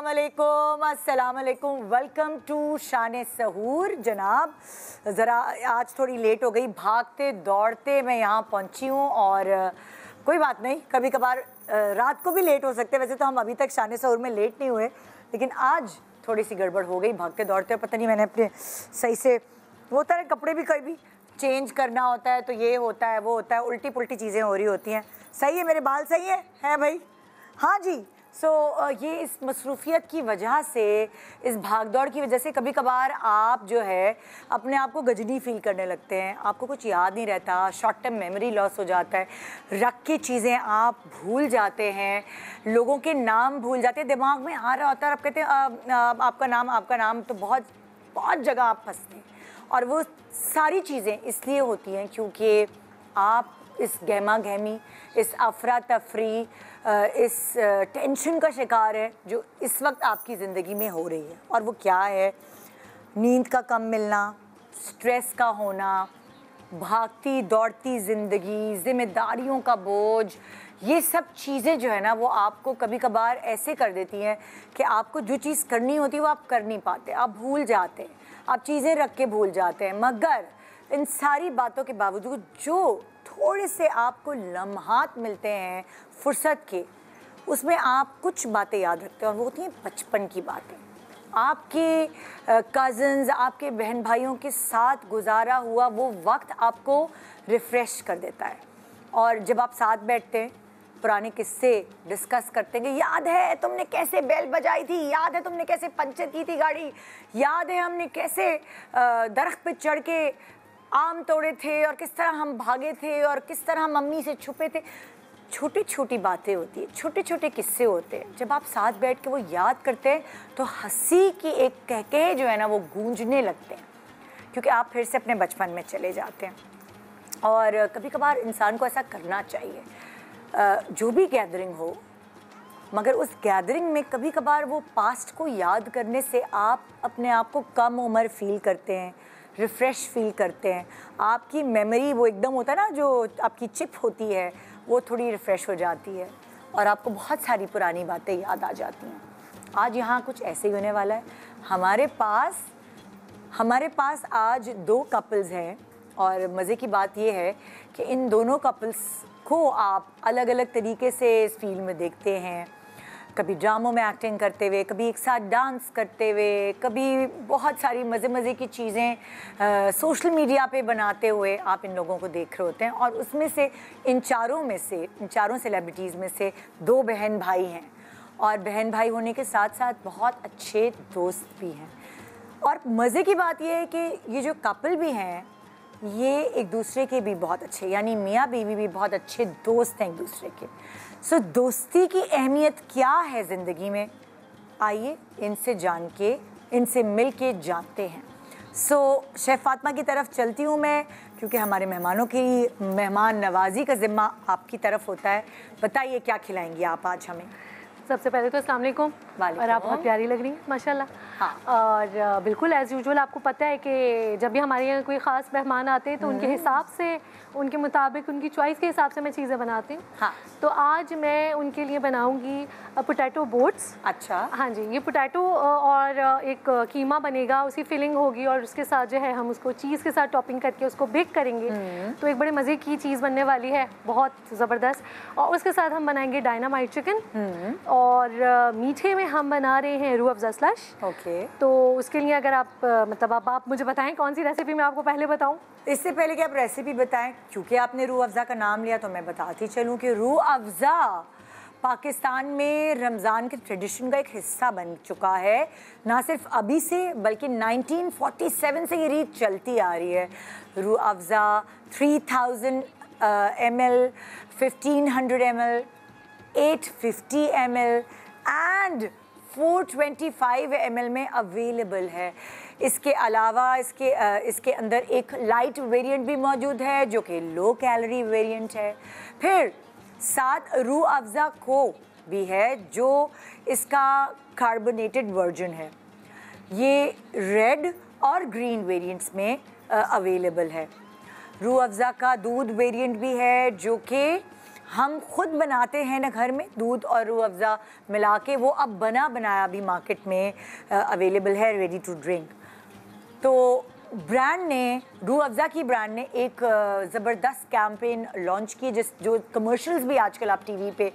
अस्सलाम वालेकुम, welcome to शान सहूर। जनाब ज़रा आज थोड़ी लेट हो गई, भागते दौड़ते मैं यहाँ पहुँची हूँ और कोई बात नहीं, कभी कभार रात को भी लेट हो सकते हैं। वैसे तो हम अभी तक शान सहूर में लेट नहीं हुए, लेकिन आज थोड़ी सी गड़बड़ हो गई भागते दौड़ते। पता नहीं मैंने अपने सही से होता है, कपड़े भी कभी चेंज करना होता है तो ये होता है वो होता है, उल्टी पुल्टी चीज़ें हो रही होती हैं। सही है, मेरे बाल सही है भाई? हाँ जी। ये इस मसरूफियत की वजह से, इस भागदौड़ की वजह से कभी कभार आप जो है अपने आप को गजनी फील करने लगते हैं। आपको कुछ याद नहीं रहता, शॉर्ट टर्म मेमोरी लॉस हो जाता है, रख के चीज़ें आप भूल जाते हैं, लोगों के नाम भूल जाते हैं, दिमाग में आ रहा होता है, आप कहते हैं आपका नाम तो बहुत जगह आप फंसते हैं। और वो सारी चीज़ें इसलिए होती हैं क्योंकि आप इस गहमा गहमी, इस अफरा तफरी, इस टेंशन का शिकार है जो इस वक्त आपकी ज़िंदगी में हो रही है। और वो क्या है? नींद का कम मिलना, स्ट्रेस का होना, भागती दौड़ती ज़िंदगी, ज़िम्मेदारियों का बोझ, ये सब चीज़ें जो है ना वो आपको कभी कभार ऐसे कर देती हैं कि आपको जो चीज़ करनी होती है वो आप कर नहीं पाते, आप भूल जाते हैं, आप चीज़ें रख के भूल जाते हैं। मगर इन सारी बातों के बावजूद जो थोड़े से आपको लम्हात मिलते हैं फुर्सत के, उसमें आप कुछ बातें याद रखते हैं और वो होती हैं बचपन की बातें। आपके कज़न्स, आपके बहन भाइयों के साथ गुजारा हुआ वो वक्त आपको रिफ़्रेश कर देता है। और जब आप साथ बैठते हैं, पुराने किस्से डिस्कस करते हैं कि याद है तुमने कैसे बेल बजाई थी, याद है तुमने कैसे पंचर की थी गाड़ी, याद है हमने कैसे दरख्त पे चढ़ के आम तोड़े थे और किस तरह हम भागे थे और किस तरह हम मम्मी से छुपे थे। छोटी छोटी बातें होती हैं, छोटे छोटे किस्से होते हैं। जब आप साथ बैठ के वो याद करते हैं तो हंसी की एक कहकहे जो है ना वो गूंजने लगते हैं, क्योंकि आप फिर से अपने बचपन में चले जाते हैं। और कभी कभार इंसान को ऐसा करना चाहिए, जो भी गैदरिंग हो, मगर उस गैदरिंग में कभी कभार वो पास्ट को याद करने से आप अपने आप को कम उम्र फील करते हैं, रिफ़्रेश फील करते हैं। आपकी मेमोरी वो एकदम होता है ना, जो आपकी चिप होती है वो थोड़ी रिफ़्रेश हो जाती है और आपको बहुत सारी पुरानी बातें याद आ जाती हैं। आज यहाँ कुछ ऐसे ही होने वाला है। हमारे पास आज 2 कपल्स हैं और मज़े की बात ये है कि इन दोनों कपल्स को आप अलग अलग तरीके से इस फील्ड में देखते हैं। कभी ड्रामों में एक्टिंग करते हुए, कभी एक साथ डांस करते हुए, कभी बहुत सारी मज़े की चीज़ें सोशल मीडिया पे बनाते हुए आप इन लोगों को देख रहे होते हैं। और उसमें से इन चारों सेलिब्रिटीज़ में से 2 बहन भाई हैं और बहन भाई होने के साथ साथ बहुत अच्छे दोस्त भी हैं। और मज़े की बात यह है कि ये जो कपल भी हैं ये एक दूसरे के भी बहुत अच्छे, यानी मियाँ बीवी भी बहुत अच्छे दोस्त हैं एक दूसरे के। दोस्ती की अहमियत क्या है ज़िंदगी में, आइए इनसे जान के, इनसे मिल के जानते हैं। शेफ़ फातिमा की तरफ चलती हूँ मैं, क्योंकि हमारे मेहमानों की मेहमान नवाजी का ज़िम्मा आपकी तरफ होता है। बताइए क्या खिलाएंगी आप आज हमें? सबसे पहले तो अस्सलाम वालेकुम। और आप बहुत प्यारी लग रही हैं माशाल्लाह। हाँ। और बिल्कुल एज़ यूजुअल आपको पता है कि जब भी हमारे यहाँ कोई ख़ास मेहमान आते हैं तो उनके हिसाब से, उनके मुताबिक, उनकी चॉइस के हिसाब से मैं चीज़ें बनाती हूँ। हाँ। तो आज मैं उनके लिए बनाऊँगी पोटैटो बोट्स। अच्छा। हाँ जी, ये पोटैटो और एक कीमा बनेगा, उसी फिलिंग होगी और उसके साथ जो है हम उसको चीज़ के साथ टॉपिंग करके उसको बेक करेंगे। तो एक बड़े मज़े की चीज़ बनने वाली है, बहुत ज़बरदस्त। और उसके साथ हम बनाएंगे डायनामाइट चिकन और मीठे में हम बना रहे हैं रूह अफ़ज़ा स्लश। ओके। तो उसके लिए अगर आप आप मुझे बताएं कौन सी रेसिपी मैं आपको पहले बताऊं? इससे पहले कि आप रेसिपी बताएं, क्योंकि आपने रूह अफ़ज़ा का नाम लिया तो मैं बताती चलूं कि रूह अफ़ज़ा पाकिस्तान में रमज़ान के ट्रेडिशन का एक हिस्सा बन चुका है। ना सिर्फ अभी से बल्कि 1947 से ये रीत चलती आ रही है। Rooh Afza 3000 ml, 1500 ml, 850 ml and 425 ml में अवेलेबल है। इसके अलावा इसके अंदर एक लाइट वेरिएंट भी मौजूद है जो कि लो कैलोरी वेरिएंट है। फिर साथ रूह अफ़ज़ा को भी है जो इसका कार्बोनेटेड वर्जन है। ये रेड और ग्रीन वेरिएंट्स में अवेलेबल है। रूह अफ़ज़ा का दूध वेरिएंट भी है जो कि हम खुद बनाते हैं ना घर में, दूध और रूह अफ़ज़ा मिला के, वो अब बना बनाया भी मार्केट में अवेलेबल है, रेडी टू ड्रिंक। तो ब्रांड ने, रूह अफ़ज़ा की ब्रांड ने एक ज़बरदस्त कैंपेन लॉन्च की, जो कमर्शियल्स भी आजकल आप टीवी पे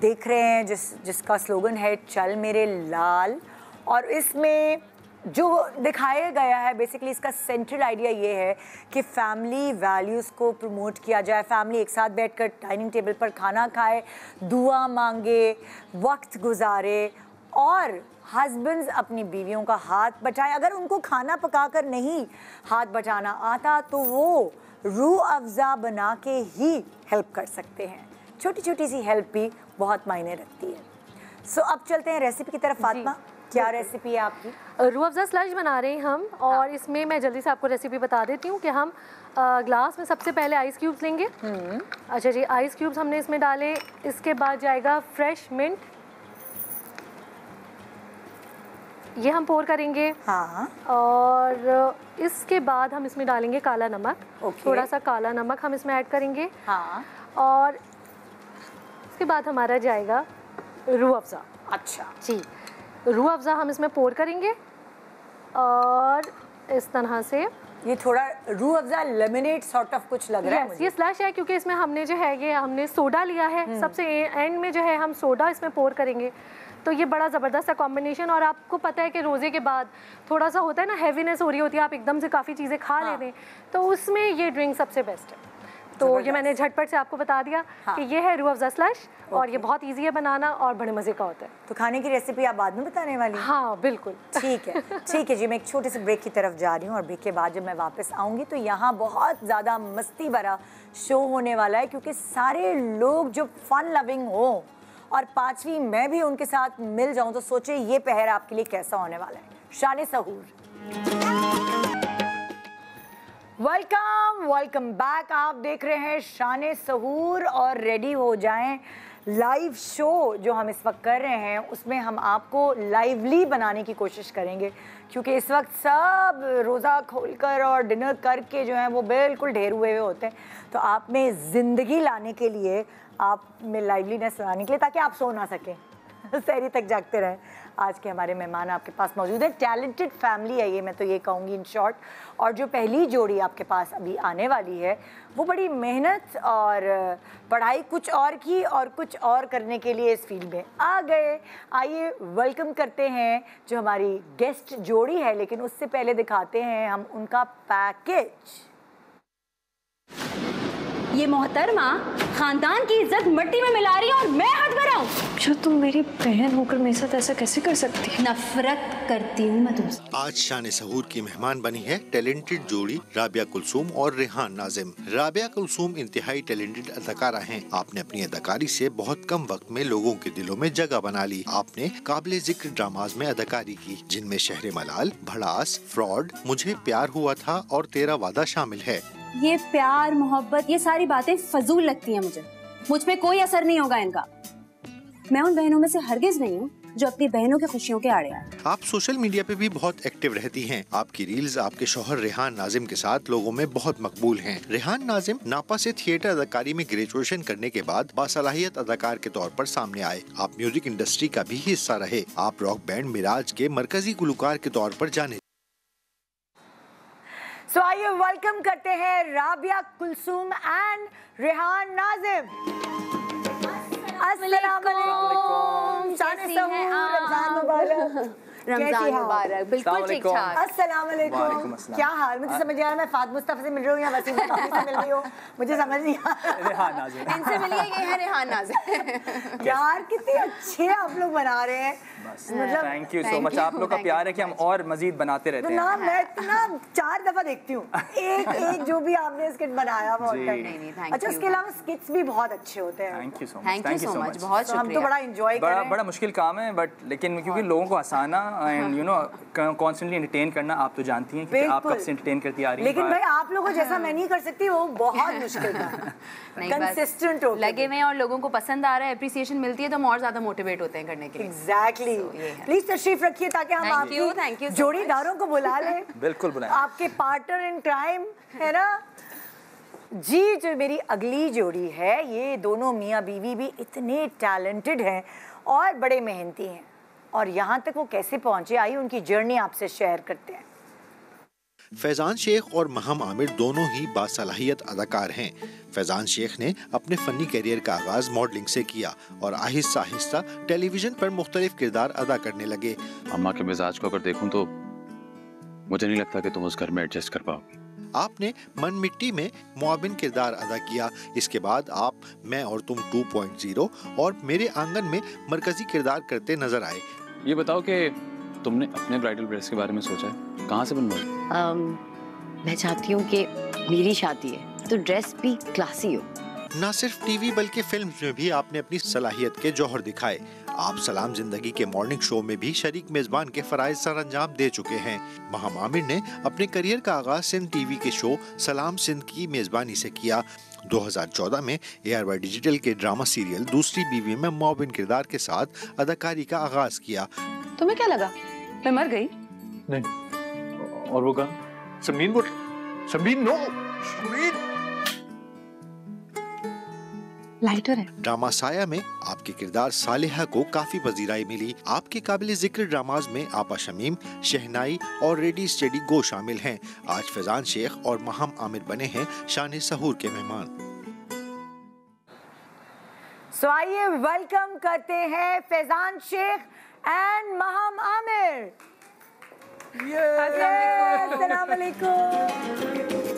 देख रहे हैं, जिसका स्लोगन है चल मेरे लाल। और इसमें जो दिखाया गया है, बेसिकली इसका सेंट्रल आइडिया ये है कि फैमिली वैल्यूज़ को प्रमोट किया जाए, फैमिली एक साथ बैठकर डाइनिंग टेबल पर खाना खाए, दुआ मांगे, वक्त गुजारे, और हस्बैंड्स अपनी बीवियों का हाथ बटाएं। अगर उनको खाना पकाकर नहीं हाथ बटाना आता तो वो रूह अफ़ज़ा बना के ही हेल्प कर सकते हैं। छोटी छोटी सी हेल्प भी बहुत मायने रखती है। सो अब चलते हैं रेसिपी की तरफ। फातिमा, क्या रेसिपी है आपकी? रूह अफ़ज़ा स्लश बना रहे हैं हम, और इसमें मैं जल्दी से आपको रेसिपी बता देती हूँ कि हम ग्लास में सबसे पहले आइस क्यूब्स लेंगे। अच्छा जी, आइस क्यूब्स हमने इसमें डाले। इसके बाद जाएगा फ्रेश मिंट, ये हम पोर करेंगे। हाँ। और इसके बाद हम इसमें डालेंगे काला नमक। थोड़ा सा काला नमक हम इसमें ऐड करेंगे। हाँ। और इसके बाद हमारा जाएगा रूह अफ़ज़ा। अच्छा जी, रूह अफ़ज़ा हम इसमें पोर करेंगे, और इस तरह से ये थोड़ा Rooh Afza lemonade sort of कुछ लग रहा है मुझे। ये स्लश है क्योंकि इसमें हमने जो है ये हमने सोडा लिया है। सबसे एंड में जो है हम सोडा इसमें पोर करेंगे, तो ये बड़ा ज़बरदस्त सा कॉम्बिनेशन। और आपको पता है कि रोज़े के बाद थोड़ा सा होता है ना, हैवीनेस हो रही होती है, आप एकदम से काफ़ी चीज़ें खा लेते हैं, तो उसमें ये ड्रिंक सबसे बेस्ट है। तो ये मैंने झटपट से आपको बता दिया कि ये है रूह अफ़ज़ा स्लश, और ये बहुत इजी है बनाना और बड़े मज़े का होता है। तो खाने की रेसिपी आप बाद में बताने वाली हैं? हाँ बिल्कुल। ठीक है, ठीक है जी। मैं एक छोटे से ब्रेक की तरफ जा रही हूँ, और ब्रेक के बाद जब मैं वापस आऊँगी तो यहाँ बहुत ज़्यादा मस्ती भरा शो होने वाला है, क्योंकि सारे लोग जो फन लविंग हो और पाँचवीं मैं भी उनके साथ मिल जाऊँ, तो सोचिए ये पहर आपके लिए कैसा होने वाला है। शान सहूर, वेलकम बैक। आप देख रहे हैं शान सहूर, और रेडी हो जाएं। लाइव शो जो हम इस वक्त कर रहे हैं उसमें हम आपको लाइवली बनाने की कोशिश करेंगे, क्योंकि इस वक्त सब रोज़ा खोलकर और डिनर करके जो हैं वो बिल्कुल ढेर हुए हुए होते हैं। तो आप में ज़िंदगी लाने के लिए, आप में लाइवलीनेस लाने के लिए, ताकि आप सो ना सकें, सहरी तक जागते रहें। आज के हमारे मेहमान आपके पास मौजूद है। टैलेंटेड फैमिली है ये, मैं तो ये कहूँगी इन शॉर्ट। और जो पहली जोड़ी आपके पास अभी आने वाली है, वो बड़ी मेहनत और पढ़ाई कुछ और की और कुछ और करने के लिए इस फील्ड में आ गए। आइए वेलकम करते हैं जो हमारी गेस्ट जोड़ी है, लेकिन उससे पहले दिखाते हैं हम उनका पैकेज। ये मोहतरमा खानदान की इज्जत मिट्टी में मिला रही है और मैं हट कर आऊं। अच्छा, तुम मेरी बहन होकर मेरे साथ ऐसा कैसे कर सकती? नफरत करती हूँ मैं तुमसे। आज शान सहूर की मेहमान बनी है टैलेंटेड जोड़ी राबिया कुलसूम और रेहान नाजिम। राबिया कुलसूम इंतहाई टैलेंटेड अदाकारा हैं। आपने अपनी अदाकारी से बहुत कम वक्त में लोगों के दिलों में जगह बना ली। आपने काबिल जिक्र ड्रामाज में अदाकारी की, जिनमें शहर मलाल, भड़ास, फ्रॉड, मुझे प्यार हुआ था और तेरा वादा शामिल है। ये प्यार मोहब्बत, ये सारी बातें फजूल लगती हैं मुझे। मुझ पे कोई असर नहीं होगा इनका। मैं उन बहनों में से हरगिज नहीं हूँ जो अपनी बहनों के खुशियों के आड़े आए। आप सोशल मीडिया पे भी बहुत एक्टिव रहती हैं। आपकी रील्स आपके शौहर रेहान नाजिम के साथ लोगों में बहुत मकबूल हैं। रेहान नाजिम नापा से थिएटर अदाकारी में ग्रेजुएशन करने के बाद बासलाहियत अदाकार के तौर पर सामने आए। आप म्यूजिक इंडस्ट्री का भी हिस्सा रहे। आप रॉक बैंड मिराज के मरकजी गुलकार के तौर पर जाने। सो आइए वेलकम करते हैं राबिया कुलसूम एंड रेहान नाजिम। अस्सलाम वालेकुम। शान सहूर, रमजान मुबारक। रमजान मुबारक। बिल्कुल ठीक ठाक। अस्सलाम वालेकुम। क्या हाल? मुझे समझ नहीं आ रहा मैं फात मुस्तफा से मिल रही हूँ या वसीम से मिल रही हूँ, मुझे समझ नहीं आ रहा। रेहान नाजिम इनसे मिलिए, ये है रेहान नाजिम। यार कितने अच्छे आप लोग बना रहे हैं। मतलब थैंक यू सो मच। आप लोग का प्यार है कि हम और मजीद बनाते रहते हैं। ना मैं इतना 4 दफा देखती हूँ एक जो भी आपने स्किट बनाया वो होता है। अच्छा, उसके अलावा स्किट्स भी बहुत अच्छे होते हैं। Thank you so much. Thank you so much, बहुत शुक्रिया। हम तो बड़ा एंजॉय कर रहे हैं। बड़ा मुश्किल काम है, बट लेकिन क्योंकि लोगों को हंसाना and you know constantly entertain करना, आप तो जानती हैं कि आप कब से एंटरटेन करती आ रही हैं। लेकिन भाई आप लोगों जैसा मैं नहीं कर सकती, वो बहुत मुश्किल है। कंसिस्टेंट हो लगे हुए और लोगों को पसंद आ रहा है, एप्रिसिएशन मिलती है तो हम और ज्यादा मोटिवेट होते हैं करने के लिए। एग्जैक्टली। प्लीज तशरीफ रखिए ताकि हम आपकी जोड़ीदारों को बुला लें। बिल्कुल बुलाएं। आपके पार्टनर इन क्राइम है ना, जी, जो मेरी अगली जोड़ी है, ये दोनों मियाँ बीवी भी इतने टैलेंटेड हैं और बड़े मेहनती हैं, और यहाँ तक वो कैसे पहुँचे, आइए उनकी जर्नी आपसे शेयर करते हैं। फैजान शेख और महम आमिर दोनों ही बासलाहियत अदाकार हैं। फैजान शेख ने अपने फनी करियर का आगाज मॉडलिंग से किया और आहिस्ता आहिस्ता टेलीविजन पर मुख्तलिफ किरदार अदा करने लगे। अम्मा के मिजाज को अगर देखूं तो मुझे नहीं लगता कि तुम उस घर में एडजस्ट कर पाओगे। आपने मन मिट्टी में मुआविन किरदार अदा किया। इसके बाद आप मैं और तुम 2.0 और मेरे आंगन में मरकजी किरदार करते नजर आए। ये बताओ कि तुमने अपने ब्राइडल ड्रेस के बारे में सोचा है? कहाँ से बनवाई? मैं चाहती हूँ कि मेरी शादी है तो ड्रेस भी क्लासी हो। न सिर्फ टीवी बल्कि फिल्म्स में भी आपने अपनी सलाहियत के जौहर दिखाए। आप सलाम जिंदगी के मॉर्निंग शो में भी शरीक मेजबान के फराइज सर अंजाम दे चुके हैं। महम आमिर ने अपने करियर का आगाज सिंध टीवी के शो सलाम सिंध की मेजबानी से किया। 2014 में ARY डिजिटल के ड्रामा सीरियल दूसरी बीवी में मुआविन किरदार के साथ अदाकारी का आगाज किया। तुम्हें क्या लगा मैं मर गई? नहीं। और वो कहा समीन वो समीन नो समीन लाइटर है। ड्रामा साया में आपके किरदार सालिहा को काफी पजीराई मिली। आपके काबिल जिक्र ड्रामाज में आपा शमीम, शहनाई और रेडी स्टेडी गो शामिल हैं। आज फैजान शेख और महम आमिर बने हैं शान सहूर के मेहमान। सो आइए वेलकम करते हैं फैजान शेख एंड महम आमिर। अस्सलाम वालेकुम।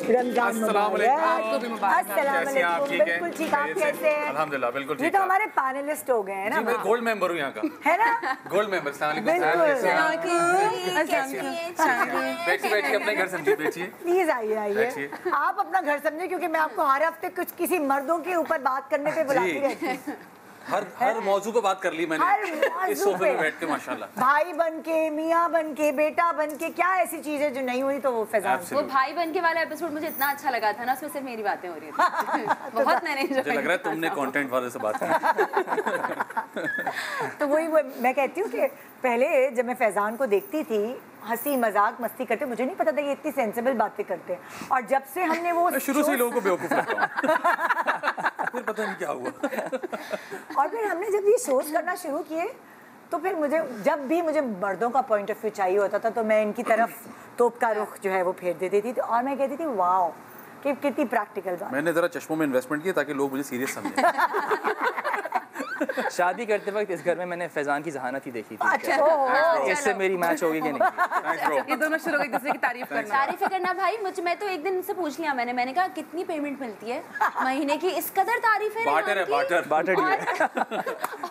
रमजान मुबारक। आपको भी मुबारक। अस्सलाम वालेकुम। बिल्कुल ठीक, आप कैसे हैं? अल्हम्दुलिल्लाह बिल्कुल ठीक। ये तो हमारे पैनलिस्ट हो गए हैं ना? जी, मैं गोल्ड मेंबर हूँ यहाँ का। है ना? Gold member. बैठिए अपने घर समझिए, बैठिए प्लीज आइए। आप अपना घर समझिए, क्योंकि मैं आपको हर हफ्ते कुछ किसी मर्दों के ऊपर बात करने पे बुलाती रहती हूँ। हर मौजू पे बात कर ली मैंने इस सोफे पे बैठ के माशाल्लाह। भाई बन के, मियाँ बन के, बेटा बन के, क्या ऐसी चीज है जो नहीं हुई? तो वो फैजान, वो भाई बन के वाला एपिसोड मुझे इतना अच्छा लगा था ना, उसमें सिर्फ मेरी बातें हो रही थी। बहुत मैंने मुझे लग रहा है तुमने कंटेंट वाले से बात की। तो वही मैं कहती हूँ कि पहले जब मैं फैजान को देखती थी, हंसी मजाक मस्ती करते, मुझे नहीं पता था ये इतनी सेंसिबल बातें करते हैं, और जब से हमने वो शुरू से लोगों को बेवकूफ लगता हूं। फिर पता नहीं क्या हुआ। और फिर हमने जब ये शोज करना शुरू किए, तो फिर मुझे जब भी मुझे मर्दों का पॉइंट ऑफ व्यू चाहिए होता था, तो मैं इनकी तरफ तोप का रुख जो है वो फेर देती थी, और मैं कहती थी वाओ कि कितनी प्रैक्टिकल बात। मैंने जरा चश्मों में इन्वेस्टमेंट किया ताकि लोग मुझे सीरियस समझें। शादी करते वक्त इस घर में मैंने फैजान की जहानत ही देखी थी। अच्छा, इससे मेरी मैच होगी कि नहीं? ये दोनों शुरू हो गए दूसरे की तारीफ करना। तारीफ करना भाई, मैं तो एक दिन इनसे पूछ लिया मैंने कहा कितनी पेमेंट मिलती है महीने की? इस कदर तारीफ है। बाटर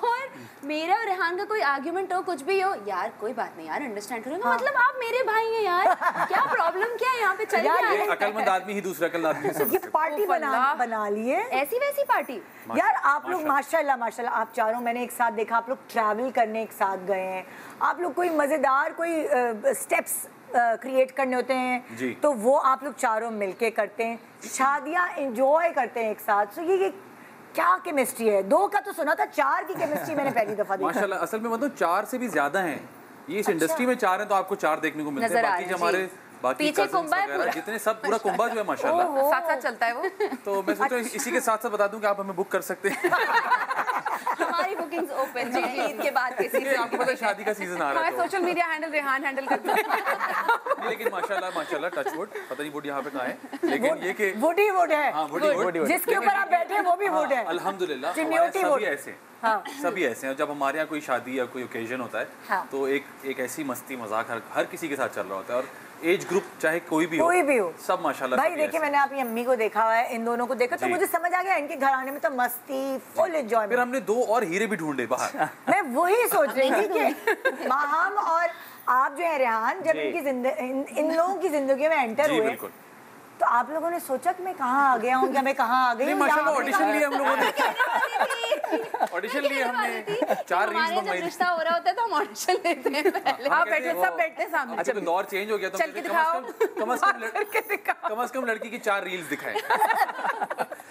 और मेरा और रेहान का कोई आर्ग्यूमेंट हो, कुछ भी हो, यार कोई बात नहीं यार, अंडरस्टैंड करो। मतलब आप मेरे भाई हैं यार, क्या प्रॉब्लम क्या है यहाँ पे? चल यार, अकलमंद आदमी ही दूसरा अकलमंद आदमी। ये पार्टी बना लिए, ऐसी वैसी पार्टी। यार आप लोग माशाल्लाह आप चारों मैंने एक साथ देखा, आप लोग ट्रैवल करने एक साथ गए हैं, आप लोग कोई मजेदार कोई स्टेप्स क्रिएट करने होते हैं तो वो आप लोग चारों मिलके करते हैं, शादियां एंजॉय करते हैं एक साथ। तो ये क्या केमिस्ट्री है? 2 का तो सुना था, 4 की केमिस्ट्री मैंने पहली दफा देखा। माशाल्लाह, असल में मतलब 4 से भी ज्यादा हैं ये इस इंडस्ट्री में। 4 हैं तो आपको 4 देखने को मिलते हैं। बाकी जो हमारे पीछे कुंभा है जितने सब पूरा कुंभा जो है माशाल्लाह साथ साथ चलता है वो। तो मैं सोच रहा हूँ इसी के साथ साथ बता दूं कि आप हमें बुक कर सकते हैं। हमारी बुकिंग्स ओपन है ईद के बाद के सीजन। आपको पता है शादी का सीजन आ रहा है, social media handle Rehan handle करता है। लेकिन माशाल्लाह टच वुड, पता नहीं वुड यहाँ पे कहाँ है, लेकिन ये कि वुड ही वुड है। हाँ, वुड जिसके ऊपर आप बैठे वो भी वुड है। अल्हम्दुलिल्लाह सभी ऐसे हैं। जब हमारे यहाँ कोई शादी या कोई ओकेजन होता है तो एक ऐसी मस्ती मजाक हर किसी के साथ चल रहा होता है, और एज ग्रुप चाहे कोई भी हो सब माशाल्लाह। भाई देखिए, मैंने आपकी अम्मी को देखा हुआ है, इन दोनों को देखा, तो मुझे समझ आ गया इनके घराने में तो मस्ती फुल एंजॉयमेंट। फिर हमने 2 और हीरे भी ढूंढे बाहर। मैं वही सोच रही थी कि महम और आप जो है रेहान, जब इन लोगों की जिंदगी में एंटर हुए तो आप लोगों ने सोचा कि मैं कहाँ आ गया हूँ, क्या मैं कहाँ आ गई हूँ? माशाल्लाह ऑडिशन लिए हम लोगों ने। ऑडिशन लिए हमने 4 रील्स मंगवाई। रिश्ता हो रहा होता है तो हम ऑडिशन लेते हैं पहले। आप बैठे सब बैठते सामने। अच्छा, तो दौर चेंज हो गया तो कम से कम लड़की की 4 रील्स दिखाएं।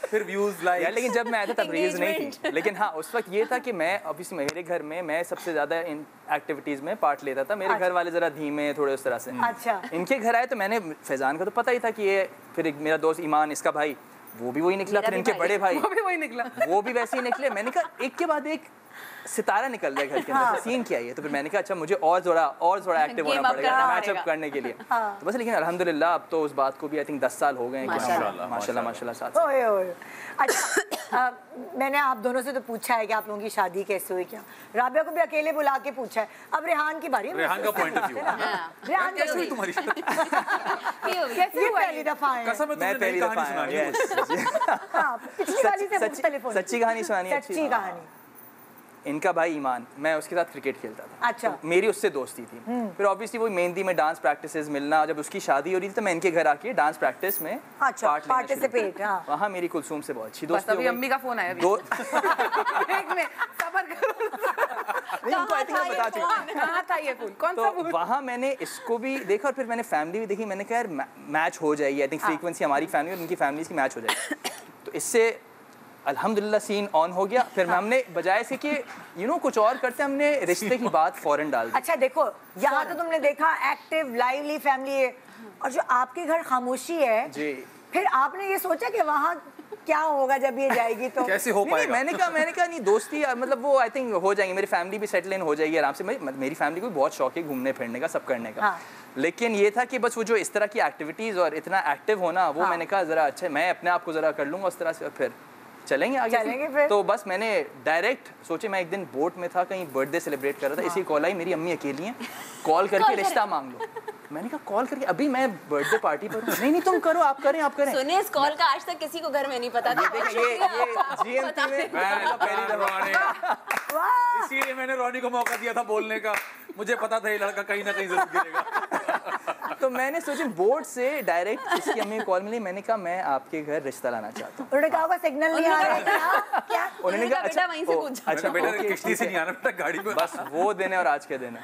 फिर व्यूज लाइक। लेकिन जब मैं आया था तब रील्स नहीं थी, लेकिन हाँ उस वक्त ये था कि मैं अभी मेरे घर में मैं सबसे ज्यादा इन एक्टिविटीज में पार्ट लेता था। मेरे घर वाले जरा धीमे थोड़े उस तरह से। अच्छा। इनके घर आए तो मैंने फैजान का तो पता ही था कि ये, फिर एक मेरा दोस्त ईमान, इसका भाई, वो भी वही निकला, फिर इनके बड़े भाई वो भी वही निकला, वो भी वैसे ही निकले। मैंने कहा एक के बाद एक सितारा निकल रहा है घर के अंदर, सीन क्या है? तो फिर मैंने कहा अच्छा मुझे और थोड़ा एक्टिव होना पड़ेगा मैच अप करने के लिए। तो बस, लेकिन अल्हम्दुलिल्लाह अब तो उस बात को भी आई थिंक 10 साल हो गए हैं। माशाल्लाह साथ। अच्छा, मैंने आप दोनों से तो पूछा है कि आप लोगों की शादी कैसे हुई, क्या राबिया को भी अकेले बुला के पूछा है। अब रेहान की बारी, रेहान का पॉइंट ऑफ व्यू, रेहान कैसे हुई तुम्हारी शादी? कैसे हुई? पहली दफा है, कसम है तुमने नई कहानी सुनानी है। पिछली वाली से मुख्तलिफ होगी, सच्ची कहानी सुनानी है। सच्ची कहानी। इनका भाई ईमान, मैं उसके साथ क्रिकेट खेलता था। अच्छा। तो मेरी उससे दोस्ती थी। फिर ऑब्वियसली वो मेहंदी में डांस प्रैक्टिसेस मिलना, जब उसकी शादी हो रही थी तो मैं इनके घर आके डांस प्रैक्टिस में पार्टिसिपेट। वहाँ मेरी कुलसूम से बहुत अच्छी दोस्ती हो गई। अम्मी का फोन आया दो एक में सबर करो, कहाँ था ये फोन, कौन सा फोन? वहाँ मैंने इसको भी देखा और फिर मैंने फैमिली भी देखी। मैंने कहा यार मैच हो जाएगी, आई थिंक फ्रीक्वेंसी हमारी फैमिली और इनकी फैमिली की मैच हो जाएगी। तो इससे अल्हम्दुलिल्लाह सीन ऑन हो गया। फिर हमने बजाय से कि कुछ और करते, हमने रिश्ते की बात फौरन डाल दी। अच्छा देखो, यहाँ तो तुमने देखा एक्टिव लाइवली फैमिली है, और जो आपके घर खामोशी है जी, फिर आपने ये सोचा कि वहाँ क्या होगा जब ये जाएगी तो कैसे हो पाएगा? मैंने कहा नहीं, दोस्ती मतलब वो आई थिंक हो जाएंगे, मेरी फैमिली भी सेटल इन हो जाएगी आराम से। मेरी फैमिली को बहुत शौक है घूमने फिरने का, सब करने का। लेकिन ये था कि बस वो जो इस तरह की एक्टिविटीज और इतना एक्टिव होना, वो मैंने कहा जरा अच्छा मैं अपने आप को जरा कर लूंगा उस तरह से, फिर चलेंगे आगे फिर। तो बस मैंने डायरेक्ट सोचे, मैं एक दिन बोट में था, कहीं बर्थडे सेलिब्रेट कर रहा था, इसी कॉल आई, मेरी अम्मी अकेली हैं, कॉल करके रिश्ता मांग लो। मैंने कहा कॉल करके, अभी मैं बर्थडे पार्टी पर हूँ। नहीं तुम करो, आप करें। सुनिए, इस कॉल का आज तक किसी को घर में नहीं पता था। ये जीएमटी में पहली दफा, इसीलिए मैंने रोनी को मौका दिया था बोलने का, मुझे पता था ये लड़का कहीं ना कहीं जरूर गिरेगा। तो मैंने सोचा बोर्ड से डायरेक्ट इसकी अम्मी को कॉल मिली, मैंने कहा मैं आपके घर रिश्ता लाना चाहता हूँ। उन्होंने कहा सिग्नल नहीं आ रहा है क्या? उन्होंने कहा बेटा वहीं से पूछा। अच्छा बेटा किश्ती से नहीं आना, बेटा गाड़ी में। बस वो देने और आज के देना,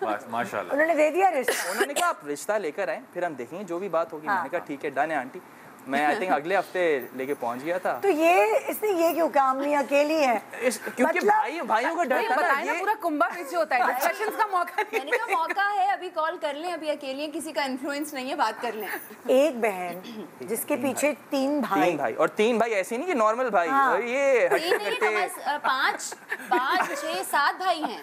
बस माशाल्लाह। उन्होंने दे दिया रिश्ता। उन्होंने कहा आप रिश्ता लेकर आए, फिर हम देखेंगे जो भी बात होगी। मैंने कहा ठीक है, डन है आंटी। मैं आई थिंक अगले हफ्ते लेके पहुंच गया था। तो इसने ये क्यों काम नहीं, अकेली है? क्योंकि भाइयों का डर था ना, ये पूरा कुंभा पीछे होता है, डिस्कशंस का मौका नहीं। मैंने कहा मौका है, अभी कॉल कर लें, अभी अकेली हैं, किसी का इन्फ्लुएंस नहीं है, बात कर लें। एक बहन जिसके पीछे तीन भाई, और तीन भाई ऐसे नहीं कि नॉर्मल भाई, ये 5 6 7 भाई हैं।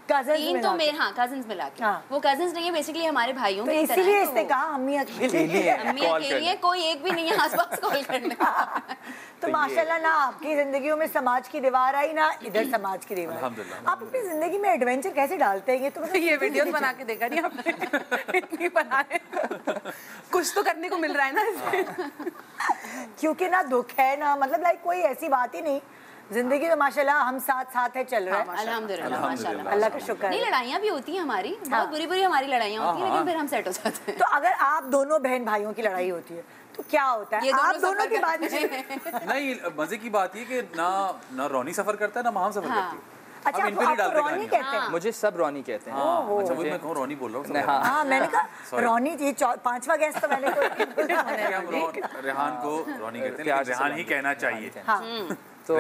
तीन तो मेरे कजिन्स मिला के। वो कजिन्स नहीं है, बेसिकली हमारे भाइयों की तरह। इसीलिए इसने कहा अम्मी अकेली है, कोई एक भी नहीं है आसपास कॉल करने का। तो माशाल्लाह ना आपकी जिंदगियों में समाज की दीवार आई, ना इधर समाज की दीवार। आप अपनी जिंदगी में एडवेंचर कैसे डालते हैं? ये वीडियोस बना के देखा नहीं आपने? इतनी बना रहे, कुछ तो करने को मिल रहा है ना इसमें। क्योंकि ना दुख है ना, मतलब लाइक कोई ऐसी बात ही नहीं, जिंदगी तो माशाल्लाह हम साथ है, चल रहा है। अल्हम्दुलिल्लाह माशाल्लाह, अल्लाह का शुक्र है। नहीं, लड़ाइयाँ भी होती हैं हमारी, बहुत बुरी हमारी लड़ाइयाँ होती हैं, लेकिन फिर हम सेट हो जाते हैं। तो अगर आप दोनों बहन भाइयों की लड़ाई होती है तो क्या होता है? आप दोनों की बात नहीं, मजे की बात ये कि ना रोनी सफर करता है, ना माम सफर करती है। अच्छा, आपको रोनी कहते हैं? मुझे सब रोनी कहते हैं। अच्छा, मैं कहूँ रोनी बोल रहा हूँ। हाँ, मैंने कहा रोनी, ये 5वां गेस्ट तो मैंने रेहान को रोनी कहते हैं, रेहान ही कहना चाहिए। तो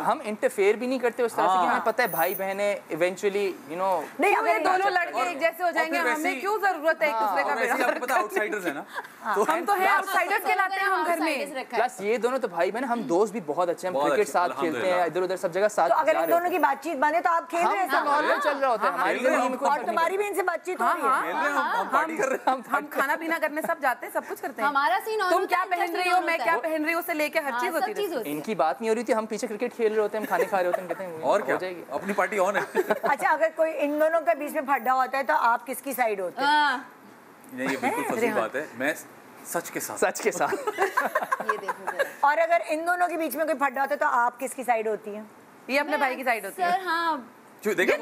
हम इंटरफेयर भी नहीं करते उस तरह से कि हमें पता है भाई बहने इवेंचुअली नहीं, अगर दोनों लड़के एक जैसे हो जाएंगे, हमें क्यों जरूरत है एक दूसरे का वैसे आपको पता आउटसाइडर्स है ना, तो हम तो हैं आउटसाइडर्स कहलाते हैं हम घर में। प्लस ये दोनों तो भाई बहन, हम दोस्त भी बहुत अच्छे हैं, हम क्रिकेट साथ खेलते हैं, इधर उधर सब जगह साथ। तो अगर इन दोनों की बातचीत बने तो आप खेल रहे हैं, नॉर्मल चल रहा होता है हमारी जिंदगी में, और तुम्हारी भी इनसे बातचीत हो रही है, हम पार्टी कर रहे हैं, हम खाना पीना करने सब जाते हैं, सब कुछ करते हैं। हमारा सीन तुम क्या पहन रही हो, मैं क्या पहन रही हूँ, से लेके हर चीज होती है। इनकी बात नहीं हो रही थी, हम पीछे क्रिकेट खेल रहे होते हैं, हम खाने खा रहे होते हैं, कहते हैं और क्या, अपनी पार्टी ऑन है। अच्छा, अगर कोई इन दोनों के बीच में फड्डा होता है तो आप किसकी साइड होते हैं? नहीं, ये बिल्कुल फजील बात है, मैं सच के साथ। ये देखो, और अगर इन दोनों के बीच में कोई फड्डा होता है तो आप किसकी साइड होती हैं? ये अपने भाई की साइड होती है। सर हाँ, देखा,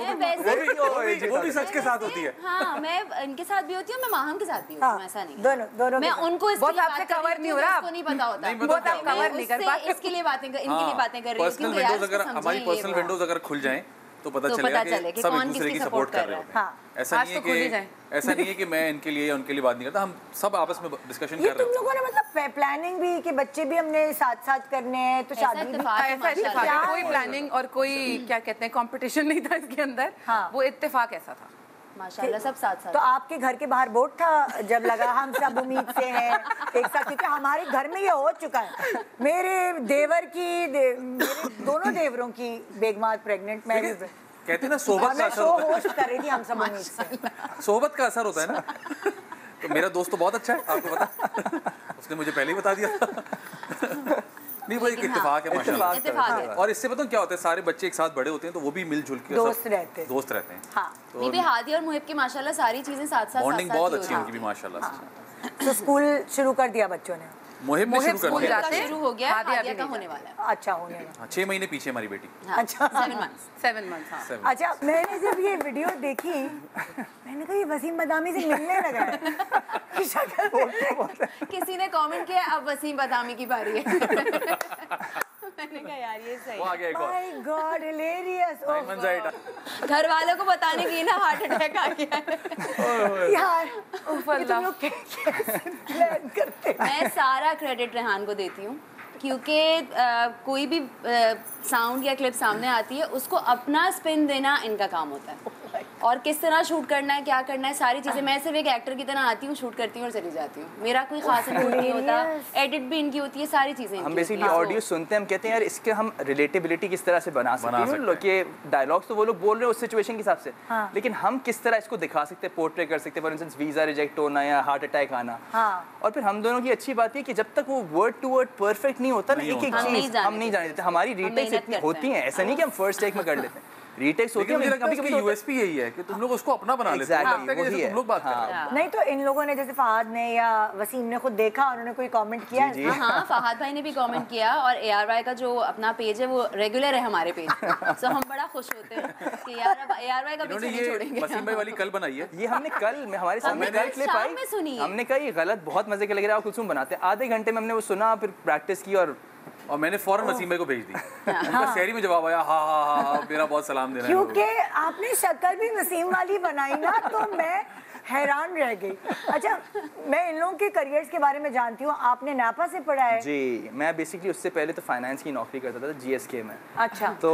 वो भी सच के साथ होती है। हाँ, मैं इनके साथ भी होती हूँ, मैं माहम के साथ भी होती हूँ, ऐसा नहीं। दोनों मैं उनको बहुत आपसे कवर नहीं हो रहा, आपको नहीं पता होता, बहुत आप कवर नहीं कर पाते, इसके लिए बातें इनके लिए बातें कर रही हूँ। पर्सनल विंडोज अगर हमारी पर्सनल विंडोज अगर खुल जाएं तो पता चलेगा कि सब एक दूसरे की सपोर्ट कर रहे होते हैं। ऐसा नहीं है कि मैं इनके लिए या उनके लिए बात नहीं करता, हम सब आपस में डिस्कशन कर रहे हैं। तुम लोगों ने मतलब प्लानिंग भी कि बच्चे भी हमने साथ करने हैं, तो शादी भी कोई प्लानिंग और कोई क्या कहते हैं कंपटीशन नहीं था इसके अंदर, वो इत्तेफाक ऐसा था। माशाल्लाह सब साथ साथ। तो आपके घर के बाहर बोर्ड था जब लगा हम सब उम्मीद से हैं एक साथ, क्योंकि हमारे घर में ये हो चुका है। मेरे देवर की मेरे दोनों देवरों की बेगमात प्रेग्नेंट, मैं भी कहते हैं ना सोबत का असर होता है। होस्ट कर रही थी हम सब उम्मीद से। सोबत का असर होता है ना। तो मेरा दोस्त तो बहुत अच्छा है, आपको पता, उसने मुझे पहले ही बता दिया था। नहीं वो एक इत्तेफाक है माशाल्लाह। और इससे पता क्या होता है, सारे बच्चे एक साथ बड़े होते हैं तो वो भी मिलजुल के दोस्त रहते हैं। हाँ। नहीं भी हादी और मुहिब की माशाल्लाह सारी चीजें साथ साथ बॉन्डिंग बहुत अच्छी है उनकी भी माशाल्लाह। तो स्कूल शुरू कर दिया बच्चों ने? मुहिब ने शुरू कर दिया, शुरू हो गया, हादिया का होने वाला है। अच्छा होने वाला। 6 महीने पीछे हमारी बेटी। अच्छा 7 months। अच्छा मैंने जब ये वीडियो देखी मैंने कहा ये वसीम बदामी से मिलने लगा है। किसी ने कमेंट किया अब वसीम बदामी की बारी है। मैंने कहा यार ये सही है। My God hilarious. घर वालों को बताने की ना हार्ट अटैक आ गया यार। तुम लोग कैसे प्लान करते? मैं सारा क्रेडिट रेहान को देती हूँ क्योंकि कोई भी साउंड या क्लिप सामने आती है उसको अपना स्पिन देना इनका काम होता है। और किस तरह शूट करना है, क्या करना है, सारी चीज़ें मैं सिर्फ एक एक्टर की तरह आती हूँ, शूट करती हूँ और चली जाती हूँ। मेरा कोई खास इनपुट नहीं होता, एडिट भी इनकी होती है, सारी चीज़ें। हम बेसिकली ऑडियो सुनते हैं, हम कहते हैं यार इसके हम रिलेटेबिलिटी किस तरह से बना सकते हैं। लोग के डायलॉग्स तो वो लोग बोल रहे हैं उस सिचुएशन के हिसाब से, लेकिन हम किस तरह इसको दिखा सकते हैं, पोर्ट्रे कर सकते हैं। फॉर इंस्टेंस वीज़ा रिजेक्ट होना या हार्ट अटैक आना। और फिर हम दोनों की अच्छी बात है कि जब तक वो वर्ड टू वर्ड परफेक्ट नहीं होता ना, एक एक चीज़ हम नहीं जान देते। हमारी रीटेक्स इतनी होती हैं, ऐसा नहीं कि हम फर्स्ट टेक में कर लेते हैं, रीटेक्स होती है। कभी-कभी यूएसपी यही है कि तुम लोग उसको अपना बना लेते हो। तुम लोग बात कर रहे हो। नहीं तो इन लोगों ने जैसे फहद ने या वसीम ने खुद देखा, उन्होंने कोई कमेंट किया? हाँ फहद भाई ने भी कमेंट किया और ARY का जो अपना पेज है वो रेगुलर है हमारे पेज पे। सो हम बड़ा खुश होते हैं कि यार अब ARY का पीछे नहीं छोड़ेंगे। वसीम भाई वाली कल बनाई है ये हमने कल हमारे सामने क्लिप आई, हमने कहा ये गलत, बहुत मजे का लग रहा है, कुलसूम बनाते। आधे घंटे में हमने वो सुना, फिर प्रैक्टिस की और मैंने फौरन वसीम भाई को भेज दी। उनका शहरी में जवाब आया, हाँ मेरा बहुत सलाम देना। क्योंकि आपने शक्ल भी वसीम वाली बनाई ना, तो मैं हैरान रह गई। अच्छा मैं इन लोगों के करियर्स के बारे में जानती हूँ, आपने नापा से पढ़ा है? जी मैं बेसिकली उससे पहले तो फाइनेंस की नौकरी करता था GSK में। अच्छा। तो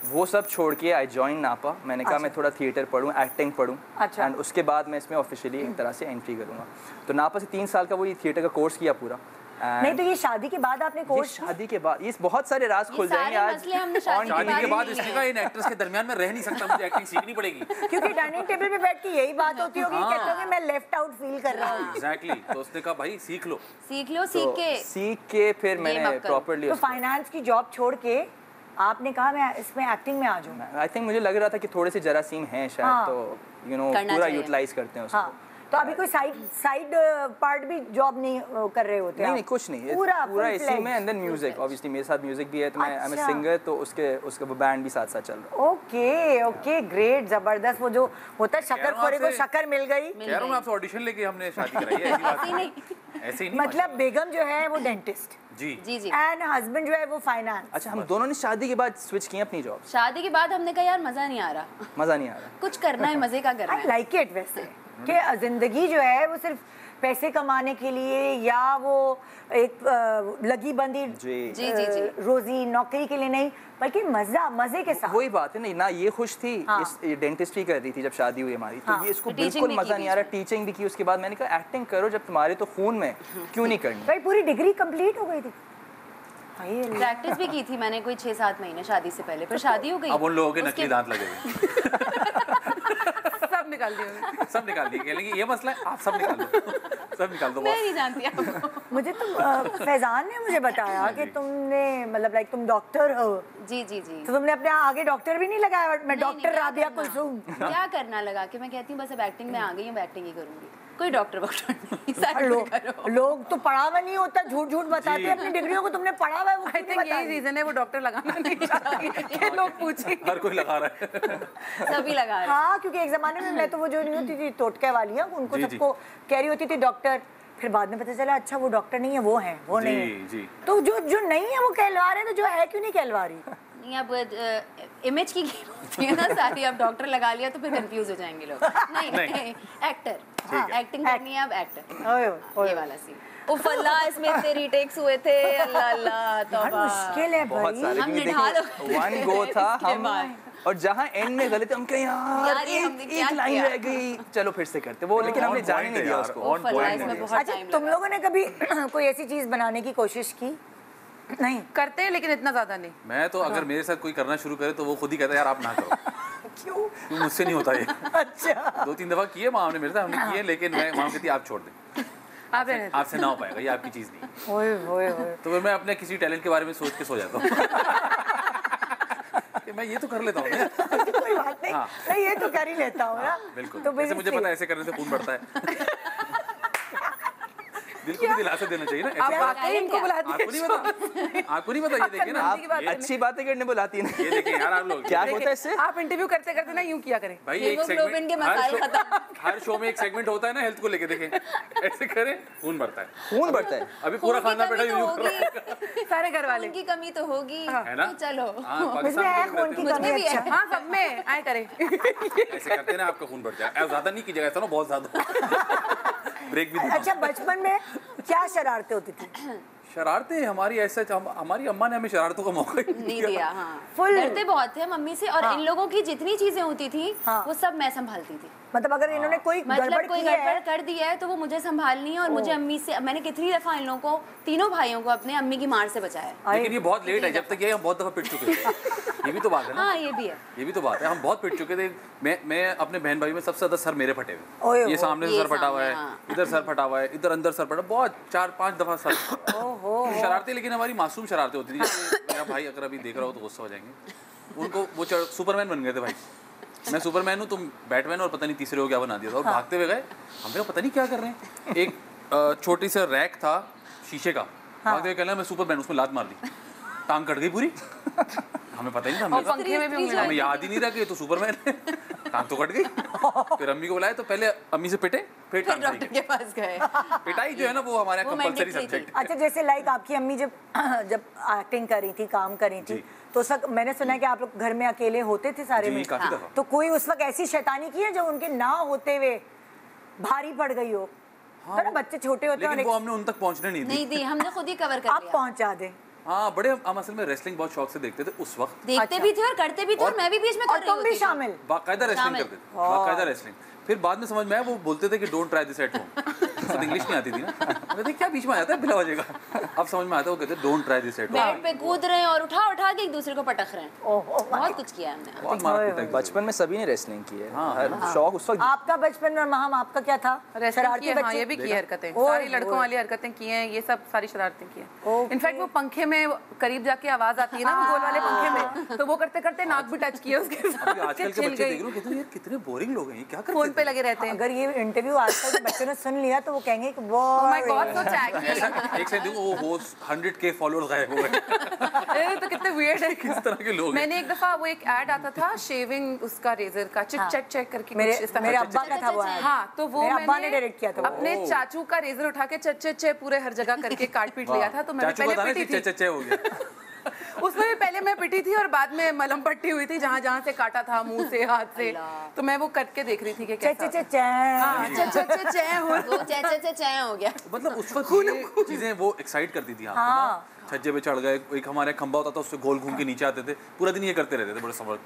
वो सब छोड़ के आई जॉइन नापा। मैंने कहा मैं थोड़ा थिएटर पढ़ूँ, एक्टिंग पढ़ूँ। अच्छा। एंड उसके बाद मैं इसमें ऑफिशियली एक तरह से एंट्री करूँगा। तो नापा से 3 साल का वो थिएटर का कोर्स किया पूरा। नहीं तो ये शादी के बाद आपने कोर्स? शादी के बाद ये बहुत सारे राज खुल जाएंगे आज। शादी के बाद इसने कहा इन एक्टर्स के दरमियान में रह नहीं सकता, मुझे एक्टिंग सीखनी पड़ेगी। क्योंकि डाइनिंग टेबल पे बैठ के यही बात होती होगी, कहते होंगे मैं लेफ्ट आउट फील कर रहा हूँ। एग्जैक्टली। तो उसने कहा भाई सीख लो सीख के फिर मैंने प्रॉपर्ली। तो फाइनेंस की जॉब छोड़ के आपने कहा मैं इसमें एक्टिंग में आ जाऊँ? आई थिंक मुझे लग रहा था कि थोड़े से जरासीम हैं शायद, तो यू नो पूरा यूटिलाइज करते हैं उसको। तो अभी कोई साइड पार्ट भी जॉब नहीं कर रहे होते? नहीं कुछ नहीं, पूरा इसी में। एंड देन म्यूजिक, ऑब्वियसली मेरे साथ म्यूजिक भी है, तो मैं आई एम अ सिंगर, तो उसके वो बैंड भी साथ साथ चल रहा है। ओके ग्रेट, जबरदस्त। वो जो होता है शक्करखोरे को शक्कर मिल गई। कह रहा हूं आपसे ऑडिशन लेके हमने शादी कराई है, ऐसी बात नहीं। ऐसे ही नहीं। मतलब बेगम जो है वो डेंटिस्ट जी एंड हस्बैंड जो है वो फाइनेंस। अच्छा हम दोनों ने शादी के बाद स्विच किए अपनी जॉब। शादी के बाद हमने कहा यार मजा नहीं आ रहा, कुछ करना है, मजे का करना है। आई लाइक इट वैसे कि जिंदगी जो है वो सिर्फ पैसे कमाने के लिए या वो एक लगी बंदी रोजी नौकरी के लिए नहीं, बल्कि मजे के साथ। वही बात है नहीं ना, ये खुश थी इस डेंटिस्ट्री कर रही थी जब शादी हुई हमारी, तो ये इसको बिल्कुल मजा नहीं आ रहा। टीचिंग भी की उसके बाद, मैंने कहा एक्टिंग करो जब तुम्हारे तो खून में, क्यों नहीं करनी। भाई पूरी डिग्री कंप्लीट हो गई थी, प्रैक्टिस भी की थी मैंने कोई 6-7 महीने शादी से पहले, फिर शादी हो गई। अब उन लोगों के नकली दांत लगे हुए सब निकाल दिए लेकिन ये मसला है, आप सब निकाल दो। मैं नहीं जानती आपको। मुझे फैजान ने मुझे बताया कि तुमने मतलब लाइक तुम डॉक्टर हो। जी तो तुमने अपने आगे डॉक्टर भी नहीं लगाया? मैं डॉक्टर राबिया कुलसूम। क्या करना लगा कि मैं कहती हूँ बस अब एक्टिंग में आ गई हूँ, एक्टिंग ही करूंगी, कोई डॉक्टर नहीं। लोग तो पढ़ा हुआ नहीं होता, झूठ बताते हैं अपनी डिग्रियों को। तुमने पढ़ा हुआ है, वो आई थिंक यही रीजन है वो डॉक्टर लगाना नहीं चाहते, लोग पूछेंगे। हर कोई लगा रहा है, सभी लगा रहे हैं। हाँ क्योंकि एक जमाने में मैं तो वो जो नहीं होती थी टोटके वालियाँ, उनको सबको कह रही होती थी डॉक्टर, फिर बाद में पता चला अच्छा वो डॉक्टर नहीं है, वो है, वो नहीं है। तो जो नहीं है वो कहलवा रहे हैं, तो जो है क्यों नहीं कहलवा रही? नहीं अब इमेज की गेम होती है ना सारी, अब डॉक्टर लगा लिया तो फिर कंफ्यूज हो जाएंगे लोग। नहीं एक्टर, एक्टिंग करनी है अब एक्टर, ये वाला सीन। उफ अल्लाह, इसमें इतने रीटेक्स हुए थे, अल्लाह अल्लाह तौबा। मुश्किल है बहुत सारे, हम क्योंकि निढाल देखिए वन गो था हम, और जहाँ एंड में गलती हम कहे यार एक लाइन रह गई, चलो फिर से करते वो, लेकिन हमने जाने नहीं दिया उसको। अच्छा, तुम लोगों ने कभी कोई ऐसी चीज बनाने की कोशिश की? नहीं करते हैं लेकिन इतना ज्यादा नहीं। मैं तो अगर मेरे साथ कोई करना शुरू करे तो वो खुद ही कहता है यार आप ना करो। क्यों? मुझसे नहीं होता ये। अच्छा, 2-3 दफा किए माँ ने मेरे साथ, हमने किए, लेकिन मैं माँ कहती आप छोड़ दें, आपसे ना हो पाएगा, ये आपकी चीज नहीं। ओए ओए ओए। तो फिर मैं अपने किसी टैलेंट के बारे में सोच के सो जाता हूँ कि मैं ये तो कर लेता हूँ। कोई बात नहीं, मैं ये तो कर ही लेता हूँ ना। बिल्कुल, तो वैसे मुझे पता है ऐसे करने से खून बढ़ता है। दिल को भी दिलासा देना चाहिए ना। आप वाकई इनको बुलाती हैं? आपको नहीं पता, ये देखिए ना, अच्छी बातें करने बुलाती है। ये देखिए यार आप लोग क्या होता है इससे, आप इंटरव्यू करते करते ना यूं किया करें भाई, एक सेगमेंट, हर शो में एक सेगमेंट होता है ना हेल्थ को लेके, देखें ऐसे करें खून बढ़ता है, खून बढ़ता है। अभी पूरा खाना बैठा यूं कर रहा है। सारे घर वाले की कमी तो होगी है ना। चलो मुझमें है खून की कमी। अच्छा, हाँ सब में आए करें। ऐसे करते ना आपका खून बढ़ जाए। ज्यादा नहीं कीजिएगा, ऐसा ना बहुत ज्यादा ब्रेक भी। अच्छा, बचपन में क्या शरारतें होती थी? शरारतें हमारी ऐसा, हमारी अम्मा ने हमें शरारतों का मौका ही नहीं दिया। हाँ, फुल डरते बहुत थे मम्मी से, और इन लोगों की जितनी चीजें होती थी वो सब मैं संभालती थी। मतलब अगर इन्होंने कोई गड़बड़ कर दिया है तो वो मुझे संभालनी है, और मुझे अम्मी से, मैंने कितनी दफा इन लोगों को, तीनों भाइयों को अपने अम्मी की मार से बचाया। लेकिन ये बहुत लेट है, जब तक ये हम बहुत दफा पिट चुके थे। ये भी तो बात है ना। हाँ, ये भी है, ये भी तो बात है, हम बहुत पिट चुके थे। मैं अपने बहन भाई में सबसे ज्यादा सर मेरे फटे हुए, ये सामने से सर फटा हुआ है, इधर सर फटा हुआ है, इधर अंदर सर फटा, बहुत 4-5 दफा सर। शरारतें, लेकिन हमारी मासूम शरारतें होती थी। मेरा भाई अगर अभी देख रहा हो तो गुस्सा हो जाएंगे, उनको वो सुपरमैन बन गए थे भाई। मैं सुपरमैन हूँ, तुम बैटमैन, और पता नहीं तीसरे हो क्या बना दिया था, और भागते हुए गए। हमने पता नहीं क्या कर रहे हैं, एक छोटी सा रैक था शीशे का, भागते हुए कहना मैं सुपरमैन, उसमें लात मार दी, टांग कट गई पूरी। हमें पता ही नहीं था, हमें याद ही नहीं रहा कि ये तो सुपरमैन है, टांग तो कट गई। फिर अम्मी को बुलाया तो पहले अम्मी से पिटे, फिर डॉक्टर के पास गए। पिटाई जो है ना वो हमारा कंपलसरी सब्जेक्ट। अच्छा, जैसे लाइक आपकी अम्मी जब एक्टिंग कर रही थी, काम कर रही थी, तो उस वक्त मैंने सुना है कि आप लोग घर में अकेले होते थे सारे में। तो कोई उस वक्त ऐसी शैतानी की है जो उनके ना होते हुए भारी पड़ गई हो? हाँ, बच्चे छोटे होते हैं, लेकिन वो हमने उन तक पहुंचने नहीं दी, हमने खुद ही कवर कर लिया। आप पहुंचा दे। हाँ, बड़े हम असल में रेसलिंग बहुत शौक से देखते थे उस वक्त, देखते भी थे और करते भी थे, और मैं भी बीच में कर रही होती थी। तुम भी शामिल? बाकायदा रेसलिंग करते थे, बाकायदा रेसलिंग। फिर बाद में समझ में आया, वो बोलते थे कि don't try this at home. English नहीं आती थी ना, मैं क्या बीच में आ जाता है बिला वजह का। अब समझ में आता है, वो कहते don't try this at home. Bed पे कूद रहे हैं और उठा उठा के एक दूसरे को पटक रहे हैं। बहुत कुछ किया हमने। बचपन में सभी ने रेसलिंग की है, शौक उस वक्त। आपका बचपन में महाम, आपका क्या था? शरारती बच्चे, ये भी की हरकतें, सारी लड़कों वाली हरकतें की हैं, ये सब सारी शरारतें की हैं। इनफैक्ट वो पंखे में करीब जाके आवाज आती है ना, वो गोल वाले पंखे में, तो वो करते करते नाक भी टच किया उसके साथ। आजकल के बच्चे देख रहे हो कितने बोरिंग लोग हैं, क्या करते हैं, फोन पे लगे रहते हैं। अगर ये इंटरव्यू आजकल के बच्चों ने सुन लिया तो वो कहेंगे कि ओह माय गॉड, सो टैगी। एक से देखो वो होस्ट 100K फॉलोअर्स गायब हो गए। तो कितने वियर्ड है, किस तरह के लोग। मैंने एक दफा वो एक ऐड आता था शेविंग उसका रेजर का, चिट चेक करके, मेरे अब्बा का था वो। हाँ, तो वो मेरे अब्बा ने डायरेक्ट किया था। अपने चाचू का रेजर उठा के चच पूरे हर जगह करके काट पीट लिया था। तो मैं पहले पिटी थी हो गया। उसमें भी पहले मैं पिटी थी और बाद में मलहम पट्टी हुई थी जहाँ जहाँ से काटा था, मुंह से, हाथ से। तो मैं वो करके देख रही थी कि कैसा हो गया। मतलब उस वक्त चीजें वो एक्साइट करती थी आपको। छज्जे पे चढ़ गए, एक हमारे खंबा होता था, उससे गोल घूम के नीचे आते थे, पूरा दिन ये करते रहते थे,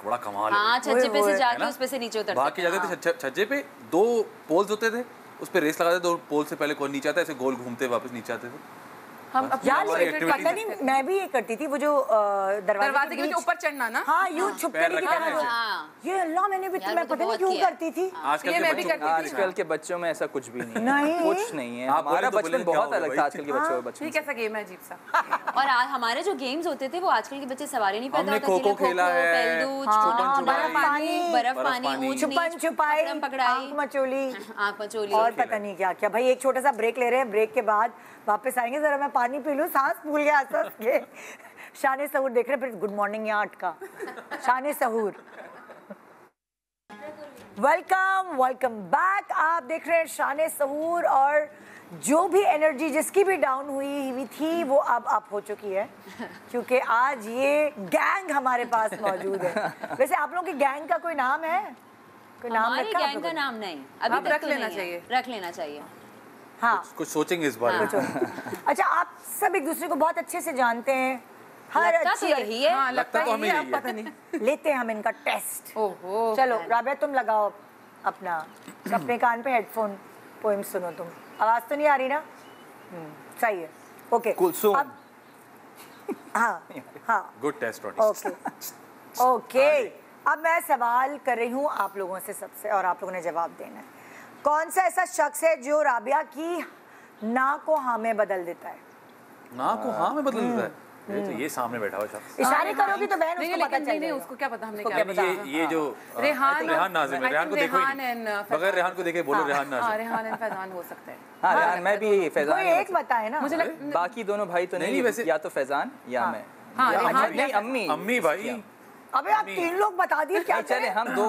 बड़ा कमाल है। हाँ, छज्जे पे से जाके उस पे से नीचे उतरते थे। बाकी जाते थे छज्जे पे, 2 पोल्स होते थे, उस पे रेस लगाते थे, 2 पोल से पहले कौन नीचे आता है, ऐसे गोल घूमते वापस नीचे आते थे। हम पता नहीं, मैं भी ये करती थी, वो जो दरवाजे के ऊपर चढ़ना ना, हाँ, यूं छुपके की तरह। ये अल्लाह, मैंने भी मैं पता नहीं क्यों करती थी। आजकल के बच्चों में ऐसा कुछ भी नहीं, कुछ नहीं है। हमारा बचपन बहुत अलग था आजकल के बच्चों का बचपन। ये कैसा गेम है अजीब सा। और हमारे जो गेम्स होते थे वो आजकल के बच्चे सवारी नहीं पैदा होते। खो-खो खेला है, बर्फ पानी, छुपन छुपाई, आंख मचोली, और पता नहीं क्या क्या। भाई एक छोटा सा ब्रेक ले रहे हैं, ब्रेक के बाद वापस आएंगे। जरा मैं पानी पी लूं, सांस फूल गया हंस के। शान सहूर देख रहे, फिर गुड मॉर्निंग यहाँ अटका। शान सहूर, वेलकम बैक। आप देख रहे हैं शान सहूर, और जो भी एनर्जी जिसकी भी डाउन हुई थी वो अब अप हो चुकी है, क्योंकि आज ये गैंग हमारे पास मौजूद है। वैसे आप लोगों की गैंग का कोई नाम है? कोई नाम हमारी गैंग का नाम नहीं, अभी रख लेना चाहिए। रख लेना चाहिए। हाँ कुछ सोचेंगे इस बारे में। अच्छा, आप सब एक दूसरे को बहुत अच्छे से जानते हैं, हर अच्छी यही है। हाँ, लगता तो हमें है, यही पता नहीं। लेते हैं हम इनका टेस्ट। ओहो। चलो राबिया, तुम लगाओ अपने कान पे हेडफोन, पोएम सुनो तुम। आवाज तो नहीं आ रही ना? सही है, ओके। कुलसुम। हाँ हाँ, गुड टेस्ट। Okay okay. अब मैं सवाल कर रही हूँ आप लोगों से सबसे, और आप लोगों ने जवाब देना है। कौन सा ऐसा शख्स है जो राबिया की ना को हाँ में बदल देता है? ना को हाँ में बदल देता है? ये सामने बैठा हुआ शख्स। इशारे करोगी तो बहन उसको पता चल जाएगा। उसको क्या पता हमने उसको क्या क्या बताया। ये जो रेहान नाज़िम है, रेहान को देखो ही नहीं। बगैर रेहान को देखे बोलो रेहान नाज़िम। रेहान एंड फैजान हो सकता है। हाँ रेहान, मैं भी फैजान। कोई एक बताए ना मुझे। बाकी दोनों भाई तो नहीं, वैसे या तो फैजान या मैं। हाँ रेहान नहीं, अम्मी। अम्मी भाई। अबे आप 3 लोग बता दिए, क्या चले हम 2।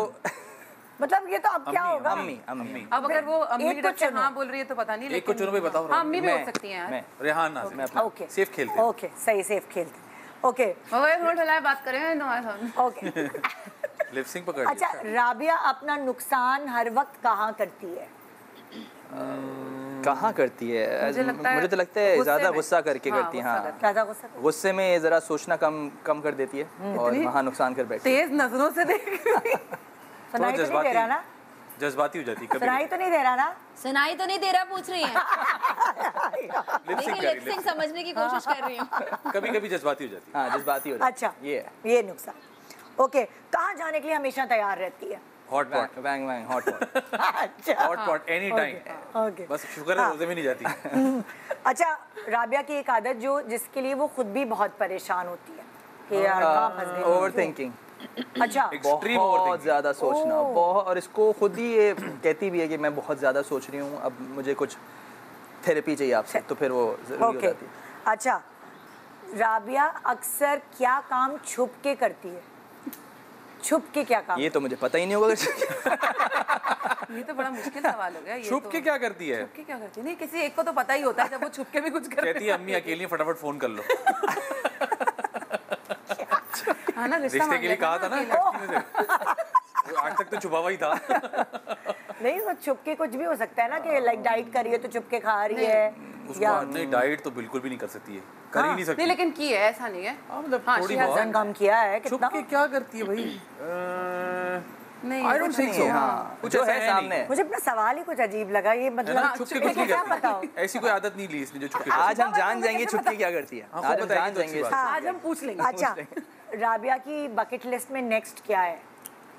मतलब ये तो अब क्या होगा? अम्मी। अब अगर वो अम्मी की तरफ से हाँ बोल रही है तो पता नहीं, एक को चुनो भाई, बताओ। हाँ अम्मी भी हो सकती हैं यार। रेहान नाज़िम। ओके, सेफ खेलते हैं। ओके, सही, सेफ खेलते। ओके थोड़ा बात करें तो ओके। लिप सिंक पकड़। अच्छा, राबिया अपना नुकसान हर वक्त कहाँ करती है? कहाँ करती है? मुझे तो लगता है ज्यादा गुस्सा करके करती है। हाँ, ज्यादा गुस्सा, गुस्से में जरा सोचना कम कर देती है और वहाँ नुकसान कर बैठती है। तेज नजरों से देख। सुनाई तो नहीं दे रहा ना? जज्बाती हो जाती है। सुनाई तो नहीं दे रहा ना? सुनाई तो नहीं दे रहा, पूछ रही है। लिपसिंग लिप सिंक समझने की कोशिश कर रही हूँ। कभी कभी जज्बाती हो जाती है। हाँ, जज्बाती हो जाती है। अच्छा, ये नुकसान। ओके, कहाँ जाने के लिए हमेशा तैयार रहती है? Hot pot. Bang hot pot. अच्छा, hot pot any time. Okay. बस शुक्र है रोजे में नहीं जाती। अच्छा, राबिया की एक आदत जो जिसके लिए वो खुद भी बहुत परेशान होती है कि यार कहाँ फंस गई। ओवरथिंकिंग। अच्छा, बहुत ज्यादा सोचना, बहुत। और इसको खुद ही ये कहती भी है कि मैं बहुत ज्यादा सोच रही हूँ, अब मुझे कुछ थेरेपी चाहिए आपसे, तो फिर वो जरूरी हो जाती है। अच्छा, राबिया अक्सर क्या काम छुप के करती है? छुप के क्या काम? ये तो मुझे पता ही नहीं होगा। ये तो बड़ा मुश्किल सवाल हो गया। छुप के क्या करती है? छुप के क्या करती है? नहीं, किसी एक को तो पता ही होता है जब वो छुप के भी कुछ करती कहती है अम्मी अकेली फटाफट फोन कर लो। हाँ ना, रिश्ते के लिए कहा था ना। आज तक तो छुपा हुआ ही था। नहीं, वो छुप के कुछ भी हो सकता है ना कि लाइक डाइट कर रही है तो छुप के खा रही है। नहीं, डाइट तो बिल्कुल भी नहीं कर सकती है, कर ही नहीं सकती। नहीं, लेकिन की है, ऐसा नहीं है। मतलब थोड़ी बहुत काम किया है। छुप के क्या करती है भाई? नहीं, आई डोंट थिंक सो। कुछ जो ऐसा है सामने। मुझे अपना सवाल ही कुछ अजीब लगा। ये मतलब छुप के कुछ नहीं करती। ऐसी कोई आदत नहीं ली इसने जो छुप के। आज हम जान जाएंगे छुप के क्या करती है। आज हम जान जाएंगे। आज हम पूछ लेंगे। अच्छा, राबिया की बकेट लिस्ट में नेक्स्ट क्या है?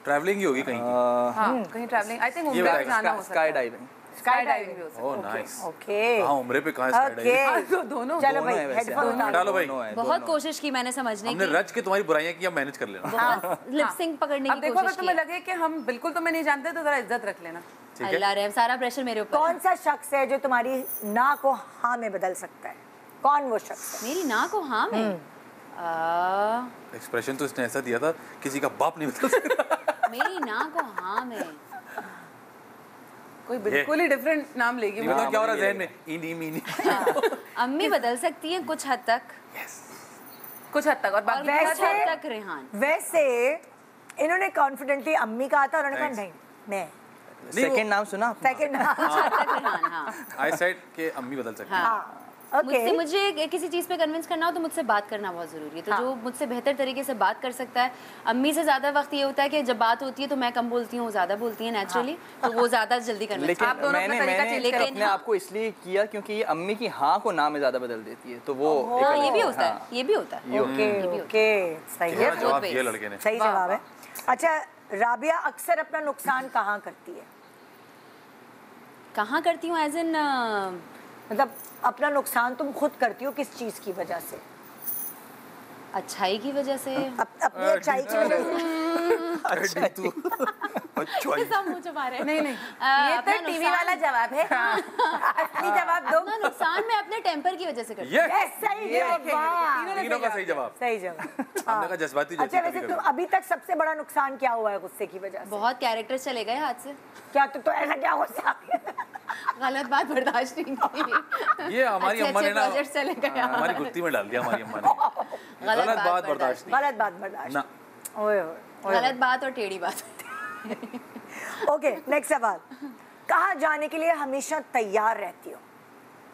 ट्रैवलिंग ही होगी कहीं। हाँ, कहीं ट्रैवलिंग। आई थिंक मुंबई में जाना हो सकता है। Sky diving. स्काई डाइविंग भी हो सकता है। Oh nice. ओके, हाँ, उम्र पे कहाँ स्काई डाइविंग? तो दोनों। चलो भाई, दोनों है वैसे। हेडफोन डालो भाई। बहुत कोशिश की मैंने समझने हमने की। रज के तुम्हारी बुराइयां की, अब मैनेज कर लेना। बहुत लिप सिंक पकड़ने अब की देखो, अगर कोशिश तुम्हें की। लगे कि हम बिल्कुल तुम्हें नहीं जानते तो जरा इज्जत रख लेना। अल्लाह रहम, सारा प्रेशर मेरे ऊपर। कौन सा शख्स है जो तुम्हारी ना को हाँ में बदल सकता है? कौन वो शख्स है? मेरी ना को हाँ में? एक्सप्रेशन तो इसने ऐसा दिया था किसी का बाप नहीं बदल सकता। मेरी ना को हाँ में कोई बिल्कुल ही डिफरेंट नाम लेगी। मतलब क्या हो रहा है जहन में? इनी मीनी। अम्मी बदल सकती हैं कुछ हद तक, कुछ हद तक, और बाकी कुछ हद तक रेहान। वैसे इन्होंने कॉन्फिडेंटली अम्मी कहा था, उन्होंने कहा नहीं मैं। सेकंड नाम सुना? सेकंड नाम। कुछ हद तक रेहान। हाँ, आई सेड कि अम्मी बदल सकती है। हाँ, मुझसे मुझे किसी चीज़ पे कन्विंस करना हो तो मुझसे बात करना बहुत ज़रूरी है। तो जो मुझसे बेहतर तरीके से बात कर सकता है, अम्मी से ज़्यादा वक्त ये होता है कि जब बात होती है तो मैं कम बोलती हूँ, ज़्यादा बोलती है नेचुरली, तो वो ज़्यादा जल्दी कन्विंस। लेकिन मैंने अपने आप को इसलिए किया क्योंकि ये अम्मी की हाँ को ना में ज़्यादा बदल देती है, तो वो ये भी होता है, ये भी होता है। ओके ओके, सही है, जवाब दिया लड़के ने। सही जवाब है। अच्छा, राबिया अक्सर अपना नुकसान कहाँ करती है? कहाँ करती हूँ एज इन मतलब अपना नुकसान तुम खुद करती हो किस चीज की वजह से? अच्छाई की वजह से। अपनी अच्छाई की वजह से। सब मुंह छुपा रहे हैं। नहीं, ये तो टीवी वाला जवाब है। असली जवाब दो। अपना नुकसान मैं अपने टेम्पर की वजह से करती हूँ। सही जवाब। तीनों का सही जवाब। सही जवाब। हमने कहा जज्बाती हो जाती अच्छा, है वैसे कभी-कभी। तुम अभी तक सबसे बड़ा नुकसान क्या हुआ है गुस्से की वजह से? बहुत कैरेक्टर चले गए हाथ से। क्या तो ऐसा क्या गुस्सा? गलत बात बर्दाश्त नहीं की। ये हमारी अम्मा ने ना प्रोजेक्ट चले गए हमारी गुत्ती में डाल दिया हमारी अम्मा ने। गलत बात बर्दाश्त नहीं। गलत बात बर्दाश्त ना। ओए ओए। गलत बात और टेढ़ी बात। ओके, नेक्स्ट सवाल। कहाँ जाने के लिए हमेशा तैयार रहती हो?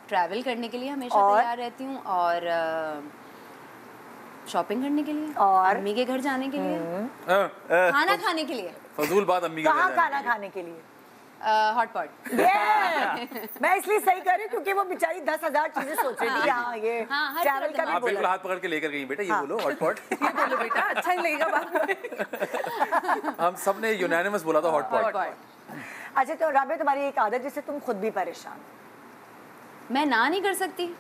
ट्रैवल करने के लिए हमेशा तैयार रहती हूँ, और शॉपिंग करने के लिए, और अम्मी के घर जाने के लिए, खाना खाने के लिए। फजूल बात अम्मी के घर कहाँ खाना खाने के लिए? Hot pot. मैं इसलिए सही कर रही हूँ क्योंकि वो बेचारी 10,000 चीजें सोच रही थी। हाँ, ये ट्रैवल का आप बिल्कुल हाथ पकड़ के लेकर गई बेटा, ये बोलो हॉट पॉट। ये बोलो बेटा, अच्छा नहीं लगेगा बाद में। हम सब ने यूनानिमस बोला था हॉट पॉट। अच्छा, तो राबिया तुम्हारी एक आदत जिससे तुम खुद भी परेशान? मैं ना नहीं कर सकती,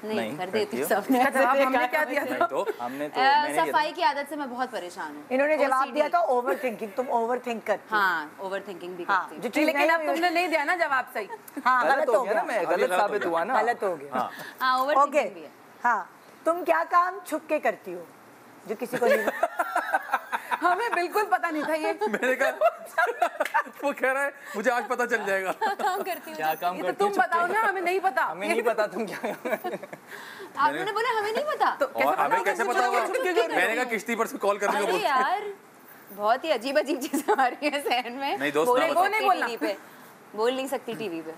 नहीं कर देती हूँ। सबने हमने क्या दिया था? तो हमने तो सफाई की आदत से मैं बहुत परेशान हूँ। इन्होंने जवाब दिया था ओवर थिंकिंग। तुम ओवर थिंक करती हो? हाँ, ओवर थिंकिंग भी करती हूँ। लेकिन अब तुमने नहीं दिया ना जवाब सही। हाँ, गलत हो गया। मैं गलत साबित हुआ ना, गलत हो गया। हाँ, ओवर थिंकिंग भी है। हाँ, तुम क्या काम छुप के करती हो जो किसी को नहीं? हमें बिल्कुल पता नहीं था ये। मैंने कहा वो कह रहा है मुझे आज पता चल जाएगा। काम करती हूँ। क्या काम करती तुम बताओ ना, हमें नहीं पता। हमें नहीं पता तुम क्या। आपने बोला हमें नहीं पता, तो हमें कैसे पता होगा? मैंने कहा किश्ती पर से कॉल करने को बोल। यार बहुत ही अजीब अजीब चीजें आ रही है सहन में। नहीं दोस्त, बोल नहीं सकती टीवी पे।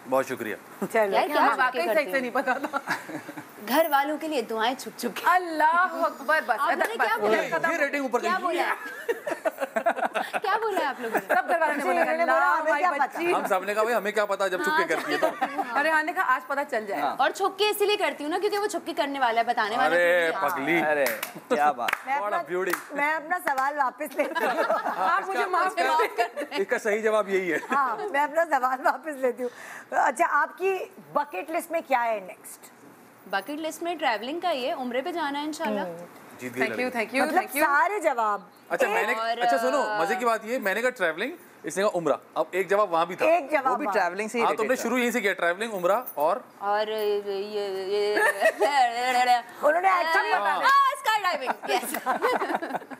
बहुत शुक्रिया। चलो, यार क्या वाकई सही से नहीं पता था। घर वालों के लिए दुआएं छुप छुप के। अल्लाह अकबर। बस आपने क्या बोला? ये रेटिंग ऊपर क्या बोला? क्या बोला है आप लोगों ने? सब घर वालों ने बोला अल्लाह हमारी बच्ची। हम सबने कहा भाई हमें क्या पता जब छुपके करती है तो। अरे हाँ ने कहा आज पता चल जाएगा। और छुपके इसलिए करती हूँ ना क्योंकि वो छुपके करने वाला है, बताने वाला है। अरे पगली, अरे क्या बात। मैं अपना सवाल वापस लेती हूँ। आप मुझे माफ कर दें। इसका सही जवाब यही है। हाँ, मैं अपना सवाल वापस लेती हूँ। अच्छा, आपकी बकेट लिस्ट में क्या है नेक्स्ट? बकेट लिस्ट में ट्रैवलिंग का ही है, उम्रे पे जाना है इंशाल्लाह। जीत गई। थैंक यू थैंक यू मतलब थैंक यू। सारे जवाब। अच्छा मैंने अच्छा सुनो, मजे की बात ये, मैंने कहा ट्रैवलिंग, इसने कहा उम्रा। अब एक जवाब वहाँ भी था। एक जवाब वो भी ट्रैवलिंग से ही हाँ, तुमने शुरू यहीं से किया, ट्रैवलिंग, उम्रा और ये उन्होंने एक्चुअली स्काई डाइविंग।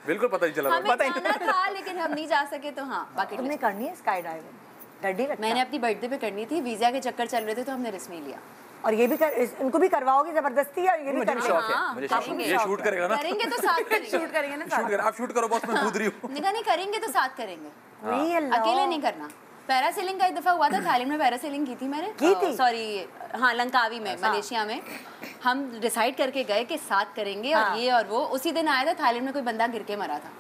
बिल्कुल पता ही चला। हमें जाना था लेकिन हम नहीं जा सके, तो हाँ बाकी तुमने करनी है स्काई डाइविंग? डर नहीं लगता? मैंने अपनी बर्थडे पे करनी थी, वीजा के चक्कर चल रहे थे तो हमने रिस्क नहीं लिया। और ये भी इनको भी करवाओगे जबरदस्ती? या ये भी मुझे शौक है, मुझे शौक है। ये शूट करेगा ना? करेंगे तो साथ करेंगे। शूट करेंगे ना? शूट कर, आप शूट करो बॉस, मैं कूद रही हूँ। निकाह नहीं करेंगे तो साथ करेंगे, अल्लाह। अकेले नहीं करना। पैरासेलिंग का एक दफा हुआ था, थाईलैंड में पैरासेलिंग की थी मैंने। की थी? सॉरी हाँ, लंकावी में, मलेशिया में। हम डिसाइड करके गए कि साथ करेंगे और ये और वो। उसी दिन आया था थाईलैंड में कोई बंदा गिर के मरा था,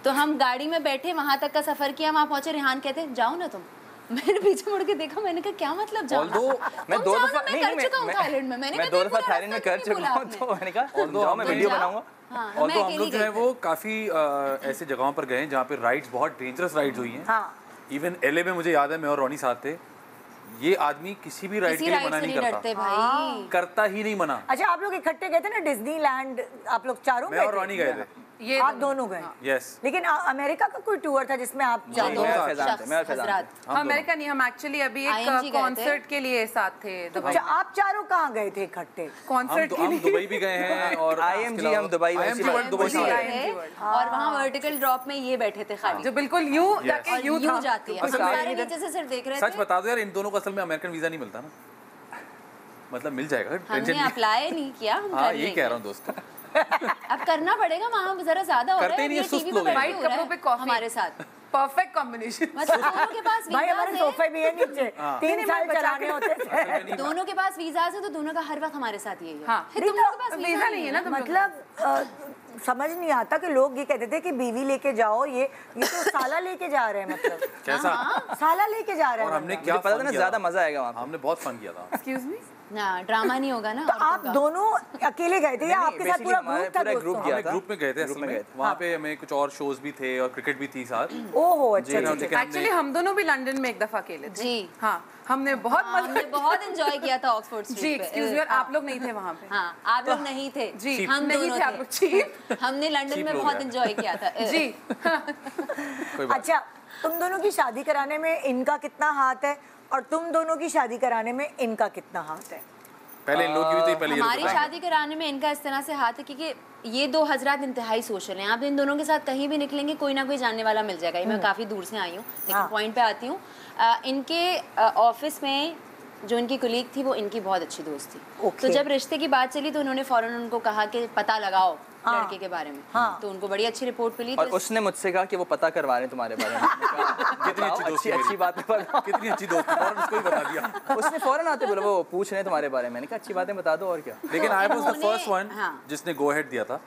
तो हम गाड़ी में बैठे वहां तक का सफर किया। वहां पहुंचे, रेहान कहते जाओ ना तुम। मैंने पीछे मुड़ के देखा, मैंने कहा क्या मतलब जाओ? मैं दो दफा नहीं कर चुका हूं थाईलैंड में। मैं 2 दफा थाईलैंड में कर चुका हूं, तो मैंने कहा जाओ, मैं वीडियो बनाऊंगा। और तो हम लोग जो है वो काफी ऐसे जगहों पर गए जहाँ पे राइड्स, बहुत डेंजरस राइड्स हुई हैं। इवन एलए में मुझे याद है, मैं और रोनी साथ थे। ये आदमी किसी भी राइड के लिए मना नहीं करता भाई, करता ही नहीं मना। अच्छा, आप लोग इकट्ठे गए थे ना डिज्नीलैंड? आप लोग चारों मैं और रोनी गए थे। ये आप दोनों गए? यस। लेकिन अमेरिका का कोई टूर था जिसमें आप अमेरिका नहीं, हम एक्चुअली अभी एक कॉन्सर्ट के लिए साथ थे दुबई। आप चारों कहाँ गए थे इकट्ठे? कॉन्सर्ट के हम लिए दुबई भी गए हैं और IMG हम दुबई और वहाँ वर्टिकल ड्रॉप में ये बैठे थे खाली, जो बिल्कुल यूं जाके यूं जाती है। हम सारे नीचे से सिर्फ देख रहे थे। सच बता दो यार, इन दोनों को असल में अमेरिकन वीजा नहीं मिलता ना, मतलब मिल जाएगा, हमने अप्लाई नहीं किया। हम हाँ, यही कह रहा हूँ दोस्तों। अब करना पड़ेगा, वहाँ जरा ज्यादा हो रहा है। करते नहीं, सुस्त लोग हैं। वाइट कपड़ों पे कॉफी हमारे साथ परफेक्ट कॉम्बिनेशन। मतलब दोनों के पास भाई हमारे सोफे भी है नीचे, 3 साल चलाने होते थे। दोनों के पास वीजाज है तो दोनों का हर वक्त हमारे साथ यही है। हाँ, तुम लोगों के पास वीजा नहीं है ना? मतलब समझ नहीं आता कि लोग ये कहते थे कि बीवी लेके जाओ, ये तो साला लेके जा रहे हैं। मतलब कैसा साला लेके जा रहे हैं। और हमने क्या पता था ना, ज्यादा मजा आएगा वहाँ। हमने बहुत फन किया था। एक्सक्यूज मी ना, ड्रामा नहीं होगा ना। तो आप दोनों अकेले गए थे या आपके साथ पूरा ग्रुप था? ग्रुप गया था, ग्रुप में गए थे असल में। वहाँ पे हमें कुछ और शोज भी थे और क्रिकेट भी थी साथ। ओहो, अच्छा। एक्चुअली हम दोनों भी लंदन में एक दफा अकेले थे। जी हाँ, हमने बहुत हमने बहुत एंजॉय किया था ऑक्सफोर्ड स्ट्रीट जी पे। एक्सक्यूज मी, आप लोग नहीं थे वहाँ पे? हाँ, आप लोग नहीं थे जी, हम नहीं थे आप लोग। चीप। हमने लंदन में बहुत एंजॉय किया था जी। अच्छा, तुम दोनों की शादी कराने में इनका कितना हाथ है और तुम दोनों की शादी कराने में इनका कितना हाथ है? पहले इन लोग की भी तो पहले हमारी शादी कराने में इनका इस तरह से हाथ है क्योंकि ये दो हजरात इंतहाई सोशल हैं। आप इन दोनों के साथ कहीं भी निकलेंगे, कोई ना कोई जानने वाला मिल जाएगा। मैं काफ़ी दूर से आई हूँ, लेकिन पॉइंट पे आती हूँ। इनके ऑफिस में जो इनकी कुलीग थी वो इनकी बहुत अच्छी दोस्त थी। Okay. तो जब रिश्ते की बात चली तो उन्होंने फौरन उनको कहा कि पता लगाओ लड़के के बारे में। तो उनको बड़ी अच्छी रिपोर्ट मिली। और उसने मुझसे कहा कि वो पता करवा रहे हैं तुम्हारे बारे में। कितनी अच्छी दोस्ती, अच्छी बात है, कितनी अच्छी दोस्ती, फौरन उसको ही बता दिया। उसने फौरन आते बोला वो पूछ रहे हैं तुम्हारे बारे में। मैंने कहा अच्छी बातें बता दो और क्या। लेकिन I was the first one जिसने गो अहेड दिया था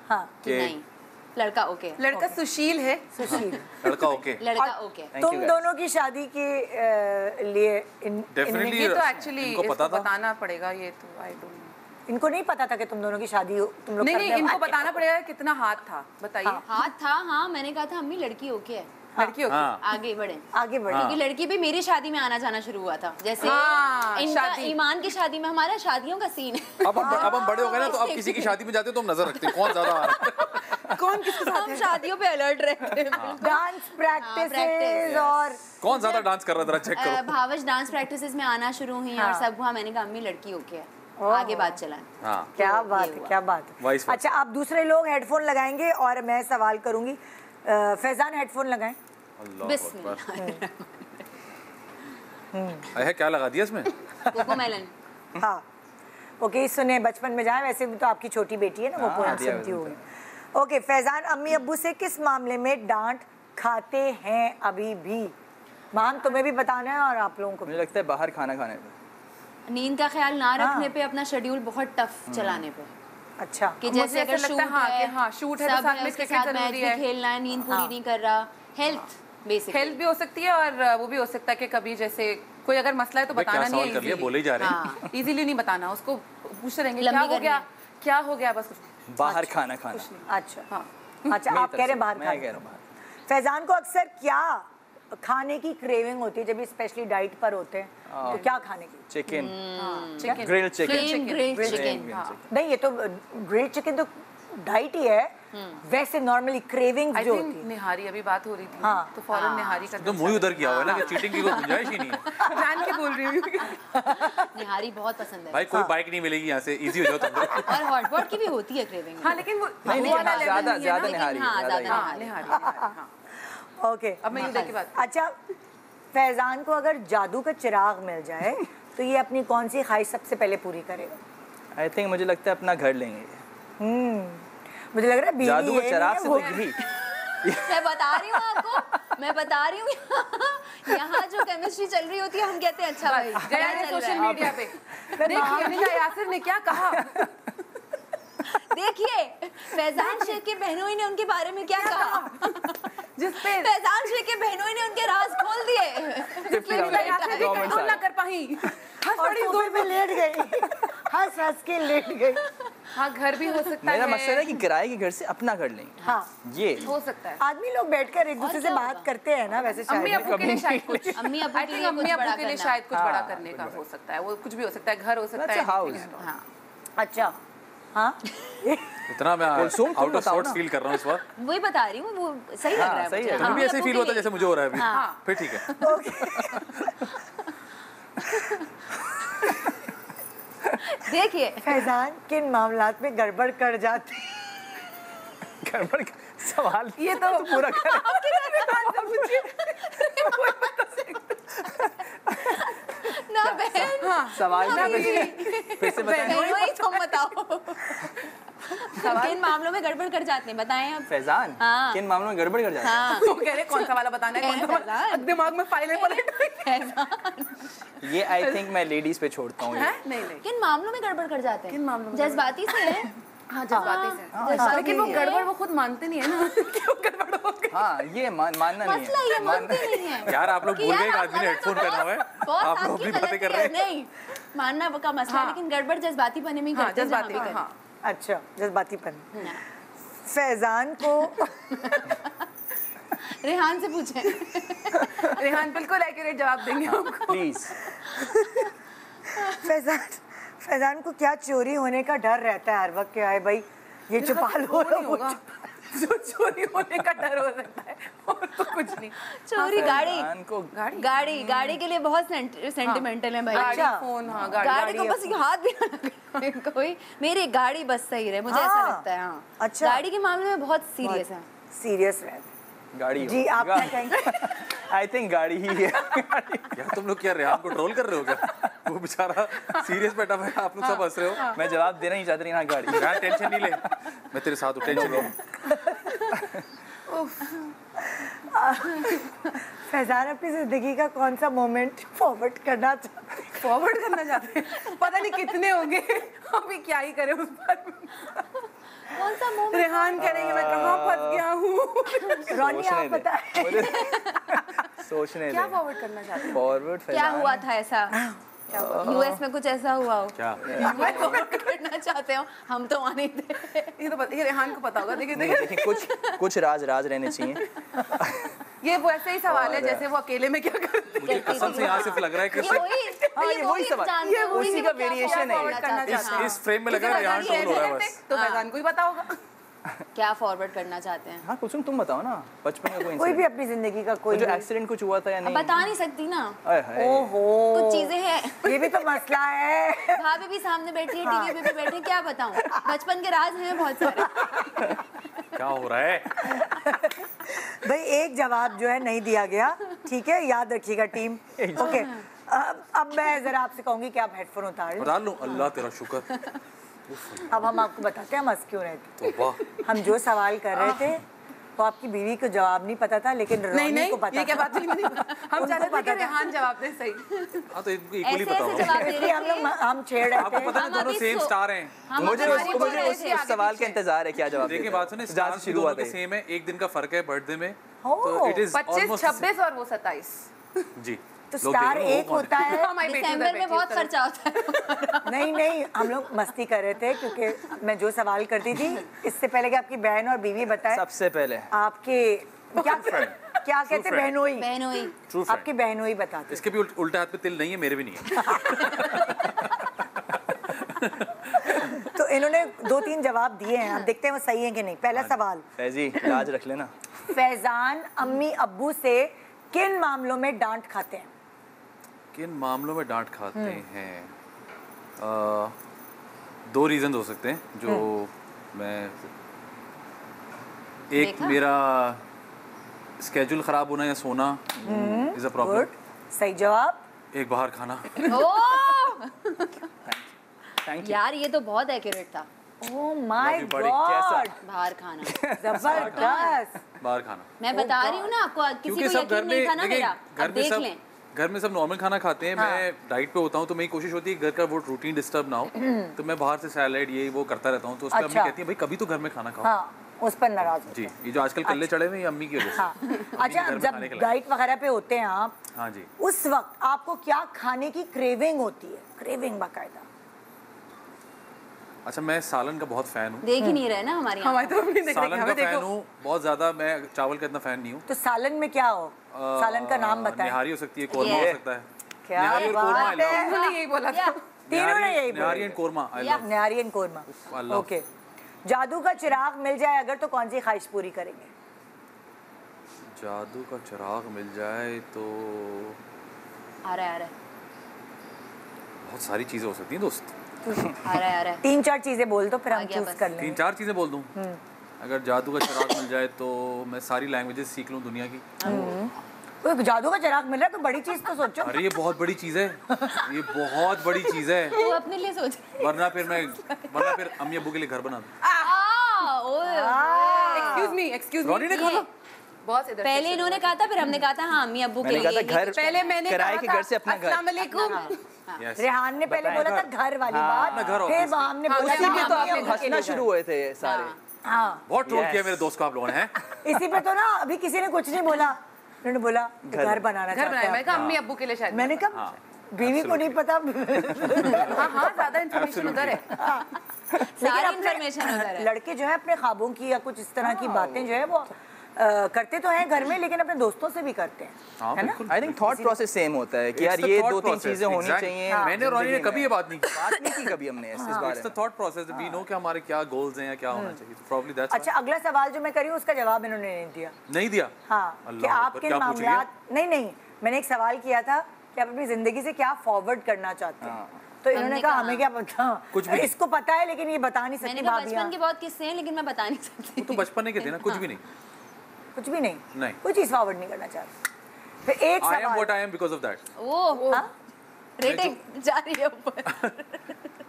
कि नहीं लड़का ओके, लड़का सुशील है, सुशील लड़का ओके, लड़का ओके। तुम दोनों की शादी के लिए डेफिनेटली तो एक्चुअली इनको पता था, बताना पड़ेगा। ये तो आई डोंट नो, इनको नहीं पता था कि तुम दोनों की शादी तुम लोग नहीं, इनको बताना पड़ेगा कितना हाथ था, बताइए। हाथ था, हाँ मैंने कहा था अम्मी लड़की ओके है, लड़की ओके। आगे बढ़े, आगे बढ़े, क्योंकि लड़की भी मेरी शादी में आना जाना शुरू हुआ था। जैसे इनका ईमान की शादी में हमारा शादियों का सीन है। अब हम बड़े हो गए ना, तो अब किसी की शादी में जाते हो तो हम नजर रखते हैं कौन ज्यादा आ रहा है, कौन किसके साथ है। हम शादियों पे अलर्ट रहते हैं। डांस प्रैक्टिसेस और कौन ज्यादा डांस कर रहा है जरा चेक करो। भावच डांस प्रैक्टिसेस में आना शुरू हुई और सब हुआ। मैंने कहा अम्मी लड़की ओके है, आगे बात चलाएं। क्या बात है, क्या बात है। अच्छा, आप दूसरे लोग हेडफोन लगाएंगे और मैं सवाल करूंगी। फैजान हेडफोन लगाएं। है क्या लगा दिया इसमें? कोकोमेलन। हाँ ओके, सुने बचपन में जाए, वैसे भी तो आपकी छोटी बेटी है ना, वो पोएम सुनती होगी। ओके फैजान, अम्मी अब्बू से किस मामले में डांट खाते हैं अभी भी? माम तुम्हें भी बताना है और आप लोगों को। मुझे लगता है बाहर खाना खाने पे, नींद का ख्याल ना रखने पे, अपना शेड्यूल बहुत टफ चलाने पे। अच्छा, कि जैसे अगर शूट है, शूट है तो साथ में क्रिकेट जरूरी है, खेलना है, नींद पूरी नहीं कर रहा, हेल्थ बेसिक हेल्थ भी हो सकती है और वो भी हो सकता है कि कभी जैसे कोई अगर मसला है तो बताना नहीं है, इजीली बोले जा रहे हैं, इजीली नहीं बताना, उसको पूछते रहेंगे क्या हो गया, बस कुछ बाहर खाना खाना। अच्छा हाँ, अच्छा आप कह रहे हैं बाहर खाना। मैं कह रहा हूं बाहर। फैजान को अक्सर क्या खाने की क्रेविंग होती है जब स्पेशली डाइट पर होते हैं, तो क्या खाने की? Chicken, grill chicken. नहीं, ये तो ग्रिल चिकन तो डाइट ही है, वैसे नॉर्मली क्रेविंग जो होती है। निहारी, अभी बात हो रही थी तो फौरन निहारी का तो मुंह उधर किया हुआ है ना कि चीटिंग की कोई गुंजाइश ही नहीं है। जान के बोल रही हूँ। निहारी बहुत पसंद है भाई, कोई बाइक नहीं मिलेगी यहाँ से, इजी हो जाओ तुम लोग। और हॉटपॉट की भी होती है क्रेविंग। हाँ लेकिन वो ज्यादा निहारी। ओके, अब मैं ये की बात। अच्छा, फैजान को अगर जादू का चिराग मिल जाए तो ये अपनी कौन सी ख्वाहिश सबसे पहले पूरी करेगा? आई थिंक मुझे लगता है अपना घर लेंगे। मुझे लग रहा है जादू का चिराग से तो यही। मैं बता रही हूँ यहाँ जो केमिस्ट्री चल रही होती है, हम कहते हैं अच्छा भाई गया है सोशल मीडिया पे, देखिए यासिर ने क्या कहा। देखिए फैजान शेख के बहनोई ने उनके बारे में क्या कहा, जिसपे फैजान शेख के बहनोई ने उनके राज खोल दिए। हम ना कर पाई, और सोफे पे लेट गई, हंस के लेट गई। हाँ, घर भी हो सकता है। मेरा मसला है कि किराए के घर से अपना घर लेंगे। हाँ, ये हो सकता है। आदमी लोग बैठकर एक दूसरे से बात करते हैं ना, वैसे अम्मी अब्बू के लिए शायद कुछ, अम्मी अब्बू के लिए शायद कुछ बड़ा करने का हो सकता है, वो कुछ भी हो सकता है, घर हो सकता है, हाउस। अच्छा हाँ, इतना मैं आउट ऑफ सॉर्ट्स फील कर रहा हूँ इस बार। वही बता रही हूँ, वो सही लग रहा है मुझे। तुम्हें भी ऐसे फील होता है जैसे मुझे हो रहा है अभी। फिर ठीक है। देखिए फैजान किन मामलात में गड़बड़ कर जाते? गड़बड़ सवाल ये तो पूरा कर ना बहन, सवाल फिर से बताएं। तुम बताओ किन मामलों में गड़बड़ कर जाते हैं, बताएं आप। फैजान किन मामलों में गड़बड़ कर जाते हैं? तो कह रहे कौन सा वाला बताना है, कौन सा वाला? दिमाग में फाइलें पलट। ये आई थिंक मैं लेडीज पे छोड़ता हूँ। नहीं किन मामलों में गड़बड़ कर जाते हैं? किन मामलों में? जज्बाती से है। हाँ, जज्बाती से। लेकिन वो गड़बड़ वो खुद मानते नहीं है ना, क्यों गड़बड़ हो गई? हाँ, ये मानना नहीं है। मसला ये मानते नहीं है। यार आप लोग भूल गए, एक आदमी ने हेडफोन पहना हुआ है, आप लोग अपनी बातें कर रहे हैं। नहीं, मानना का मसला, लेकिन गड़बड़ जज्बाती पने में करते हैं। जज्बाती। अच्छा, जज्बातीपन। फैजान को रेहान से पूछें। रेहान बिल्कुल एक्यूरेट जवाब देंगे आपको। प्लीज। फैजान को क्या चोरी होने का डर रहता है हर वक्त? क्या है भाई, ये छुपा लो, नहीं होगा जो चोरी होने का डर हो सकता है, और तो कुछ नहीं। चोरी गाड़ी के लिए बहुत सेंटिमेंटल है भाई। अच्छा, फोन, हाँ, गाड़ी को बस हाथ भी ना लगाए कोई, मेरी गाड़ी बस सही रहे, मुझे ऐसा लगता है। हाँ, अच्छा, गाड़ी के मामले में बहुत सीरियस है, सीरियस है गाड़ी। जी, आप क्या कहेंगे? आई थिंक गाड़ी ही है। यार तुम लोग क्या रेहान को ट्रोल कर रहे हो क्या? वो बेचारा सीरियस बैठा हुआ है, आप लोग सब हंस रहे हो। मैं जवाब देना ही चाहती ना गाड़ी। रेहान टेंशन नहीं ले, मैं तेरे साथ हूँ, टेंशन लो। फैजान अपनी जिंदगी का कौन सा मोमेंट फॉरवर्ड करना चाहते हैं? पता नहीं कितने होंगे, अभी क्या ही करें उस पर। कौन सा मोमेंट? रेहान करेंगे मैं कहाँ फंस गया हूँ। रॉनी आप बताएं। सोचने क्या फॉरवर्ड करना चाहते हैं? फॉरवर्ड क्या हुआ था ऐसा? यूएस में कुछ ऐसा हुआ हो क्या करना चाहते हो? हम तो वहाँ नहीं थे। ये तो ये रेहान को पता होगा। देखिए कुछ राज रहने चाहिए। ये वो ऐसे ही सवाल है जैसे वो अकेले में क्या करते हैं। मुझे कसम से यहाँ सिर्फ लग रहा है कि ये वही सवाल, ये उसी का वेरिएशन है। इस फ्रेम में लग रहा है रेहान ट्रोल हो रहा है बस। तो फैजान को ही पता होगा क्या फॉरवर्ड करना चाहते हैं। हाँ कुछ तुम बताओ ना, बचपन में कोई भी अपनी जिंदगी का कोई जो एक्सीडेंट कुछ हुआ था या नहीं? बता नहीं सकती ना। ओहो कुछ चीजें हैं, ये भी तो मसला है। भाभी भी सामने बैठी है, टीवी पे भी बैठे, क्या बताऊं, बचपन के राज हैं बहुत सारे। क्या हो रहा है भाई? एक जवाब जो है नहीं दिया गया, ठीक है, याद रखिएगा टीम। ओके, अब मैं जरा आपसे कहूंगी कि आप हेडफोन उतार लो। अल्लाह तेरा शुक्र। अब हम आपको बताते हैं हम हंस क्यों रहे थे। तो हम जो सवाल कर रहे थे वो आपकी बीवी को जवाब नहीं पता था, लेकिन रॉनी को पता। ये क्या बात नहीं, हम चाहते थे कि रेहान जवाब दे सही। हाँ तो इक्वली पता होगा। हम छेड़ रहे थे। आपको पता है दोनों सेम स्टार हैं। मुझे उस सवाल का इंतजार है, क्या जवाब देखिए बात सुनिए, स्टार शुरू हुआ था सेम है, एक दिन का फर्क है बर्थडे में, तो इट इज 25, 26 और वो 27 जी। तो स्टार एक होता है, दिसंबर में बहुत खर्चा होता है। नहीं हम लोग मस्ती कर रहे थे, क्योंकि मैं जो सवाल करती थी इससे पहले कि आपकी बहन और बीवी बताए, सबसे पहले आपके क्या कहते हैं, बहनोई आपकी बहनोई बताते। इसके भी उल्टे हाथ पे तिल नहीं है, मेरे भी नहीं है। तो इन्होंने 2-3 जवाब दिए हैं, अब देखते हैं वो सही है कि नहीं। पहला सवाल, फैजी लाज रख लेना। फैजान अम्मी अब्बू से किन मामलों में डांट खाते हैं? किन मामलों में डांट खाते हैं? 2 रीजन हो सकते हैं जो मैं, एक मेरा स्केड्यूल खराब होना या सोना इज अ प्रॉब्लम। सही जवाब। एक बाहर खाना। यार ये तो बहुत एक्यूरेट था। ओह माय गॉड, बाहर खाना जबरदस्त। बाहर खाना मैं बता रही हूँ ना आपको, किसी को यकीन नहीं था ना मेरा। देख लें, घर में सब नॉर्मल खाना खाते हैं, मैं डाइट पे होता हूँ, तो मेरी कोशिश होती है घर का वो रूटीन डिस्टर्ब ना हो, तो मैं बाहर से सैलेड ये वो करता रहता हूँ। तो उस पर अम्मी कहती है भाई कभी तो घर में खाना खाओ। हाँ, उस पर नाराज जी। ये जो आजकल कल्ले चढ़े हुए हैं अम्मी की वजह से। अच्छा, जब डाइट वगैरह पे होते हैं आप, हाँ जी, उस वक्त आपको क्या खाने की क्रेविंग होती है? क्रेविंग बाकायदा। अच्छा, मैं सालन का बहुत फैन हूँ। देख ही नहीं रहे ना हमारे यहाँ। सालन का फैन हूँ बहुत ज्यादा, मैं चावल का इतना फैन नहीं हूँ। तो सालन में क्या हो? सालन का नाम बताएं। निहारी हो सकती है, कोरमा हो सकता है। क्या बात है, यही बोला था, तीनों ने यही बोला। Nihari and korma, I love nihari and korma. Okay, जादू का चिराग मिल जाए अगर तो कौन सी ख्वाहिश पूरी करेंगे? जादू का चिराग मिल जाए तो आ रहा है बहुत सारी चीजें हो सकती हैं दोस्त। आ रहा है 3-4 चीजें बोल दो, फिर हम चूज कर लेंगे। 3-4 चीजें बोल दूं? अगर जादू का चिराग मिल जाए तो मैं सारी लैंग्वेजेस सीख लूं दुनिया की। जादू का चिराग मिल रहा है तो बड़ी चीज तो सोचो। अरे ये बहुत बड़ी चीज है, ये बहुत बड़ी चीज है। वो अपने लिए सोच, वरना फिर अम्मी अब्बू के लिए घर बना दूं। एक्सक्यूज मी रॉनी ने कहा बहुत इधर पहले इन्होंने कहा था, फिर हमने कहा था हाँ अम्मी अब्बू के लिए। पहले मैंने किराए के घर से अपना घर। अस्सलाम वालेकुम। रेहान ने पहले बोला था घर वाली बात, फिर हमने बोला इसी पे तो आप हंसना शुरू हुए थे सारे। हाँ, बहुत ट्रोल किया मेरे दोस्त को आप लोगों ने। इसी पे तो ना अभी किसी ने कुछ नहीं बोला, उन्होंने बोला घर बनाना चाहते हैं। मैं कहा अम्मी अब्बू के लिए शायद। मैंने कहा बीवी को नहीं पता। हाँ ज्यादा इन्फॉर्मेशन उधर है, सारी इन्फॉर्मेशन उधर है। लड़के जो है अपने ख्वाबों की या कुछ इस तरह की बातें जो है वो करते तो हैं घर में, लेकिन अपने दोस्तों से भी करते हैं, है ना? I think thought process same होता है कि यार ये 2-3 चीजें होनी चाहिए। मैंने और रॉनी ने कभी ये बात नहीं की कभी हमने इस बारे में। It's the thought process, we know कि हमारे क्या गोल्स हैं या क्या होना चाहिए, तो प्रोबब्ली दैट्स। अच्छा, अगला सवाल जो मैं करी उसका जवाब इन्होंने नहीं दिया। हाँ, कि आप किन मामलात, नहीं मैंने एक सवाल किया था कि आप अपनी जिंदगी से क्या फॉरवर्ड करना चाहते हैं, तो इन्होंने कहा हमें क्या पता, कुछ भी इसको पता है लेकिन ये बता नहीं सकती। बचपन के बहुत किस्से हैं लेकिन मैं बता नहीं सकती। तो बचपन के थे ना, कुछ भी नहीं कोई चीज फॉरवर्ड नहीं करना चाहते। फिर एक I am सवाल what I am because of that. वो रेटिंग जा रही है ऊपर।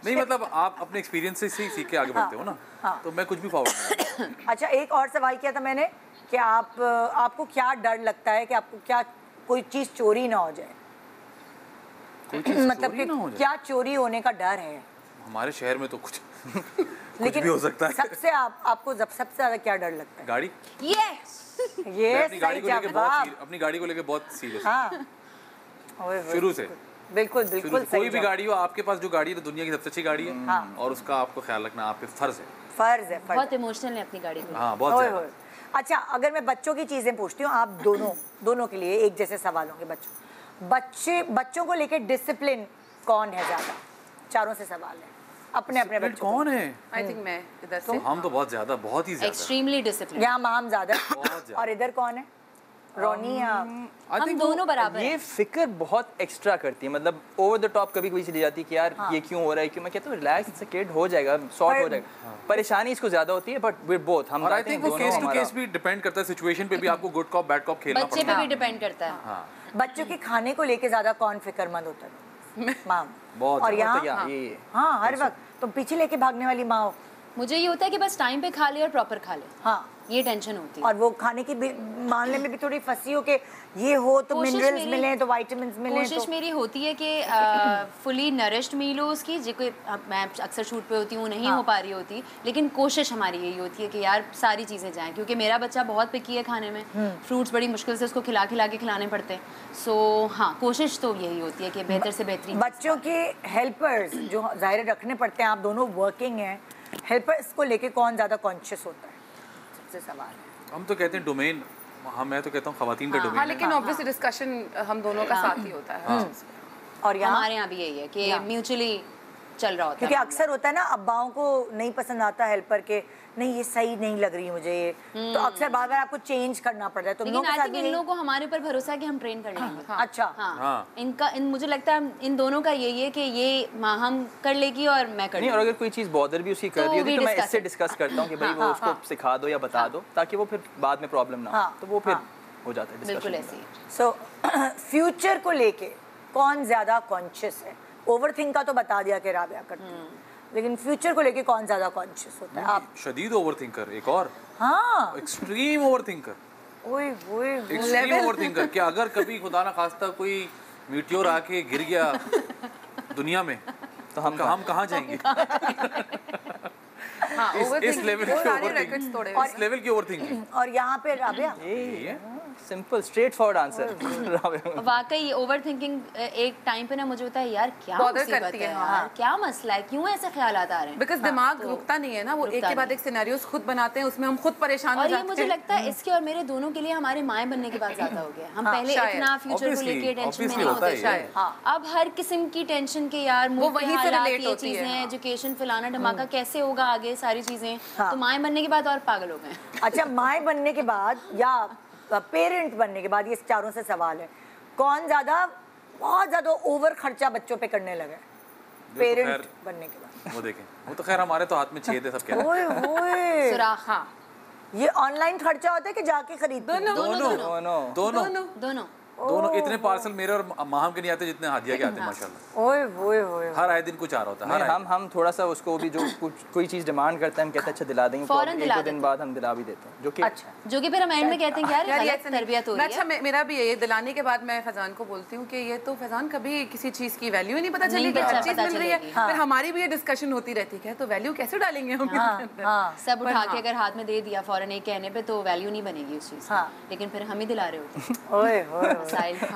नहीं मतलब आप अपने एक्सपीरियंस से ही सीख के आगे बढ़ते हो ना, तो मैं कुछ भी फॉरवर्ड। अच्छा, एक और सवाल किया था मैंने कि आपको क्या डर लगता है कि आपको क्या कोई चीज़ चोरी ना हो जाए? मतलब कि क्या चोरी होने का डर है? हमारे शहर में तो कुछ लेकिन भी हो सकता है। सबसे आपको सबसे ज़्यादा क्या डर लगता है? गाड़ी। ये अपनी गाड़ी को लेके बहुत सीरियस। हाँ, शुरू से बिल्कुल कोई भी गाड़ी हो, आपके पास जो गाड़ी है तो दुनिया की सबसे अच्छी गाड़ी है, और उसका आपको ख्याल रखना आपके फर्ज है। बहुत इमोशनल है अपनी गाड़ी को। हाँ, बहुत ज़्यादा। अच्छा, अगर मैं बच्चों की चीज़ें पूछती हूँ, आप दोनों के लिए एक जैसे सवाल होंगे। बच्चों को लेके डिसिप्लिन कौन है ज़्यादा? चारों से सवाल है, अपने बच्चों कौन है? आई थिंक मैं इधर से। हम तो बहुत ही ज़्यादा एक्सट्रीमली डिसिप्लिन। यहाँ माम ज़्यादा और इधर कौन है? रोनी या हम दोनों बराबर ये फिक्र बहुत एक्स्ट्रा करती है, मतलब ओवर द टॉप कभी चली जाती है कि यार ये क्यों हो रहा है, क्यों। मैं कहता हूँ रिलैक्स, किड हो जाएगा, सॉर्ट हो जाएगा। परेशानी इसको ज्यादा होती है, बट वी बोथ हम आई थिंक वो केस टू केस भी डिपेंड करता है, सिचुएशन पे भी आपको गुड कॉप बैड कॉप खेलना पड़ता है। बच्चे पे भी डिपेंड करता है। बच्चों के खाने को लेके ज्यादा कौन फिक्रमंद होता है? माम। बहुत। और यहाँ हाँ, हर वक्त तुम पीछे लेके भागने वाली माँ हो। मुझे ये होता है कि बस टाइम पे खा ले और प्रॉपर खा ले। हाँ, ये टेंशन होती है। और वो खाने की मामले में भी थोड़ी फंसी हो कि ये हो तो मिनरल्स मिले तो विटामिन्स मिले। कोशिश मेरी होती है कि फुली नरिश्ड मील हो उसकी, जो कोई मैं अक्सर शूट पे होती हूँ, नहीं हो पा रही होती, लेकिन कोशिश हमारी यही होती है कि यार सारी चीज़ें जाएं, क्योंकि मेरा बच्चा बहुत पिकी है खाने में। फ्रूट्स बड़ी मुश्किल से उसको खिला के खिलाने पड़ते हैं। सो हाँ, कोशिश तो यही होती है कि बेहतर से बेहतरीन। बच्चों के हेल्पर्स जो ज़ाहिर रखने पड़ते हैं, आप दोनों वर्किंग हैं, हेल्पर्स को लेके कौन ज़्यादा कॉन्शियस होता है? सबसे सवाल है। हम तो कहते हैं डोमेन, हाँ मैं तो कहता हूँ खवातीन का डोमेन। हाँ, लेकिन ऑब्वियसली डिस्कशन हम दोनों का साथ ही होता है। और हमारे यहाँ भी यही है कि म्यूचुअली चल रहा होता है, क्योंकि अक्सर होता है ना, अब्बाओं को नहीं पसंद आता हेल्पर के, नहीं ये सही नहीं लग रही मुझे ये, तो अक्सर बार बार आपको चेंज करना पड़ता है। तो लेकिन आई थिंक इन लोगों को हमारे ऊपर भरोसा है कि हम ट्रेन कर लेंगे। अच्छा, इनका मुझे लगता है इन दोनों का यही है कि ये माँ हम कर लेगी और मैं कर लूँगी। और अगर कोई चीज़ बॉदर भी उसकी कर रही होती है तो मैं इससे डिस्कस करता हूँ कि भाई वो उसको सिखा दो या बता दो, ताकि वो फिर बाद में प्रॉब्लम ना हो, तो वो फिर हो जाता है डिस्कशन। बिल्कुल ऐसे ही। सो फ्यूचर को लेके कौन ज्यादा कॉन्शियस है? ओवरथिंक का तो बता दिया कि राबिया करती है, लेकिन फ्यूचर को लेके कौन ज्यादा कॉन्शियस होता है? आप शदीद ओवरथिंकर, एक और हाँ, एक्सट्रीम ओवरथिंकर। ओए ओए, एक्सट्रीम ओवरथिंकर कि अगर कभी खुदा ना खास्ता कोई मीटियोर आके गिर गया दुनिया में तो हम कहाँ जाएंगे? इस लेवल की ओवरथिंकिंग। और यहाँ पे Rabia simple straight forward answer. वाकई ओवरथिंकिंग एक टाइम पे ना मुझे होता है यार क्या मुसीबत है यार, क्या मसला है, क्यों ऐसे ख्यालात आ रहे हैं? बिकॉज़ दिमाग रुकता नहीं है ना, वो एक के बाद एक सिनेरियोज खुद बनाते हैं, उसमें हम खुद परेशान हो जाते हैं। और ये मुझे लगता है इसके और मेरे दोनों के लिए हमारे माएँ बनने के बाद ज्यादा हो गया। हम पहले इतना फ्यूचर को लेके टेंशन में नहीं होते, अब हर किस्म की टेंशन के यार वही से रिलेट होती चीजें, एजुकेशन फलाना धमाका कैसे होगा आगे, सारी चीजें। तो माएँ बनने के बाद और पागल हो गए। अच्छा, माएँ बनने के बाद या पेरेंट बनने के बाद, ये चारों से सवाल है, कौन बहुत ज्यादा ओवर खर्चा बच्चों पे करने लगे पेरेंट बनने के बाद? वो देखें, वो तो खैर हमारे तो हाथ में छेद है, सब कह रहे हैं। ओए सुराख। ये ऑनलाइन खर्चा होता है कि जाके खरीदते हैं? दोनों इतने पार्सल मेरे और माहम के नहीं आते जितने हादिया के आते हैं माशाल्लाह। ओए ओए ओए, हर आए दिन कुछ आ रहा होता है। हम थोड़ा सा उसको भी जो कोई चीज डिमांड करता है हम कहते हैं अच्छा दिला देंगे, फौरन एक दो दिन बाद हम दिला भी देते हैं, जो कि फिर हम एंड में कहते हैं यार गलत तरबियत हो रही है। अच्छा, मेरा भी ये दिलाने के बाद मैं फैजान को बोलती हूँ कि ये तो फैजान कभी किसी चीज की वैल्यू ही नहीं पता चलेगी, हर चीज मिल रही है। फिर हमारी भी ये डिस्कशन होती रहती है तो वैल्यू कैसे डालेंगे हम? सब उठा के अगर हाथ में दे दिया फौरन एक कहने पे तो वैल्यू नहीं बनेगी उस चीज, लेकिन फिर हम ही दिला रहे होते हैं।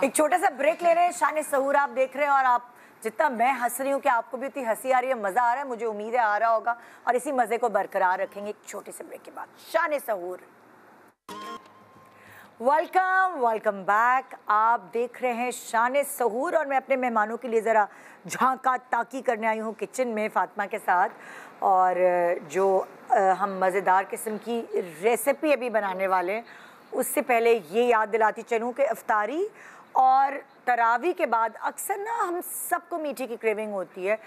छोटा सा ब्रेक ले रहे हैं, शान सहूर आप देख रहे हैं, और आप जितना मैं हंस रही हूँ कि आपको भी उतनी हंसी आ रही है, मज़ा आ रहा है, मुझे उम्मीद है आ रहा होगा, और इसी मज़े को बरकरार रखेंगे एक छोटे से ब्रेक के बाद। शान सहूर, वेलकम बैक। आप देख रहे हैं शान सहूर, और मैं अपने मेहमानों के लिए ज़रा झांका ताकी करने आई हूँ किचन में फातिमा के साथ, और जो हम मज़ेदार किस्म की रेसिपी अभी बनाने वाले हैं, उससे पहले ये याद दिलाती चलूँ कि इफ्तारी और तरावी के बाद अक्सर ना हम सबको मीठे की क्रेविंग होती है,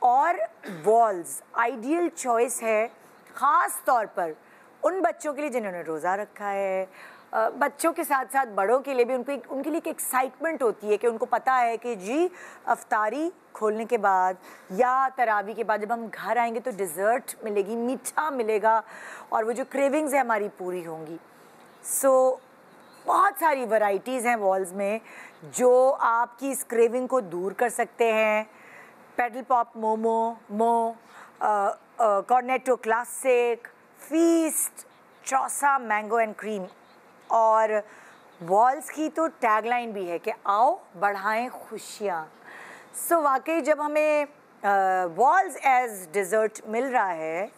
और वॉल्स आइडियल चॉइस है ख़ास तौर पर उन बच्चों के लिए जिन्होंने रोज़ा रखा है, बच्चों के साथ साथ बड़ों के लिए भी उनके लिए एक एक्साइटमेंट होती है कि उनको पता है कि जी अफ्तारी खोलने के बाद या तरावी के बाद जब हम घर आएंगे तो डिज़र्ट मिलेगी, मीठा मिलेगा और वो जो क्रेविंग्स है हमारी पूरी होंगी। सो बहुत सारी वैरायटीज़ हैं वॉल्स में जो आपकी इस क्रेविंग को दूर कर सकते हैं। Pedal pop momo, Cornetto classic, feast, Chausa mango and cream. और वॉल्स की तो टैगलाइन भी है कि आओ बढ़ाएं खुशियाँ। सो वाकई जब हमें वॉल्स एज डिज़र्ट मिल रहा है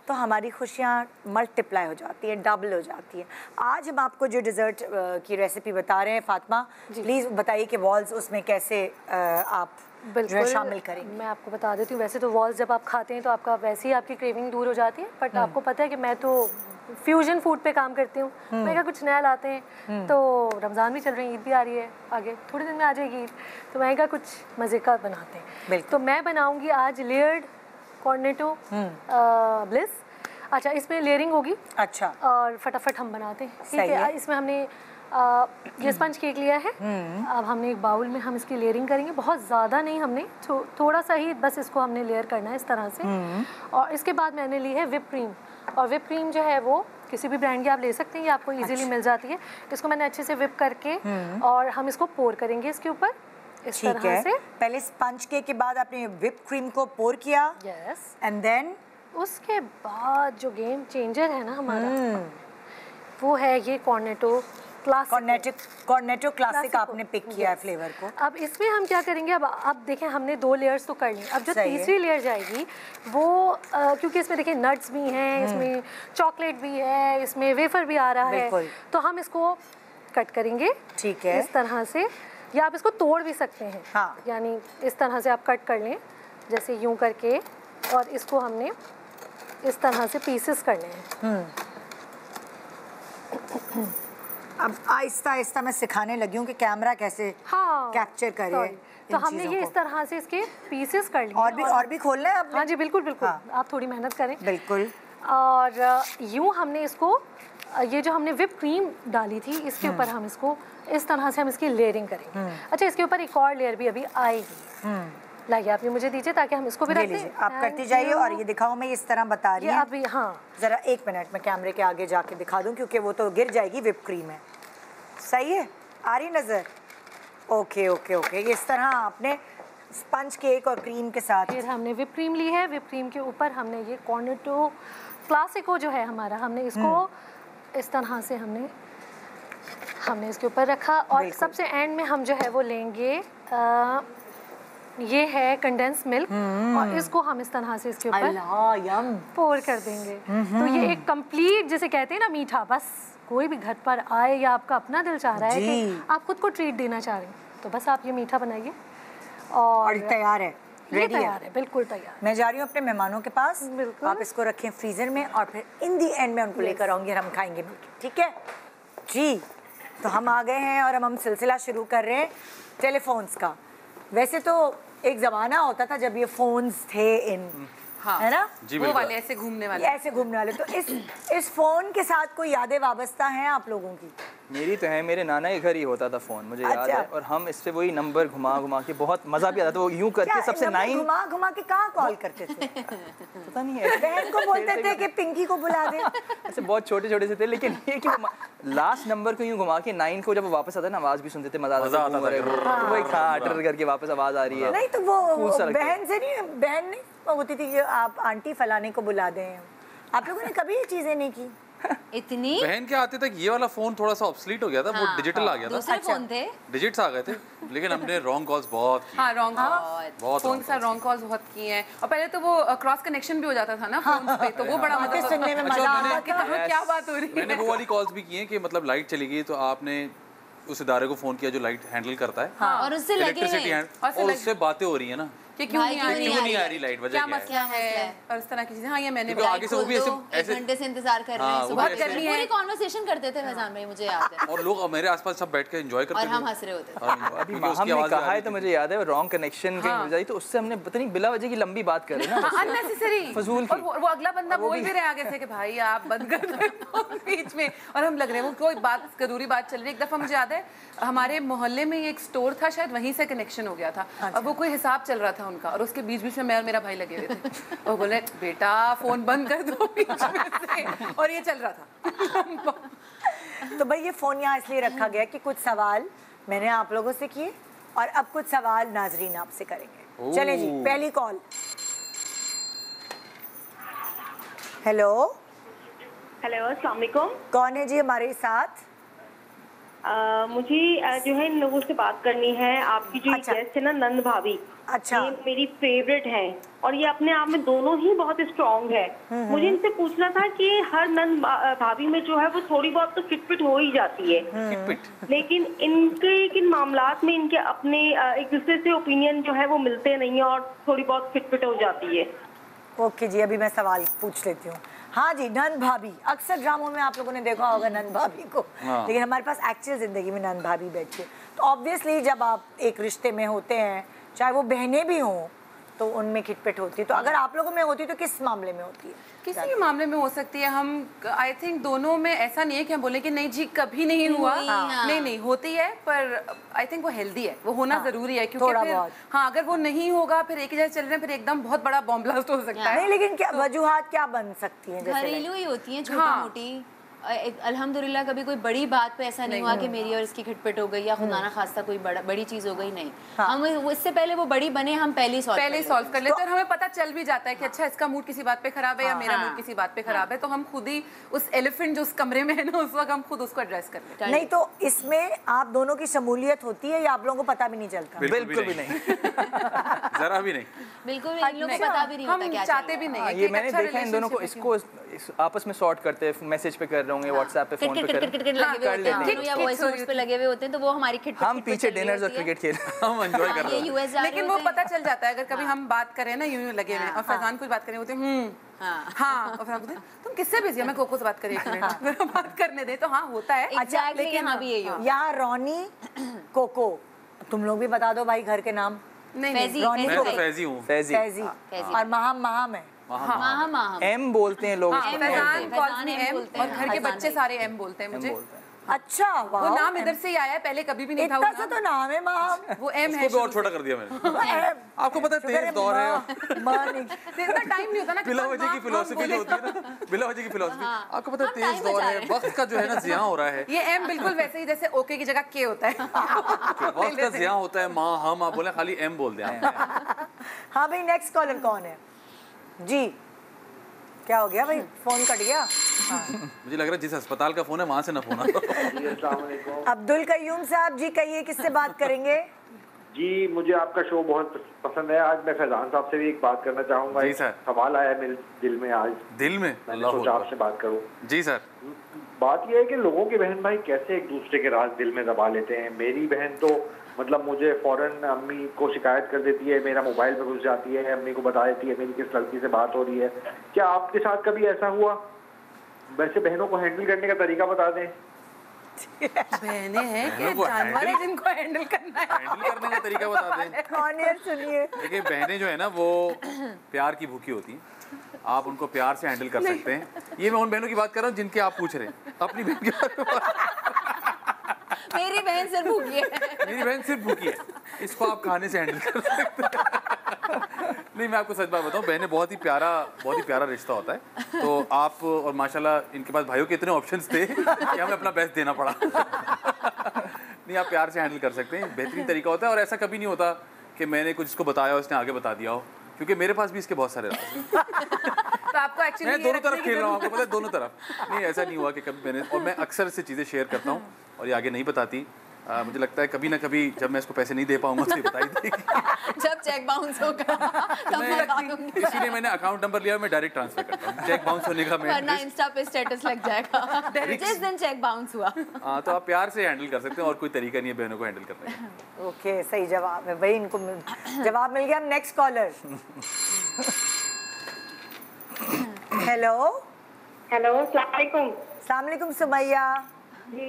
तो हमारी खुशियाँ मल्टीप्लाई हो जाती हैं, डबल हो जाती हैं। आज हम आपको जो डिज़र्ट की रेसिपी बता रहे हैं फातिमा, प्लीज़ बताइए कि वॉल्स उसमें कैसे आप बिल्कुल शामिल करेंगे। मैं आपको बता देती हूँ। वैसे तो वॉल्स जब आप खाते हैं तो आपका वैसे ही आपकी क्रेविंग दूर हो जाती है, बट आपको पता है कि मैं तो फ्यूजन फूड पे काम करती हूँ। मैं क्या कुछ नया लाते हैं, तो रमज़ान भी चल रही है, ईद भी आ रही है, आगे थोड़े दिन में आ जाएगी ईद, तो मैं क्या कुछ मज़े का बनाते हैं। तो मैं बनाऊँगी आज लेयर्ड कॉर्नेटो ब्लिस। अच्छा, इसमें लेयरिंग होगी। अच्छा, और फटाफट हम बनाते हैं, ठीक है। इसमें हमने ये स्पंज केक लिया है। अब हमने एक बाउल में हम इसकी लेयरिंग करेंगे, बहुत ज़्यादा नहीं, हमने थोड़ा सा ही बस इसको हमने लेयर करना है इस तरह से। और इसके बाद मैंने ली है विप क्रीम, और विप क्रीम जो है वो किसी भी ब्रांड की आप ले सकते हैं, ये आपको इजीली मिल जाती है। इसको मैंने अच्छे से विप करके और हम इसको पोर करेंगे इसके ऊपर इस तरह से। पहले स्पंज केक के बाद आपने विप क्रीम को पोर किया, यस, एंड देन उसके बाद जो गेम चेंजर है ना हमारा, वो है ये कॉर्नेटो क्लासिक आपने पिक किया है फ्लेवर को। अब इसमें हम क्या करेंगे, अब देखें हमने 2 लेयर्स तो कर ली। अब जो तीसरी लेयर जाएगी वो क्योंकि इसमें देखिए नट्स भी हैं, इसमें चॉकलेट भी है, इसमें वेफर भी आ रहा है, तो हम इसको कट करेंगे, ठीक है, इस तरह से। या आप इसको तोड़ भी सकते हैं, हाँ, यानी इस तरह से आप कट कर लें, जैसे यूं करके, और इसको हमने इस तरह से पीसेस करने हैं। अब आहिस्ता आहिस्ता मैं सिखाने लगी हूँ कि कैमरा कैसे कैप्चर करे। तो हमने ये इस तरह से इसके पीसेस कर लिए। और भी खोलना है आपने? हाँ जी, बिल्कुल बिल्कुल, आप थोड़ी मेहनत करें। बिल्कुल। और यूँ हमने इसको, ये जो हमने विप क्रीम डाली थी इसके ऊपर हम इसको इस तरह से हम इसकी लेयरिंग करेंगे। अच्छा, इसके ऊपर एक और लेयर भी अभी आएगी। लाइए, आप ये मुझे दीजिए ताकि हम इसको भी रख दें। आप करती जाइए और ये दिखाओ, मैं इस तरह बता रही हूँ अभी। हाँ, ज़रा 1 मिनट में कैमरे के आगे जाके दिखा दूँ, क्योंकि वो तो गिर जाएगी, विप क्रीम है। सही है, आ रही नज़र? Okay okay okay. इस तरह आपने स्पंज केक और क्रीम के साथ, फिर हमने विप क्रीम ली है, विप क्रीम के ऊपर हमने ये कॉर्नेटो क्लासिको जो है हमारा, हमने इसको इस तरह से हमने इसके ऊपर रखा। और सबसे एंड में हम जो है वो लेंगे, ये है कंडेंस मिल्क, और इसको हम इस तरह से इसके ऊपर पोर कर देंगे। तो ये एक कंप्लीट, जिसे कहते हैं ना मीठा, बस कोई भी घर पर आए या आपका अपना दिल चाह रहा है कि आप खुद को ट्रीट देना चाह रहे हैं, तो बस आप ये मीठा बनाइए और तैयार है, रेडी है, बिल्कुल तैयार। मैं जा रही हूँ अपने मेहमानों के पास, आप इसको रखें फ्रीजर में और फिर इन दी एंड में उनको लेकर आऊँगी और हम खाएंगे मिलकर, ठीक है जी। तो हम आ गए हैं और हम सिलसिला शुरू कर रहे हैं टेलीफोन्स का। वैसे तो एक ज़माना होता था जब ये फ़ोन्स थे इन, हाँ, है ना, वो वाले ऐसे घूमने वाले, तो इस फ़ोन के साथ कोई यादें वाबस्ता हैं आप लोगों की? मेरी तो है, मेरे नाना के घर ही होता था फ़ोन, मुझे याद है, और हम इस पे वही नंबर घुमा घुमा के बहुत मज़ा भी आता था। वो यूं करके सबसे 9 घुमा घुमा के कहाँ कॉल करते थे? पता नहीं है, बहन को बोलते थे कि पिंकी को बुला दे। ऐसे बहुत छोटे छोटे से थे, लेकिन ये कि लास्ट नंबर को यूं घुमा के 9 को जब वापस आता है ना, आवाज़ भी सुनते थे, मज़ा आता था। वही अटर करके वापस आवाज़ आ रही है। नहीं तो वो बहन से नहीं, बहन नहीं होती थी कि आप आंटी फलाने को बुला दें। आप लोगों ने कभी ये चीज़ें नहीं की? इतनी बहन के आते तक ये वाला फोन थोड़ा सा ऑब्सलीट हो गया था, वो डिजिटल आ गया था, दूसरे फोन थे, डिजिट्स आ गए थे, लेकिन हमने रॉन्ग कॉल्स बहुत की। हाँ, रॉन्ग कॉल्स, फोन से रॉन्ग कॉल्स बहुत की हैं। और पहले तो वो क्रॉस कनेक्शन भी हो जाता था ना फोन पे, तो वो बड़ा मजा सुनने में मजा आता था। क्या बात हो रही है? मैंने वो वाली कॉल्स भी की हैं कि मतलब लाइट चली गई तो आपने उस इदारे को फोन किया जो लाइट हैंडल करता है, और उससे लगे इलेक्ट्रिसिटी और उससे बातें हो रही है ना, कि क्यों नहीं आ रही लाइट, क्या मसला है और इस तरह की चीजें। हाँ ये मैंने आगे से वो भी ऐसे घंटे से इंतजार कर रहे हैं, बहुत करनी है, पूरी कॉन्वर्सेशन करते थे फैजान भाई, मुझे याद है। और लोग मेरे आसपास सब बैठ के एंजॉय करते थे और हम हंस रहे होते थे। अभी हमने कहा है तो मुझे याद है रॉन्ग कनेक्शन कहीं हो जाती तो उससे हमने पता नहीं बिला वजह की लंबी बात कर रहे हैं ना, अननेसेसरी फजूल की। और वो अगला बंदा बोल भी रहे आगे से कि भाई आप बंद कर दो बीच में, और हम लग रहे हैं वो कोई बात जरूरी बात चल रही है। एक दफा मुझे याद है हमारे मोहल्ले में एक स्टोर था, शायद वहीं से कनेक्शन हो गया था। अब वो कोई हिसाब चल रहा था उनका और उसके बीच बीच में मैं और मेरा भाई लगे हुए थे और बोले बेटा फोन बंद कर दो बीच में से, और ये चल रहा था। तो भाई ये फोन यहाँ इसलिए रखा गया कि कुछ सवाल मैंने आप लोगों से किए और अब कुछ सवाल नाजरीन आपसे करेंगे। चले जी, पहली कॉल। हेलो अस्सलाम वालेकुम। कौन है जी हमारे साथ? मुझे जो है इन लोगों से बात करनी है। आपकी जो गेस्ट है ना नंद भाभी, अच्छा, ये मेरी फेवरेट है और ये अपने आप में दोनों ही बहुत स्ट्रॉन्ग है। मुझे इनसे पूछना था कि हर नंद भाभी में जो है वो थोड़ी बहुत तो खिटपिट हो ही जाती है, लेकिन इनके किन मामलात में इनके अपने एक दूसरे से ओपिनियन जो है वो मिलते नहीं है और थोड़ी बहुत खिटपिट हो जाती है। ओके जी, अभी मैं सवाल पूछ लेती हूँ। हाँ जी, नंद भाभी, अक्सर ड्रामों में आप लोगों ने देखा होगा नंद भाभी को, लेकिन हमारे पास एक्चुअल जिंदगी में नंद भाभी बैठी है। तो ऑब्वियसली जब आप एक रिश्ते में होते हैं, चाहे वो बहनें भी हों, तो उनमें खिटपिट होती है। तो अगर आप लोगों में होती है तो किस मामले में होती है? किसी भी मामले में हो सकती है। हम आई थिंक दोनों में ऐसा नहीं है कि हम बोले कि नहीं जी कभी नहीं हुआ, नहीं होती है, पर आई थिंक वो हेल्दी है, वो होना जरूरी है, क्योंकि फिर हाँ अगर वो नहीं होगा फिर एक ही जगह चल रहे हैं, फिर एकदम बहुत बड़ा बॉम्ब ब्लास्ट हो सकता है। नहीं, लेकिन क्या वजूहात क्या बन सकती हैं? घरेलू ही होती हैं, छोटी मोटी। अल्हम्दुलिल्लाह कभी कोई बड़ी बात पे ऐसा नहीं हुआ कि मेरी और इसकी खिटपिट हो गई या खुदा ना खास्ता कोई बड़ी चीज हो गई, नहीं। हम इससे पहले वो बड़ी बने हम पहले ही सॉल्व कर लेते हैं और हमें पता चल भी जाता है कि अच्छा इसका मूड किसी बात पे खराब है या मेरा मूड किसी बात पे खराब है, तो हम खुद ही उस एलिफेंट जो उस कमरे में है ना उस वक्त हम खुद उसको एड्रेस कर लेते हैं। नहीं तो इसमें आप दोनों की शमूलियत होती है या आप लोगों को पता भी नहीं चलता? बिल्कुल भी नहीं जरा भी नहीं, बिल्कुल भी इन लोगों को पता भी नहीं होता क्या चाहते भी नहीं। ये मैंने देखा इन दोनों को इसको आपस में सॉर्ट करते हैं, मैसेज पे कर रहे होंगे, व्हाट्सएप पे, फोन पे कर रहे हैं या वॉइस नोट्स पे लगे हुए होते हैं, तो वो हमारी खिटपिट, हम पीछे डिनर्स और क्रिकेट खेल हम एंजॉय कर रहे हैं। लेकिन वो पता चल जाता है अगर कभी हम बात करें ना यूं लगे हुए और फैजान कुछ बात करें होते हाँ और फिर बोलते तुम किससे बिजी हो? मैं कोको से बात करी बात करने दे, तो हाँ होता है। अच्छा, लेकिन यहाँ रोनी कोको, तुम लोग भी बता दो भाई घर के नाम। नहीं, मैं तो फैजी हूँ। फैजी और महाम है। एम बोलते हैं लोग, फैजान कॉल्स मी एम और घर के बच्चे सारे एम बोलते हैं मुझे। अच्छा, वो नाम इधर से ही आया है, पहले कभी भी नहीं था। इतना सा तो नाम है महाम, वो एम है। उसको भी और छोटा कर दिया मैंने। आपको पता है तेज दौर है, इतना टाइम नहीं होता ना। बिला वजह की फिलॉसफी जो होती है ना, बिला वजह की फिलॉसफी, आपको पता है तेज दौर है, वक्त का जो है ना ज़िया हो रहा है। ये एम बिल्कुल वैसे ही जैसे ओके की जगह के होता है, वक्त का ज़िया होता है। माँ हम आप बोले खाली एम बोल दें। हाँ भाई, नेक्स्ट कॉलर कौन है जी? क्या हो गया भाई, फोन कट गया? मुझे लग रहा है जिस अस्पताल का फोन है वहाँ से ना फोन आ। अब्दुल कयूम साहब जी, कहिए किससे बात करेंगे? जी मुझे आपका शो बहुत पसंद है। आज मैं फैजान साहब से भी एक बात करना चाहूँगा। जी सर। सवाल आया मेरे दिल में आज, दिल में मैंने सोचा आपसे बात करूँ। जी सर। बात यह है कि लोगों के बहन भाई कैसे एक दूसरे के राज दिल में दबा लेते हैं। मेरी बहन तो मतलब मुझे फौरन अम्मी को शिकायत कर देती है, मेरा मोबाइल में घुस जाती है, अम्मी को बता देती है मेरी किस लड़की से बात हो रही है। क्या आपके साथ कभी ऐसा हुआ? वैसे बहनों को हैंडल करने का तरीका बता दें। बहनें हैं कि जानवर है जिनको हैंडल करना है? हैंडल करने का तरीका बता दें। कौन है सुनिए। देखिए बहनें जो है ना वो प्यार की भूखी होती हैं, आप उनको प्यार से हैंडल कर सकते हैं। ये मैं उन बहनों की बात कर रहा हूँ जिनके आप पूछ रहे हैं, अपनी बहन की मेरी बहन सिर्फ भूखी है। मेरी बहन सिर्फ भूखी है, इसको आप खाने से हैंडल कर सकते हैं। नहीं मैं आपको सच बात बताऊं, बहनें बहुत ही प्यारा रिश्ता होता है। तो आप और माशाल्लाह इनके पास भाइयों के इतने ऑप्शंस थे कि हमें अपना बेस्ट देना पड़ा। नहीं आप प्यार से हैंडल कर सकते हैं, बेहतरीन तरीका होता है। और ऐसा कभी नहीं होता कि मैंने कुछ इसको बताया उसने आगे बता दिया हो, क्योंकि मेरे पास भी इसके बहुत सारे राज हैं। तो आपको एक्चुअली मैं दोनों तरफ खेल रहा हूँ, आपको पता है दोनों तरफ। नहीं ऐसा नहीं हुआ कि कभी मैंने, और मैं अक्सर से चीज़ें शेयर करता हूँ और ये आगे नहीं बताती मुझे लगता है कभी ना कभी जब मैं इसको पैसे नहीं दे पाऊंगा तो बताई देगी। जब चेक बाउंस होगा इसीलिए मैंने अकाउंट नंबर लिया, मैं डायरेक्ट ट्रांसफर करता हूँ। चेक बाउंस होने का मैं वरना इंस्टा पे स्टेटस लग जाएगा जिस दिन चेक बाउंस हुआ। हाँ, तो आप प्यार से हैंडल कर सकते हैं और कोई तरीका नहीं है बहनों को हैंडल करने का। ओके, सही जवाब है भाई, इनको जवाब मिल गया। Next collar. हेलो हेलो, अस्सलाम वालेकुम। अस्सलाम वालेकुम सुमैया जी।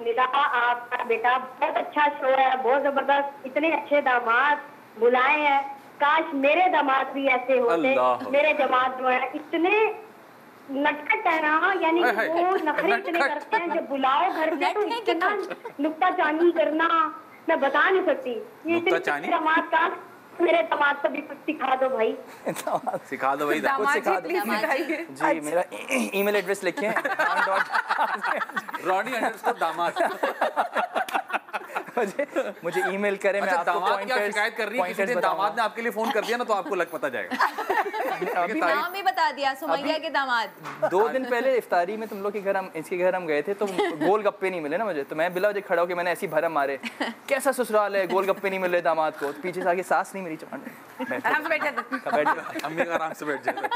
निदा, आपका बेटा बहुत अच्छा शो है, बहुत जबरदस्त, इतने अच्छे दामाद बुलाए हैं। काश मेरे दामाद भी ऐसे होते। मेरे दामाद जो है इतने नटखट है ना, यानी वो नखरे इतने करते हैं, जब बुलाओ घर पे तो इतना नुक्ताचीनी करना मैं बता नहीं सकती। ये इतने दामाद, काश मेरे दामाद को भी कुछ सिखा दो भाई। सिखा दो भाई, जी। मेरा ईमेल एड्रेस लिखें Ronnie_दामाद। मुझे ईमेल करें। मैं आपको दामाद की शिकायत कर रही है, किसी दिन दामाद ने आपके लिए फोन कर दिया ना तो आपको लग पता जाएगा। अभी नाम भी बता दिया, सुमैया के दामाद। 2 दिन पहले इफ्तारी में तुम लोग के घर, हम इसके घर हम गए थे तो गोलगप्पे नहीं मिले ना मुझे, तो मैं बिला वजह खड़ा होकर मैंने ऐसी भरम मारे, कैसा ससुराल है, गोलगप्पे नहीं मिले दामाद को। पीछे से आके सास नहीं मेरी आराम से बैठ जाते, अम्मी का आराम से बैठ जाते।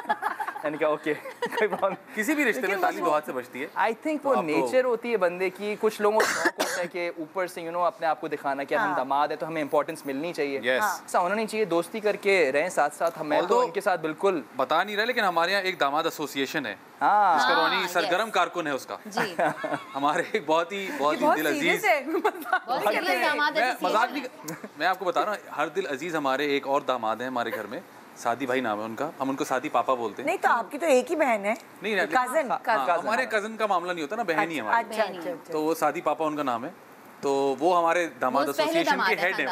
मैंने कहा ओके, कोई प्रॉब्लम। किसी भी रिश्ते में ताली बहुत से बचती है। आई थिंक वो नेचर होती है बंदे की। कुछ लोगों को शौक होता है कि ऊपर से अपने आप को दिखाना कि हम दामाद है तो हमें इंपॉर्टेंस मिलनी चाहिए। ऐसा होना नहीं चाहिए, दोस्ती करके रहें साथ साथ। हमें तो इनके साथ बिल्कुल बता नहीं रहे, लेकिन हमारे यहाँ एक दामाद एसोसिएशन है। जिसका रॉनी सरगर्म कारकुन है उसका। हमारे एक बहुत ही दिल अजीज, मजाक नहीं, मैं आपको बता रहा हूँ, हर दिल अजीज हमारे एक और दामाद है हमारे घर में, सादी भाई नाम है उनका, हम उनको सादी पापा बोलते हैं। नहीं तो आपकी तो एक ही बहन है। नहीं, कजन। हमारे कजन का मामला नहीं होता ना, बहन ही हमारी। अच्छा। तो वो सादी पापा उनका नाम है। तो वो हमारे दामाद एसोसिएशन के हेड है,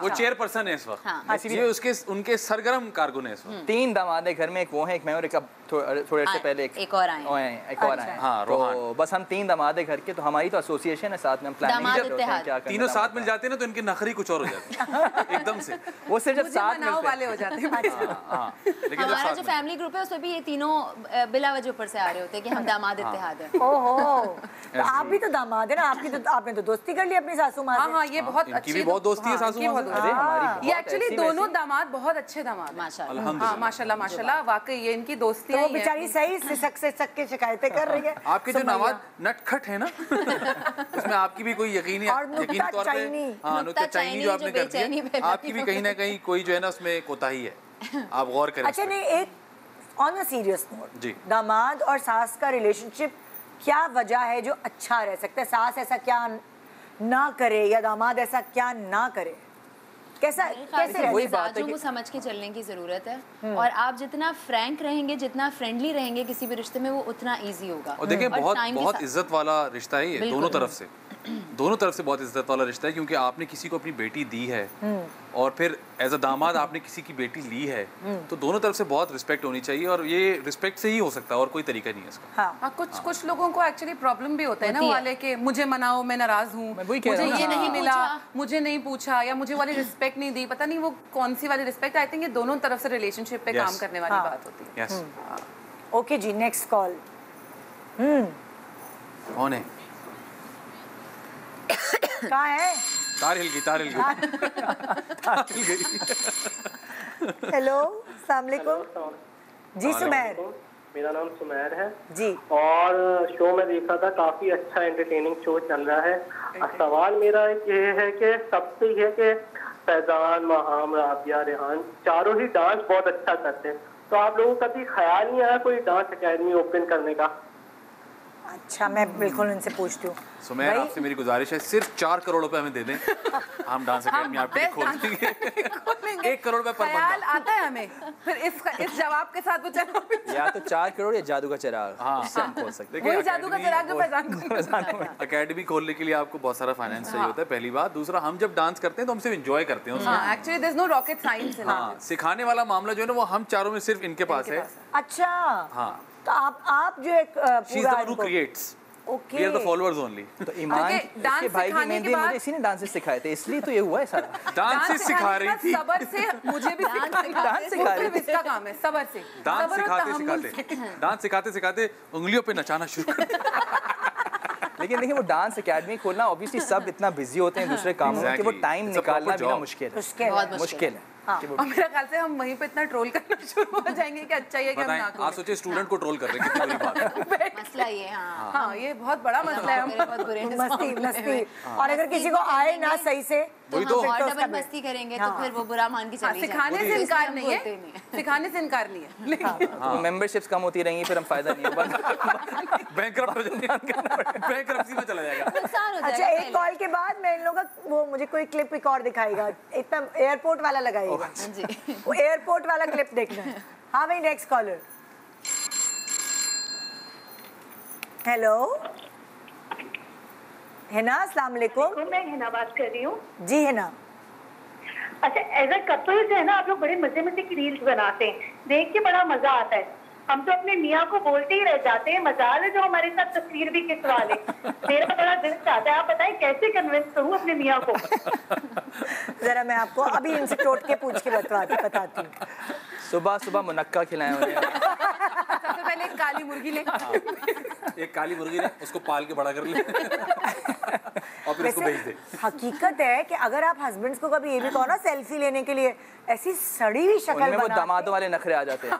वो चेयरपर्सन है इस वक्त। इसलिए उनके सरगर्म कारकुन है इस वक्त। 3 दामाद है घर में, एक वो है, एक मैं और एक थोड़े से पहले एक और आए। हाँ, तो बस हम 3 दामाद है घर के, तो हमारी तो एसोसिएशन है, साथ में हम प्लानिंग करते हैं क्या करना। तीनों साथ मिल जाते हैं ना तो इनकी नखरी कुछ और हो जाती है एकदम से। वो सिर्फ जब साथ मिलते वाले हो जाते हैं। लेकिन हमारा जो फैमिली ग्रुप है उसमें भी ये तीनों बिला वजह ऊपर से आ रहे होते हैं कि हम दामाद इत्तेहाद है। ओहो, आप भी तो दामाद है ना, आपने तो दोस्ती कर ली अपनी सासू माँ से। हाँ, ये बहुत अच्छी, भी बहुत दोस्ती है सासू माँ से। ये एक्चुअली दोनों दामाद बहुत अच्छे दामाद, माशाल्लाह माशाल्लाह, वाकई ये इनकी दोस्ती है। वो बेचारी सही सिसक के शिकायतें कर रही है। आपके जो दामाद नटखट है ना, उसमें आपकी भी कोई यकीनी तौर पे, हाँ, नुक्ताचीनी जो आपने कर दी है, आपकी भी कहीं ना कहीं कोई जो है ना उसमें कोताही है, आप गौर करें। अच्छा, नहीं, एक ऑन अ सीरियस नोट, जी, दामाद और सास का रिलेशनशिप क्या वजह है जो अच्छा रह सकता है? सास ऐसा क्या ना करे या दामाद ऐसा क्या ना करे? कैसे वही बात है कि समझ के चलने की जरूरत है, और आप जितना फ्रैंक रहेंगे, जितना फ्रेंडली रहेंगे किसी भी रिश्ते में, वो उतना इजी होगा। और देखिए, बहुत इज्जत वाला रिश्ता है ये, दोनों तरफ से बहुत इज्जत वाला रिश्ता है, क्योंकि आपने किसी को अपनी बेटी दी है और फिर एज अ दामाद आपने किसी की बेटी ली है, तो दोनों तरफ से बहुत रिस्पेक्ट होनी चाहिए, और ये रिस्पेक्ट से ही हो सकता है और कोई तरीका नहीं है इसका। हाँ, कुछ लोगों को एक्चुअली प्रॉब्लम भी होता है ना वाले के, मुझे मनाओ, मैं नाराज हूँ, मुझे ये नहीं मिला, मुझे नहीं पूछा, या मुझे वाली रिस्पेक्ट नहीं दी। पता नहीं वो कौन सी वाली रिस्पेक्ट। आई थिंक ये दोनों तरफ से रिलेशनशिप पे काम करने वाली बात होती है। ओके जी, नेक्स्ट कॉल। कौन है? कहाँ है? तार हिल गई। हेलो, अस्सलाम वालेकुम जी। सुमैर, मेरा नाम सुमैर है जी, और शो में देखा था, काफी अच्छा एंटरटेनिंग शो चल रहा है। सवाल मेरा ये है कि सबसे ये है कि फैजान, महाम, राबिया, रेहान चारों ही डांस बहुत अच्छा करते हैं, तो आप लोगों को कभी ख्याल नहीं आया कोई डांस एकेडमी ओपन करने का? अच्छा, मैं बिल्कुल उनसे पूछती हूँ। सुमैर, आपसे मेरी गुजारिश है, सिर्फ 4 करोड़ रुपए हमें दे दें, हम डांस एकेडमी आपके खोल देंगे। 1 करोड़ रुपए पर बंदा आता है हमें, फिर इस जवाब के साथ वो चलो, या तो 4 करोड़ या जादू का चिराग, उससे हम खोल सकते हैं। जादू का चिराग एकेडमी खोलने के लिए आपको बहुत सारा फाइनेंस चाहिए होता है, पहली बात। दूसरा, हम जब डांस करते हैं तो हम सिर्फ एंजॉय करते हैं उसमें। Actually there is no rocket science in it. सिखाने वाला मामला जो है ना, वो हम चारों में सिर्फ इनके पास है। अच्छा, हाँ, तो आप जो एक पूरा creates, Okay. We are the followers only. तो ईमान इसके भाई की मेहंदी मुझे इसी ने डांसेस सिखाए थे, इसलिए तो ये हुआ है सारा। डांसेस सिखा रही थी, सबर से मुझे भी डांस सिखा रही थी, इसका काम है सबर से। डांस सिखाते सिखाते उंगलियों पे नचाना शुरू कर दिया। लेकिन देखिए वो डांस एकेडमी खोलना ऑब्वियसली सब इतना बिजी होते हैं दूसरे कामों में कि वो टाइम निकालना भी ना मुश्किल है। और मेरा ख्याल से हम वहीं पे इतना ट्रोल करना शुरू हो जाएंगे कि अच्छा ही है कि हम ना करें। आप सोचिए स्टूडेंट को ट्रोल कर रहे हैं, कितनी बड़ी बात है। मसला ये हाँ ये बहुत बड़ा मसला है। मस्ती और अगर किसी को आए ना सही से तो हम और डबल मस्ती करेंगे तो फिर वो बुरा मान के चली जाएगी। सिखाने से इनकार नहीं है, सिखाने से इनकार नहीं है, लेकिन मेंबरशिप्स कम होती रहेंगी फिर हम फायदा नहीं होगा, बैंकरप्ट हो जाएंगे, बैंकरप्सी में चला जाएगा। नुकसान हो जाएगा। अच्छा एक कॉल के बाद मैं इन लोगों का वो मुझे कोई क्लिप एक और दिखाएगा, इतना एयरपोर्ट वाला लगाएगा जी, वो एयरपोर्ट वाला क्लिप देखना है। हाँ भाई नेक्स्ट कॉलर। हेलो हिना, अस्सलाम वालेकुम। मैं हिना बात कर रही हूँ। जी हिना। अच्छा एज अ कपल जो है ना आप लोग बड़े मजे मजे की रील्स बनाते हैं, देख के बड़ा मजा आता है। हम तो अपने मियाँ को बोलते ही रह जाते हैं मजाल है जो हमारे साथ तस्वीर भी खिंचवा ले। मेरा बड़ा दिल चाहता है, आप बताएं कैसे कन्विंस करूँ अपने मियाँ को। जरा मैं आपको अभी इनसे टोट के पूछ के बताती हूँ। सुबह सुबह मुनक्का खिलाए उन्हें। सबसे पहले एक काली मुर्गी ले, एक काली मुर्गी ले, उसको पाल के बड़ा कर ले और फिर उसको बेच दे। हकीकत है कि अगर आप हस्बैंड्स को कभी ये भी कहो ना सेल्फी लेने के लिए, ऐसी सड़ी हुई शक्ल वो दामादों वाले नखरे आ जाते हैं।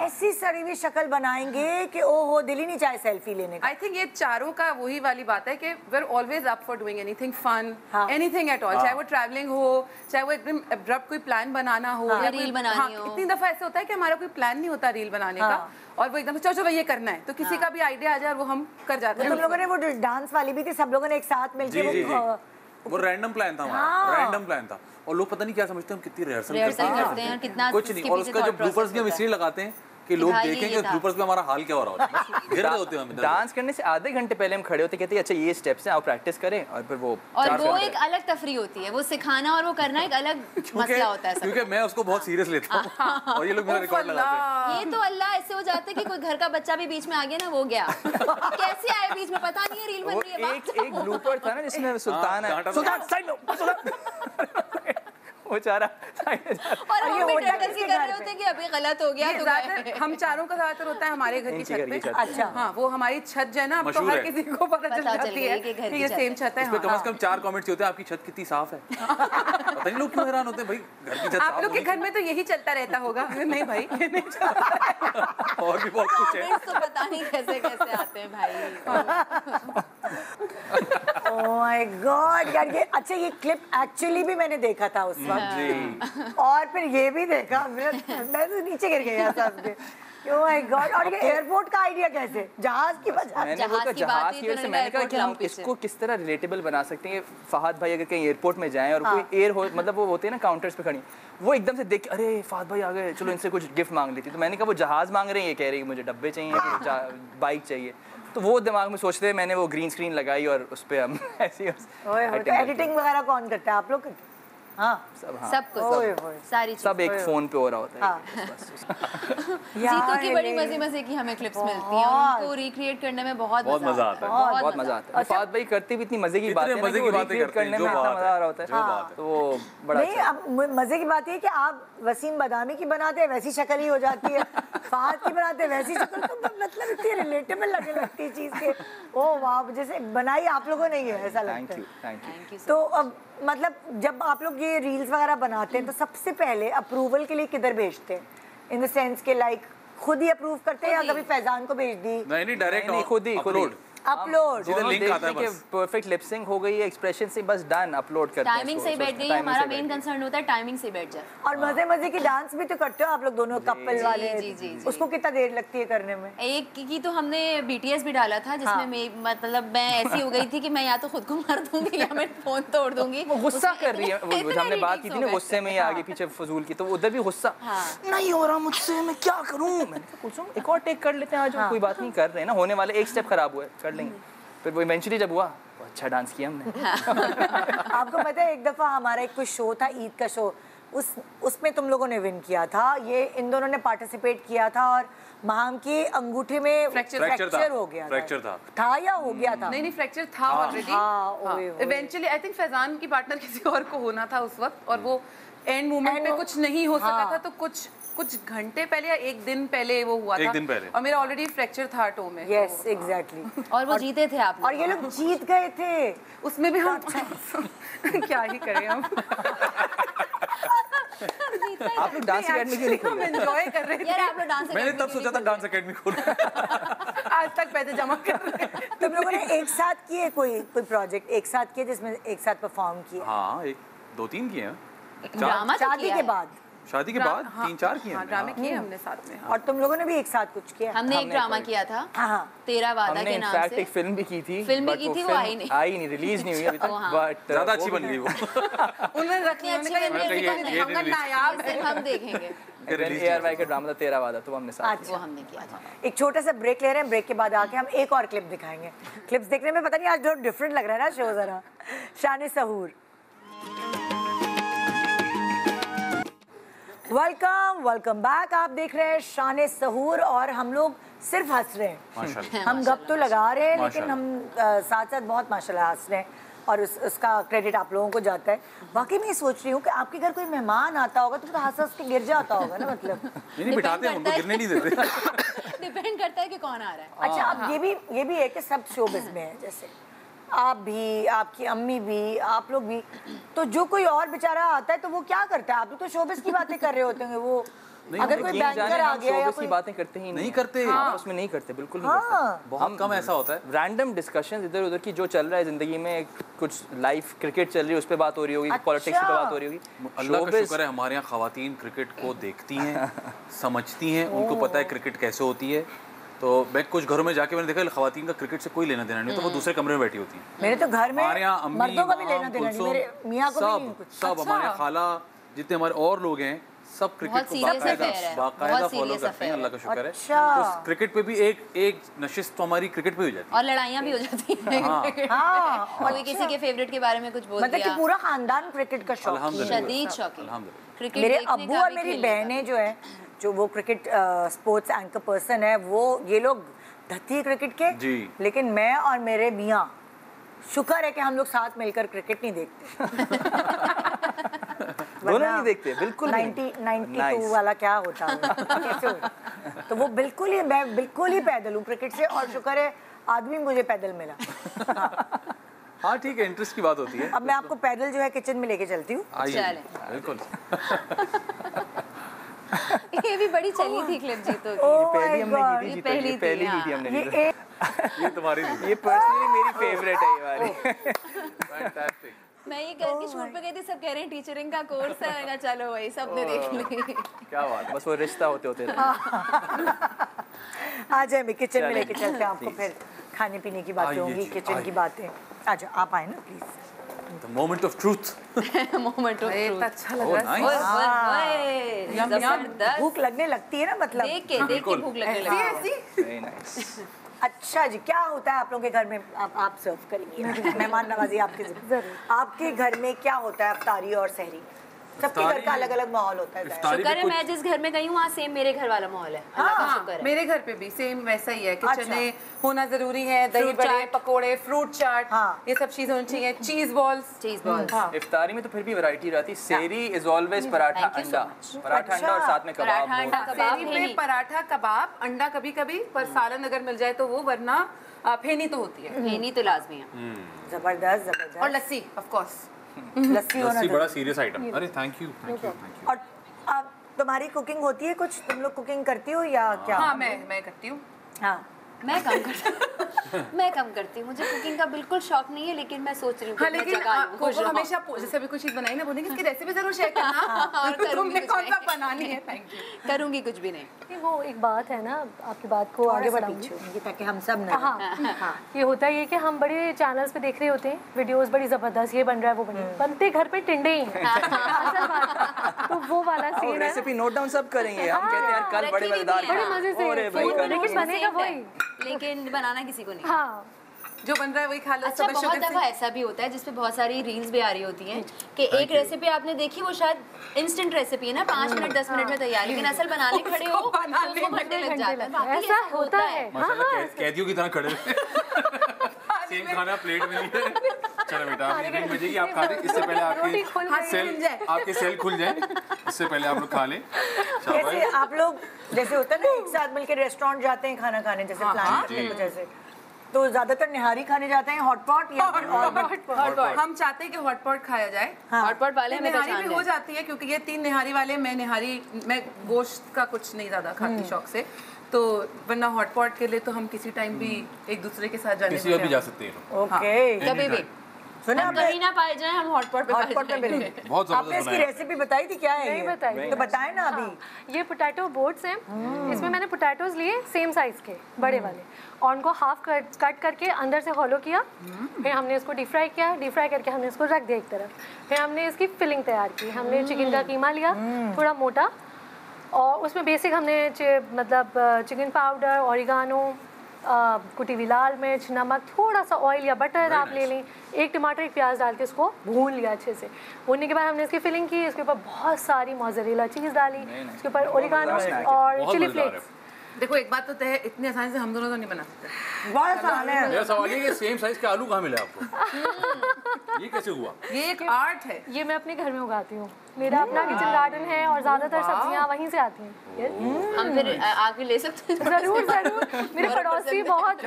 ऐसी सड़ी हुई शक्ल बनाएंगे कि ओहो दिल ही नहीं चाहे सेल्फी लेने का। आई थिंक ये चारों का वही वाली बात है कि we are always up for doing anything fun, anything at all, चाहे वो ट्रैवलिंग हो, चाहे वो एकदम अब्रप्ट कोई प्लान बनाना हो या रील बनानी हो। इतनी दफा ऐसा होता है कि हमारा कोई प्लान नहीं होता रील बनाने का और वो एकदम चलो ये करना है, तो किसी का भी आइडिया आ जाए और वो हम कर जाते हैं। तुम लोगों ने वो डांस वाली भी थी, सब लोगों ने एक साथ मिलकर वो रैंडम प्लान था हमारा, रैंडम प्लान था और लोग पता नहीं क्या समझते हैं हम कितनी रिहर्सल करते हैं, कितना कुछ नहीं। और उसका जो ब्लूपर्स भी हम इसलिए लगाते हैं कि लोग देखें कि ब्लूपर्स में हमारा हाल क्या हो रहा होता है। गिर रहे होते हैं हम डांस करने से आधे घंटे पहले हम खड़े होते, कहते हैं अच्छा ये स्टेप्स हैं, आओ प्रैक्टिस करें, और फिर वो एक अलग तफरी होती है, वो सिखाना और वो करना एक अलग मसला होता है। क्योंकि मैं उसको बहुत सीरियस लेता हूँ और ये लोग मेरा रिकॉर्ड लगाते हैं। ये तो अल्लाह ऐसे हो जाता है कि कोई घर का बच्चा भी बीच में आ गया ना, वो गया कैसे आए बीच में पता नहीं है, रील बन रही है। एक ब्लूपर था ना जिसमें सुल्तान वो चारा और ये होता कैसे कर रहे होते हैं कि अभी गलत हो गया तो हम चारों का ज्यादातर होता है हमारे घर की छत पे। अच्छा हाँ, वो हमारी छत जो है ना, अब तो हर किसी को पता चल जाती है कि ये सेम छत है। इसमें कम से कम 4 कमेंट्स होते हैं आपकी छत कितनी साफ है। पता नहीं लोग क्यों हैरान होते हैं भाई, घर की छत आप लोग के घर में तो यही चलता रहता होगा। नहीं भाई नहीं चलता, और भी बहुत कुछ है, तो पता नहीं कैसे कैसे आते हैं भाई। ओह माय गॉड यार, ये अच्छा ये क्लिप एक्चुअली भी मैंने देखा था उस वक्त और फिर ये भी देखा, मैं तो नीचे गिर गया साहब के। ओह माय गॉड, और ये एयरपोर्ट का आइडिया कैसे, जहाज की वजह मैंने कहा कि हम इसको किस तरह रिलेटेबल बना सकते हैं। फहद भाई अगर कहीं एयरपोर्ट में जाएं और कोई एयर हो, मतलब वो होते हैं ना काउंटर्स पे खड़ी, वो एकदम से देख के अरे फहद भाई आ गए, चलो इनसे कुछ गिफ्ट मांग लेती। तो मैंने कहा वो जहाज मांग रहे हैं, ये कह रही है मुझे डब्बे चाहिए, बाइक चाहिए, तो वो दिमाग में सोचते हैं, मैंने वो ग्रीन स्क्रीन लगाई और उस पे हम ऐसी एडिटिंग वगैरह कौन करता है, आप लोग करते हैं? हाँ सब कुछ सारी सब एक फोन पे हो रहा होता है। जीतू की बड़ी मजे की हमें क्लिप्स मिलती हैं, उनको रिक्रिएट करने में बहुत मजा आता है। बहुत मजा आता है। फहद भाई करती भी इतनी मजे की बातें करने में इतना मजा आ रहा होता है, तो वो बड़ा नहीं। अब मजे की बात है कि आप वसीम बदामी की बनाते हैं वैसी शक्ल ही हो जाती है, फहद की बनाते हैं वैसी शक्ल, तो मतलब इतनी रिलेटेबल लगने लगती है चीज के। ओह वाह, जैसे बनाई आप लोगों ने ही है ऐसा लगता है। Thank you. तो अब मतलब जब आप लोग ये रील्स वगैरह बनाते हैं तो सबसे पहले अप्रूवल के लिए किधर भेजते हैं, इन द सेंस के लाइक खुद ही अप्रूव करते हैं या कभी फैजान को भेज दी? नहीं डायरेक्ट खुद ही अपलोड सीधा लिंक आता है बस, परफेक्ट लिपसिंग हो गई है, एक्सप्रेशन से बस डन, अपलोड करते हैं। टाइमिंग से बैठ गई, हमारा मेन कंसर्न होता है टाइमिंग से बैठ जाए। और मजे की डांस भी तो करते हो आप लोग दोनों कपल वाले। जी। उसको कितना देर लगती है करने में? एक की तो हमने BTS भी डाला था जिसमें मतलब मैं ऐसी हो गई थी कि मैं या तो खुद को मार दूंगी या मैं फोन तोड़ दूंगी। वो गुस्सा कर रही है, हमने बात की थी ना गुस्से में आगे पीछे फजूल की, तो उधर भी गुस्सा नहीं हो रहा मुझसे, मैं क्या करूं। मैंने कहा कुछ एक और टेक कर लेते हैं आज, कोई बात नहीं, कर रहे हैं ना, होने वाले एक स्टेप खराब हुआ है, कर लेंगे। फिर वो इवेंचुअली जब हुआ तो अच्छा डांस किया हमने। आपको पता है एक दफ़ा हमारा एक कोई शो था, ईद का शो, उसमें तुम लोगों ने विन किया था, ये इन दोनों ने पार्टिसिपेट किया था और महाम के अंगूठे में फ्रैक्चर हो गया था या हो गया था? नहीं फ्रैक्चर था already. Eventually I think Faizan की पार्टनर किसी और को होना था उस वक्त और वो एंड मोमेंट पे कुछ नहीं हो सका था, तो कुछ कुछ घंटे पहले या एक दिन पहले वो हुआ था। एक दिन पहले। और मेरा ऑलरेडी फ्रैक्चर था टो में। Yes exactly. और वो जीते थे आप। और ये लोग जीत गए थे। उसमें भी हम क्या ही करें हम। आप लोग डांस एकेडमी क्यों नहीं खोल रहे? एंजॉय कर रहे थे यार आप लोग डांस मैंने तब सोचा था डांस एकेडमी खोलूं। आज तक पैसे जमा कर रहे हैं। तुम लोगों ने एक साथ किए कोई प्रोजेक्ट एक साथ किए जिसमें एक साथ परफॉर्म किए? हाँ, एक 2-3 किए हैं। ड्रामा शादी के बाद? शादी के बाद 3-4 किए हैं। ड्रामे किए हमने साथ में। और तुम लोगों ने भी एक साथ कुछ किया? हमने एक ड्रामा किया था तेरा वादा के नाम से। हमने एक फिल्म भी की थी। फिल्म भी की थी, वो आई नहीं, रिलीज नहीं हुई अभी तक, बट ज्यादा अच्छी बन गई वो। उन्होंने रखी, नायाब है, हम देखेंगे। ARY का ड्रामा था तेरा वादा, तो हमने साथ वो हमने किया था। एक छोटा सा ब्रेक ले रहे हैं, ब्रेक के बाद आके हम एक और क्लिप दिखाएंगे। क्लिप्स देखने में पता नहीं आज बहुत डिफरेंट लग रहा है ना शो जरा। शान सहूर, वेलकम बैक। आप देख रहे हैं शान सहूर और हम लोग सिर्फ हंस रहे हैं। हम गप तो लगा रहे हैं लेकिन हम साथ साथ बहुत माशाल्लाह हंस रहे हैं और उसका क्रेडिट आप लोगों को जाता है। वाकई में सोच रही हूँ कि आपके घर कोई मेहमान आता होगा तो हंस हंस के गिर जाता होगा ना, मतलब नहीं बिठाते हैं उनको, गिरने नहीं देते। डिपेंड करता है कि कौन आ रहा है। अच्छा, अब ये भी है कि सब शोबिज़ में है, जैसे आप भी, आपकी अम्मी भी, आप लोग भी, तो जो कोई और बेचारा आता है तो वो क्या करता है? आप लोग तो शोबिज़ की बातें कर रहे होते हैं। वो अगर कोई बैंकर आ गया या कोई बातें करते ही नहीं करते, आपस में नहीं करते, बिल्कुल नहीं करते। बहुत कम ऐसा होता है। रैंडम डिस्कशन इधर उधर की जो चल रहा है जिंदगी में, कुछ लाइफ क्रिकेट चल रही है उस पे बात हो रही होगी, पॉलिटिक्स पे बात हो रही होगी। अल्लाह का शुक्र है हमारे यहाँ खवातीन क्रिकेट को देखती हैं, समझती हैं, उनको पता है क्रिकेट कैसे होती है। तो मैं कुछ घरों में जाके मैंने देखा खवातीन का क्रिकेट से कोई लेना देना नहीं, तो वो दूसरे कमरे में बैठी होती हैं। मेरे तो घर में हमारे यहाँ अम्मी, मर्दों का भी लेना देना नहीं, मेरे मियाँ को भी नहीं कुछ। सब हमारे खाला जितने हमारे और लोग हैं सब क्रिकेट को बाकायदा फॉलो करते हैं, अल्लाह का शुक्र है। तो क्रिकेट पे भी एक नशिस्त तो हमारी क्रिकेट पे हो जाती है और लड़ाइयाँ भी हो जाती हैं। कोई किसी के फेवरेट के बारे में कुछ बोल दिया। मतलब कि पूरा खानदान क्रिकेट का शौकीन, शदीद शौकीन। मेरे अब्बू और मेरी बहनें जो है, जो वो क्रिकेट स्पोर्ट्स एंकर पर्सन है, वो ये लोग धत्ती है क्रिकेट के जी। लेकिन मैं और मेरे मियाँ शुक्र है कि हम लोग साथ मिलकर क्रिकेट नहीं देखते। दोनों नहीं देखते बिल्कुल। 92 वाला क्या होता है कैसे होता? तो वो मैं बिल्कुल ही पैदल हूँ क्रिकेट से, और शुक्र है आदमी मुझे पैदल मिला। हाँ ठीक है, इंटरेस्ट की बात होती है। अब मैं आपको पैदल जो है किचन में लेके चलती हूँ। बिल्कुल। ये भी बड़ी चली थी क्लिप जीतो की। पहली हमने की थी, पहली की थी हमने। ये तुम्हारी, ये पर्सनली मेरी फेवरेट है ये वाली। फैंटास्टिक। मैं ये घर की शूट पे गई थी, सब कह रहे हैं टीचरिंग का कोर्स है, मैंने कहा चलो भाई सबने देख ली। क्या बात, बस वो रिश्ता होते होते आ जाए, मैं किचन में लेके चलते हैं आपको, फिर खाने पीने की बातें होंगी, किचन की बातें। आ जाओ, आप आए ना please. The moment of truth. Moment of truth. अच्छा लग रहा है। भूख लगने लगती है ना, मतलब देख के भूख लगने लगती है। अच्छा जी, क्या होता है आप लोगों के घर में? आप सर्व करेंगे, मेहमान नवाजी आपके आपके घर में क्या होता है अफ्तारी और सहरी? सबके घर का अलग अलग माहौल होता है। शुक्र है मैं जिस घर में गई हूँ वहाँ सेम मेरे घर वाला माहौल है। हाँ, मेरे घर पे भी सेम वैसा ही है। किचन में होना जरूरी है, दही बड़े, पकोड़े, फ्रूट चाट, ये सब चीजें होनी चाहिए, चीज बॉल्स। इफ्तारी में तो फिर भी वैरायटी रहती है। सेरी इज ऑलवेज पराठा अंडा, पराठा अंडा और साथ में कबाब। सेरी में पराठा कबाब अंडा कभी कभी, पर सालन अगर मिल जाए तो वो, वरना फेनी तो होती है। फेनी तो लाजमी है। जबरदस्त जबरदस्त। और लस्सी ऑफ कोर्स। लस्सी बड़ा सीरियस आइटम। अरे थैंक यू। और अब तुम्हारी कुकिंग होती है कुछ? तुम लोग कुकिंग करती हो या क्या? हाँ, मैं करती हूँ। हाँ, मैं कम करती हूँ। मुझे कुकिंग का बिल्कुल शौक नहीं है, लेकिन मैं सोच रही हूँ। हाँ, लेकिन हमेशा जैसे भी कोई चीज बनाई ना, बोलेंगे इसकी रेसिपी जरूर शेयर करना। तुमने कौन सा बनानी है? Thank you. करूँगी कुछ भी नहीं। वो एक बात है ना, आपकी बात को आगे बढ़ाऊंगी ताकि हम सब ना। हाँ, ये होता है कि हम बड़े चैनल्स पे देख रहे होते हैं वीडियोस, बड़ी जबरदस्त, ये बन रहा है वो बन रहा है, बनते घर पे टिंडे ही हैं। असल बात तो वो वाला सीन है। रेसिपी नोट डाउन सब करेंगे हम, कहते हैं यार कल बड़े मजेदार, बड़े मजे से, लेकिन बनेगा वही, लेकिन बनाना किसी को नहीं। हाँ, जो बन रहा है वही खा लो। अच्छा, बहुत दफा ऐसा भी होता है जिसपे बहुत सारी रील्स भी आ रही होती हैं कि एक रेसिपी आपने देखी, वो शायद इंस्टेंट रेसिपी है ना, 5 मिनट 10 मिनट में तैयार, लेकिन असल बनाने खड़े हो तो उसको घंटे लग जाता है। ऐसा होता है। माशाल्लाह कैदियों की तरह खड़े सेम खाना प्लेट में लिए, चलो बेटा आपकी रिंग बजेगी, आप खा लें इससे पहले आपके सेल खुल जाए, इससे पहले आप लोग खा लें। जैसे आप लोग जैसे होता है ना एक साथ मिलकर रेस्टोरेंट जाते हैं खाना खाने, जैसे प्लान करते हैं जैसे, तो ज्यादातर निहारी खाने जाते हैं हॉट पॉट या हॉट? हम चाहते हैं कि हॉट पॉट खाया जाए। हॉट पॉट वाले हमें निहारी भी हो जाती है क्योंकि ये 3 निहारी वाले, मैं गोश्त का कुछ नहीं ज्यादा खाती शौक से, तो वरना हॉट पॉट के लिए तो हम किसी टाइम भी एक दूसरे के साथ जाने किसी और भी जा सकते हैं। ओके, कभी भी हम कहीं ना पाए जाए, हम हॉट पॉट पे मिलेंगे। बहुत आपने इसकी रेसिपी बताई थी क्या है? नहीं बताई, तो बताए ना अभी। ये पोटैटो बोट्स हैं, इसमें मैंने पोटैटोज लिए सेम साइज के बड़े वाले, और उनको हाफ कट करके अंदर से हॉलो किया, फिर हमने इसको डीप फ्राई किया, डीप फ्राई करके हमने इसको रख दिया एक तरफ, फिर हमने इसकी फिलिंग तैयार की। हमने चिकन का कीमा लिया थोड़ा मोटा, और उसमें बेसिक हमने मतलब चिकन पाउडर, ओरिगानो, कुटी हुई लाल मिर्च, नमक, थोड़ा सा ऑयल या बटर आप ले लें, एक टमाटर एक प्याज डाल के इसको भून लिया अच्छे से। भूनने के बाद हमने इसकी फिलिंग की, इसके ऊपर बहुत सारी मोज़रेला चीज़ डाली, इसके ऊपर ओरिगानो और चिली फ्लेक्स। देखो एक बात तो तय है, इतनी आसानी से हम दोनों तो नहीं बना सकते। बहुत आसान है। मेरा सवाल ये कि सेम साइज के आलू कहाँ मिले आपको? ये कैसे हुआ? ये एक आर्ट है। ये मैं अपने घर में उगाती हूँ, मेरा अपना किचन गार्डन है और ज्यादातर सब्जियाँ वहीं से आती हैं। हम फिर आके ले सकते हैं? जरूर जरूर, मेरे पड़ोसी बहुत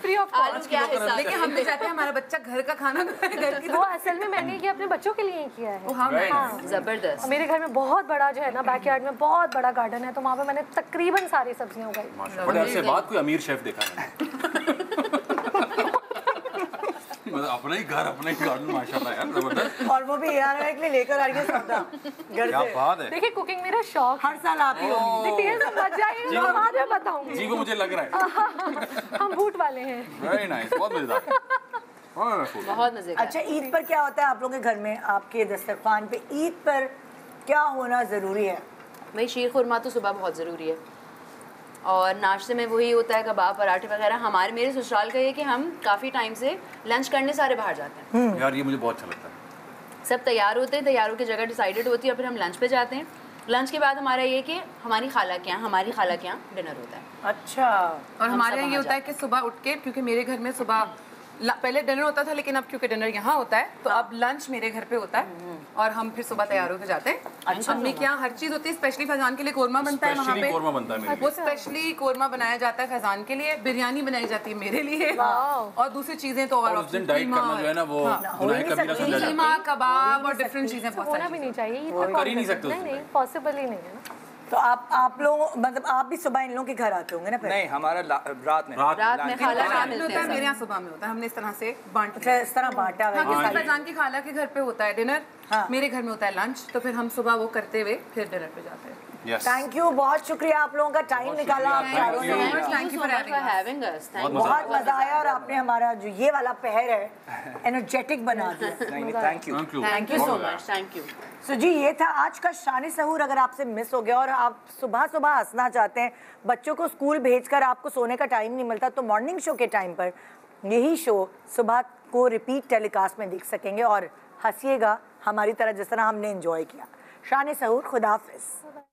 फ्री ऑफ कॉस्ट। क्या हिसाब? लेकिन हम भी चाहते हैं हमारा बच्चा घर का खाना खाए, घर की। वो असल में मैंने ये अपने बच्चों के लिए ही किया है। हाँ, जबरदस्त। मेरे घर में बहुत बड़ा जो है ना बैकयार्ड में बहुत बड़ा गार्डन है, तो वहाँ पे मैंने तकरीबन सारी सब्जियाँ उगाई। बड़े अरसे बाद कोई अमीर शेफ देखा मैंने। अपना ही घर, अपना ही गार्डन, माशाल्लाह यार, जबरदस्त। और वो भी यार के लिए लेकर आ रही है सौदा घर क्या से। बात है। देखिए कुकिंग मेरा शौक, हर साल आप ही होगी। डिटेल्स में मत जाइए, मैं बाद में बताऊंगी। जी वो मुझे लग रहा है। हम बूट वाले हैं। वेरी नाइस, बहुत मजेदार। बहुत मजे का। अच्छा, ईद पर क्या होता है आप लोगों के घर में? आपके दस्तरखान पे ईद पर क्या होना ज़रूरी है? भाई शीर खुरमा तो सुबह बहुत ज़रूरी है, और नाश्ते में वही होता है कबाब, पराठे वगैरह। मेरे ससुराल का ये कि हम काफ़ी टाइम से लंच करने सारे बाहर जाते हैं। यार ये मुझे बहुत अच्छा लगता है। सब तैयार होते हैं, तैयारों की जगह डिसाइडेड होती है, और फिर हम लंच पे जाते हैं। लंच के बाद हमारा ये कि हमारी खाला के यहाँ डिनर होता है। अच्छा। और हमारे यहाँ ये होता है कि सुबह उठ के, क्योंकि मेरे घर में सुबह पहले डिनर होता था, लेकिन अब क्योंकि डिनर यहाँ होता है तो अब लंच मेरे घर पे होता है, और हम फिर सुबह तैयार होकर जाते हैं। अच्छा, अम्मी के यहाँ हर चीज़ होती है। स्पेशली फैजान के लिए कोरमा बनता है वहाँ पे, कोरमा बनता है। वो स्पेशली कोरमा बनाया जाता है फैजान के लिए, बिरयानी बनाई जाती है मेरे लिए, और दूसरी चीज़ें तो और उस दिन डाइट करना जो है ना वो गुनाह कबीरा समझा जाता है। कीमा, कबाब और डिफरेंट चीज़ें बहुत होना सारी भी नहीं चाहिए, कर ही नहीं सकते। नहीं पॉसिबल ही नहीं है ना। तो आप लोग मतलब आप भी सुबह इन लोगों के घर आते होंगे ना? नहीं, हमारा रात में खाला में होता है, मेरे यहाँ सुबह में होता है। हमने इस तरह से बांट, अच्छा इस तरह बांटा हुआ है। किसी फैजान की खाला के घर पे होता है डिनर, मेरे घर में होता है लंच, तो फिर हम सुबह वो करते हुए फिर डिनर पे जाते हैं। थैंक यू, बहुत शुक्रिया आप लोगों का टाइम निकाला आप चारों ने। Thank you for having us. बहुत मजा आया, और आपने हमारा जो ये वाला पहर है एनर्जेटिक बना दिया। Thank you so much, thank you. So जी ये था आज का शान सहूर। अगर आपसे मिस हो गया और आप सुबह सुबह हंसना चाहते हैं, बच्चों को स्कूल भेजकर आपको सोने का टाइम नहीं मिलता, तो मॉर्निंग शो के टाइम पर यही शो सुबह को रिपीट टेलीकास्ट में देख सकेंगे और हंसिएगा हमारी तरह जिस तरह हमने एंजॉय किया। शान सहूर, खुदा हाफिज़।